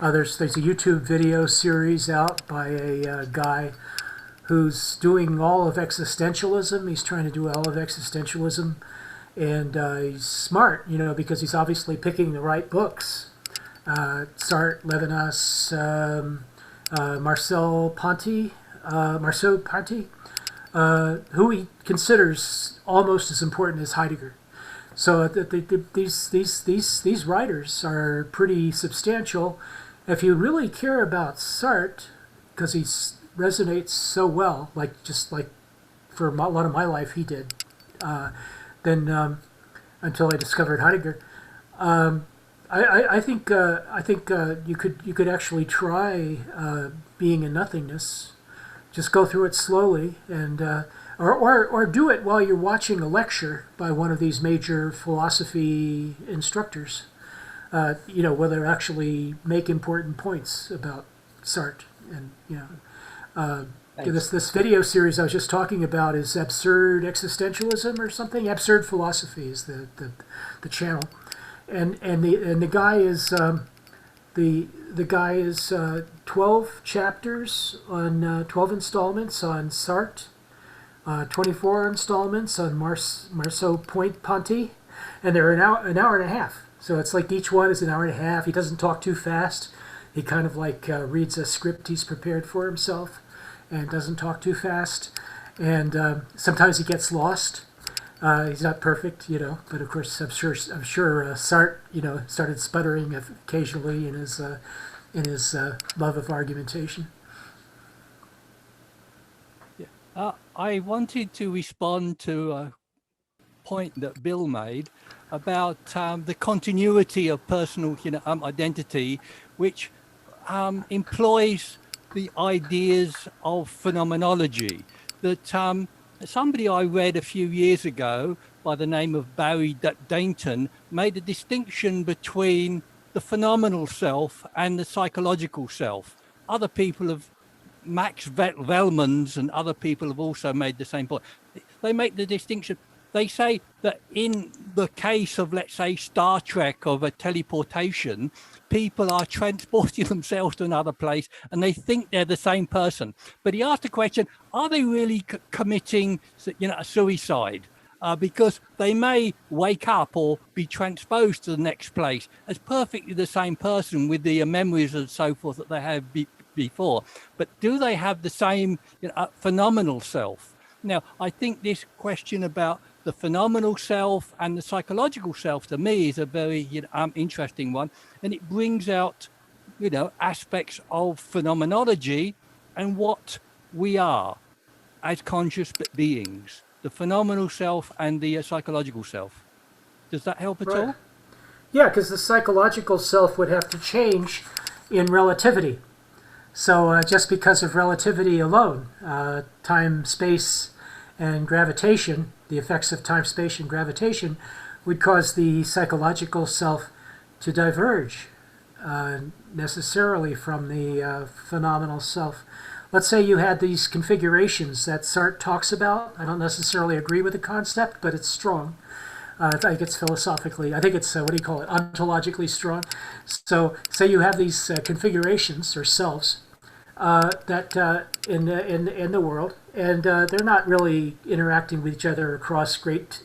S3: There's a YouTube video series out by a guy who's doing all of existentialism. He's trying to do all of existentialism, and he's smart, because he's obviously picking the right books. Sartre, Levinas, Marcel Ponty, who he considers almost as important as Heidegger. So these writers are pretty substantial. If you really care about Sartre, because he resonates so well, just like for a lot of my life he did, then until I discovered Heidegger, I think you could actually try being in nothingness. Just go through it slowly, and or do it while you're watching a lecture by one of these major philosophy instructors. Where they actually make important points about Sartre, and this video series I was just talking about is Absurd Existentialism or something. Absurd Philosophy is the channel, and the guy is the guy is 12 chapters on 12 installments on Sartre, 24 installments on Marceau Ponty, and they're an hour and a half. So it's like each one is an hour and a half. He doesn't talk too fast. He kind of reads a script he's prepared for himself, and doesn't talk too fast. And sometimes he gets lost. He's not perfect, but of course I'm sure Sartre, started sputtering occasionally in his love of argumentation.
S7: Yeah. I wanted to respond to a point that Bill made about the continuity of personal identity, which employs the ideas of phenomenology. That somebody I read a few years ago by the name of Barry Dainton made a distinction between the phenomenal self and the psychological self. Other people have, Max Wellmans and other people have also made the same point. They make the distinction. They say that in the case of, let's say, Star Trek, of a teleportation, people are transporting themselves to another place and they think they're the same person. But he asked the question, are they really committing, a suicide? Because they may wake up or be transposed to the next place as perfectly the same person with the memories and so forth that they had before. But do they have the same phenomenal self? Now, I think this question about the phenomenal self and the psychological self, to me, is a very interesting one, and it brings out aspects of phenomenology and what we are as conscious beings, the phenomenal self and the psychological self. Does that help at all?
S3: Yeah, because the psychological self would have to change in relativity. So just because of relativity alone, time, space, and gravitation, the effects of time, space, and gravitation would cause the psychological self to diverge necessarily from the phenomenal self. Let's say you had these configurations that Sartre talks about. I don't necessarily agree with the concept, but it's strong. I think it's philosophically, what do you call it, ontologically strong. So say you have these configurations or selves that in the world, and they're not really interacting with each other across great,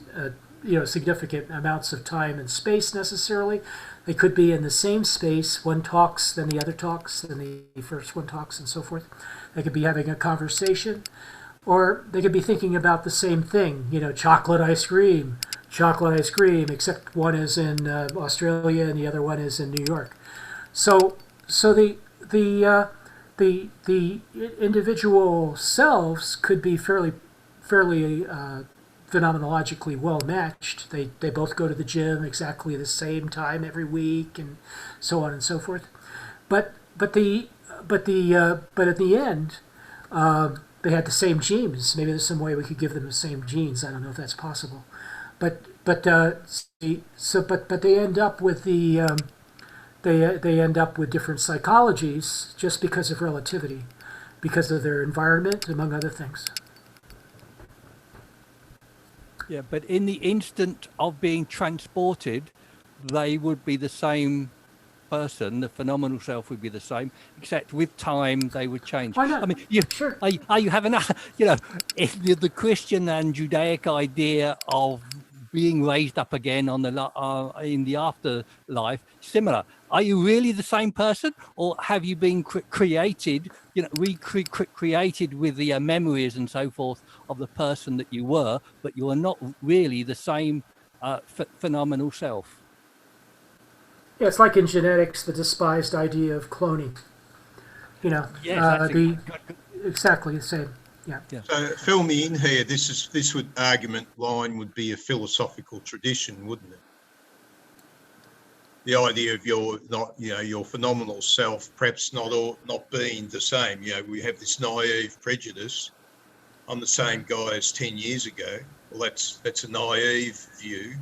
S3: significant amounts of time and space necessarily. They could be in the same space. One talks, then the other talks, then the first one talks, and so forth. They could be having a conversation, or they could be thinking about the same thing. Chocolate ice cream, except one is in Australia and the other one is in New York. So the individual selves could be fairly phenomenologically well matched. They both go to the gym exactly the same time every week, and so on and so forth. But at the end, they had the same genes. Maybe there's some way we could give them the same genes. I don't know if that's possible. But they end up with they end up with different psychologies just because of relativity, because of their environment, among other things.
S7: Yeah, but in the instant of being transported, they would be the same person. The phenomenal self would be the same, except with time they would change.
S3: Why not?
S7: I mean, you
S3: Sure.
S7: you have another, if the Christian and Judaic idea of being raised up again on in the afterlife similar. Are you really the same person, or have you been created, recreated with the memories and so forth of the person that you were, but you are not really the same phenomenal self?
S3: Yeah, it's like in genetics, the despised idea of cloning.
S7: Yes,
S3: Exactly the same. Yeah.
S2: So fill me in here. This would argument line would be a philosophical tradition, wouldn't it? The idea of your phenomenal self, perhaps not being the same. We have this naive prejudice. I'm the same guy as 10 years ago. Well, that's a naive view,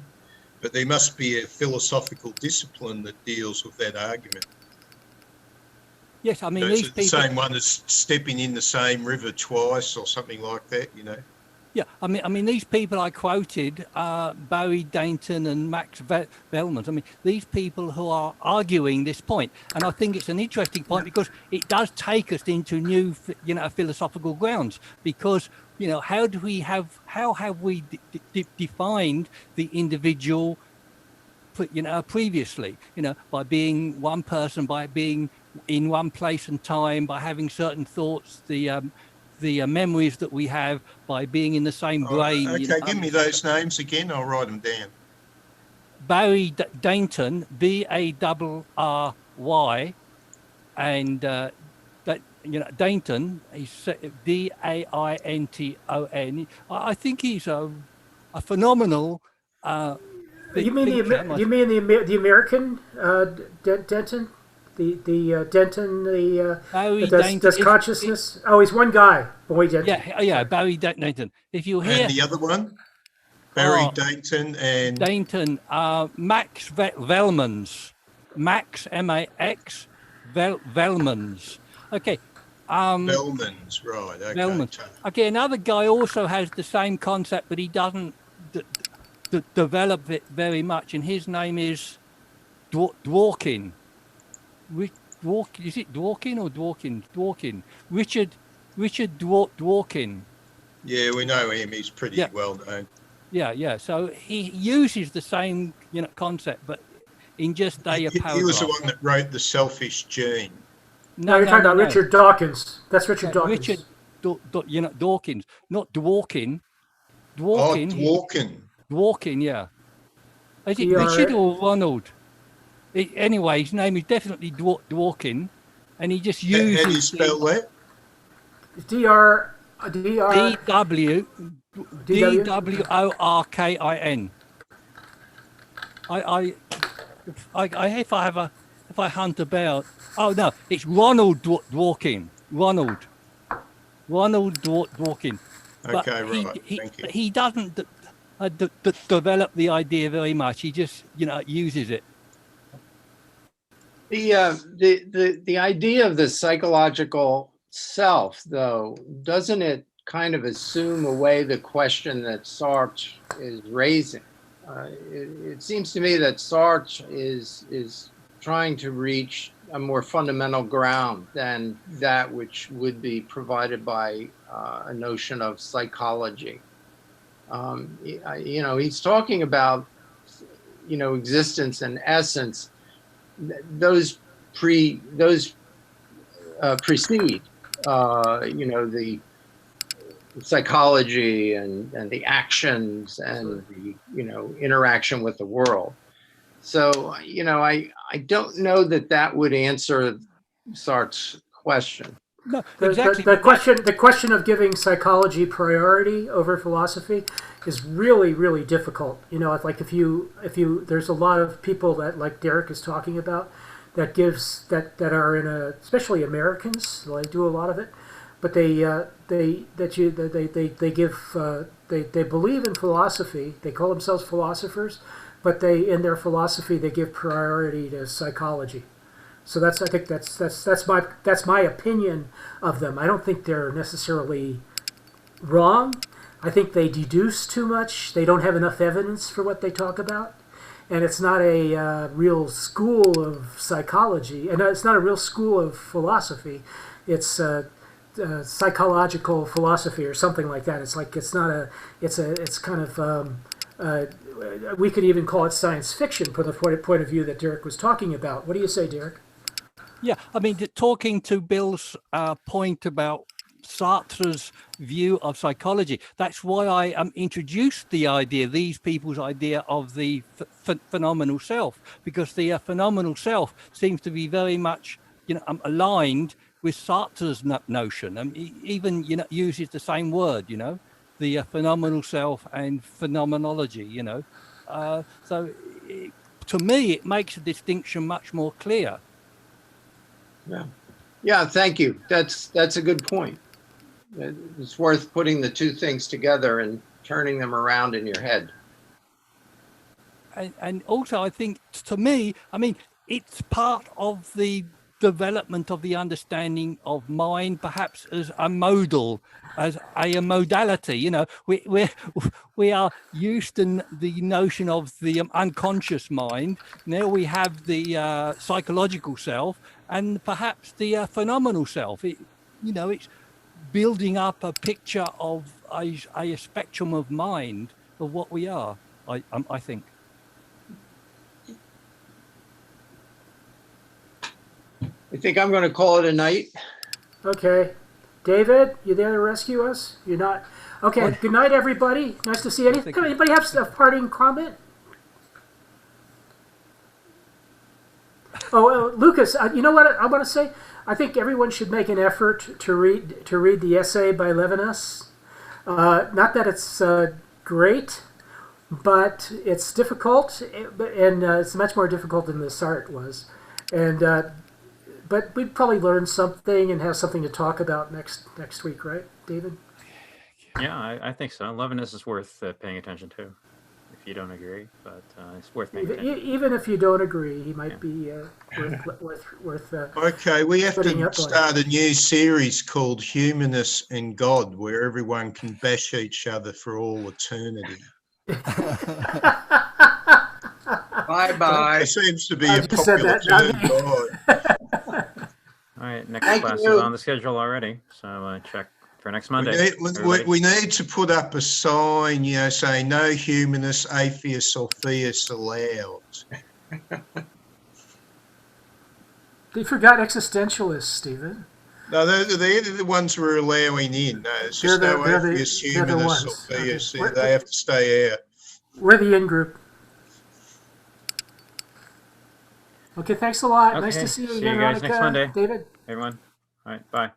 S2: but there must be a philosophical discipline that deals with that argument.
S7: Yes, I mean,
S2: It's
S7: these
S2: the
S7: people.
S2: same one as stepping in the same river twice or something like that,
S7: Yeah, I mean, these people I quoted, Barry Dainton and Max Velmans. I mean, these people who are arguing this point, and I think it's an interesting point because it does take us into new, philosophical grounds. Because how have we defined the individual, previously? By being one person, by being in one place and time, by having certain thoughts, the memories that we have, by being in the same brain.
S2: Okay, give me those names again. I'll write them down.
S7: Barry Dainton, Barry, and Dainton, he's Dainton. I think he's a phenomenal.
S3: You mean the American Denton? The Denton, does consciousness? He's one guy, Boy Denton.
S7: Yeah, Barry Dainton. If you hear
S2: and the other one, Barry Dainton and
S7: Dainton, Max Velmans, Max MAX Velmans. Okay.
S2: Velmans, right? Okay.
S7: Velmans. Okay, another guy also has the same concept, but he doesn't develop it very much, and his name is Dworkin. Is it Dworkin or Dworkin? Dworkin. Richard Dworkin.
S2: Yeah, we know him. He's pretty well known.
S7: Yeah. So he uses the same concept, but in just a paragraph.
S2: He was the one that wrote The Selfish Gene.
S3: No, you're talking about Richard Dawkins. That's Richard Dawkins.
S7: Richard Dawkins, not Dworkin.
S2: Dworkin.
S7: Dworkin, yeah. Is it Richard or Ronald? Anyway, his name is definitely Dworkin, and he just uses.
S2: How do you spell that?
S7: DWORKIN. If I hunt about. Oh no, it's Ronald Dworkin. Ronald Dworkin.
S2: Okay, right. Thank you.
S7: He doesn't develop the idea very much. He just uses it.
S8: The idea of the psychological self, though, doesn't it kind of assume away the question that Sartre is raising? It seems to me that Sartre is trying to reach a more fundamental ground than that which would be provided by a notion of psychology. He's talking about existence and essence. Those precede the psychology and the actions and the interaction with the world. So I don't know that would answer Sartre's question.
S7: No, exactly.
S3: The question of giving psychology priority over philosophy is really, really difficult. Like if you there's a lot of people that, like Derek is talking about, that are in especially Americans. They do a lot of it, but they believe in philosophy. They call themselves philosophers, but in their philosophy they give priority to psychology. So I think that's my opinion of them. I don't think they're necessarily wrong, I think they deduce too much. They don't have enough evidence for what they talk about. And it's not a real school of psychology, and it's not a real school of philosophy. It's psychological philosophy or something like that. It's like it's not a. It's kind of. We could even call it science fiction from the point of view that Derek was talking about. What do you say, Derek?
S7: Yeah, I mean, talking to Bill's point about Sartre's view of psychology, that's why I introduced the idea, these people's idea of the phenomenal self, because the phenomenal self seems to be very much, aligned with Sartre's notion, and he even, uses the same word, the phenomenal self and phenomenology, so to me, it makes a distinction much more clear.
S8: Yeah, thank you. That's a good point. It's worth putting the two things together and turning them around in your head.
S7: And also, I think, to me, I mean, it's part of the development of the understanding of mind, perhaps as a modal, as a modality. We are used to the notion of the unconscious mind. Now we have the psychological self, and perhaps the phenomenal self. It's building up a picture of a spectrum of mind of what we are. I think.
S8: I think I'm going to call it a night.
S3: Okay. David, you there to rescue us? You're not? Okay, what? Good night, everybody. Nice to see you. Anybody have a parting comment? Oh, Lucas, you know what I want to say? I think everyone should make an effort to read the essay by Levinas. Not that it's great, but it's difficult, and it's much more difficult than the Sartre was. And but we'd probably learn something and have something to talk about next week, right, David?
S1: Yeah, I think so. Levinas is worth paying attention to, if you don't agree, but it's worth paying attention.
S3: Even if you don't agree, he might be worth
S2: okay, we have to start a new series called Humanists and God, where everyone can bash each other for all eternity.
S8: Bye-bye.
S2: It seems to be a popular term.
S1: All right, next class is on the schedule already, so check for next Monday.
S2: We need to put up a sign, saying no humanists, atheists, or theists allowed.
S3: You forgot existentialists, Stephen.
S2: No, they're the ones we're allowing in. No, it's just no atheists, humanists, or theists. Okay. They have to stay out.
S3: We're the in-group. Okay, thanks a lot.
S1: Okay.
S3: Nice to see you
S1: See
S3: again,
S1: you guys
S3: Monica,
S1: next Monday.
S3: David.
S1: Everyone. All right, bye.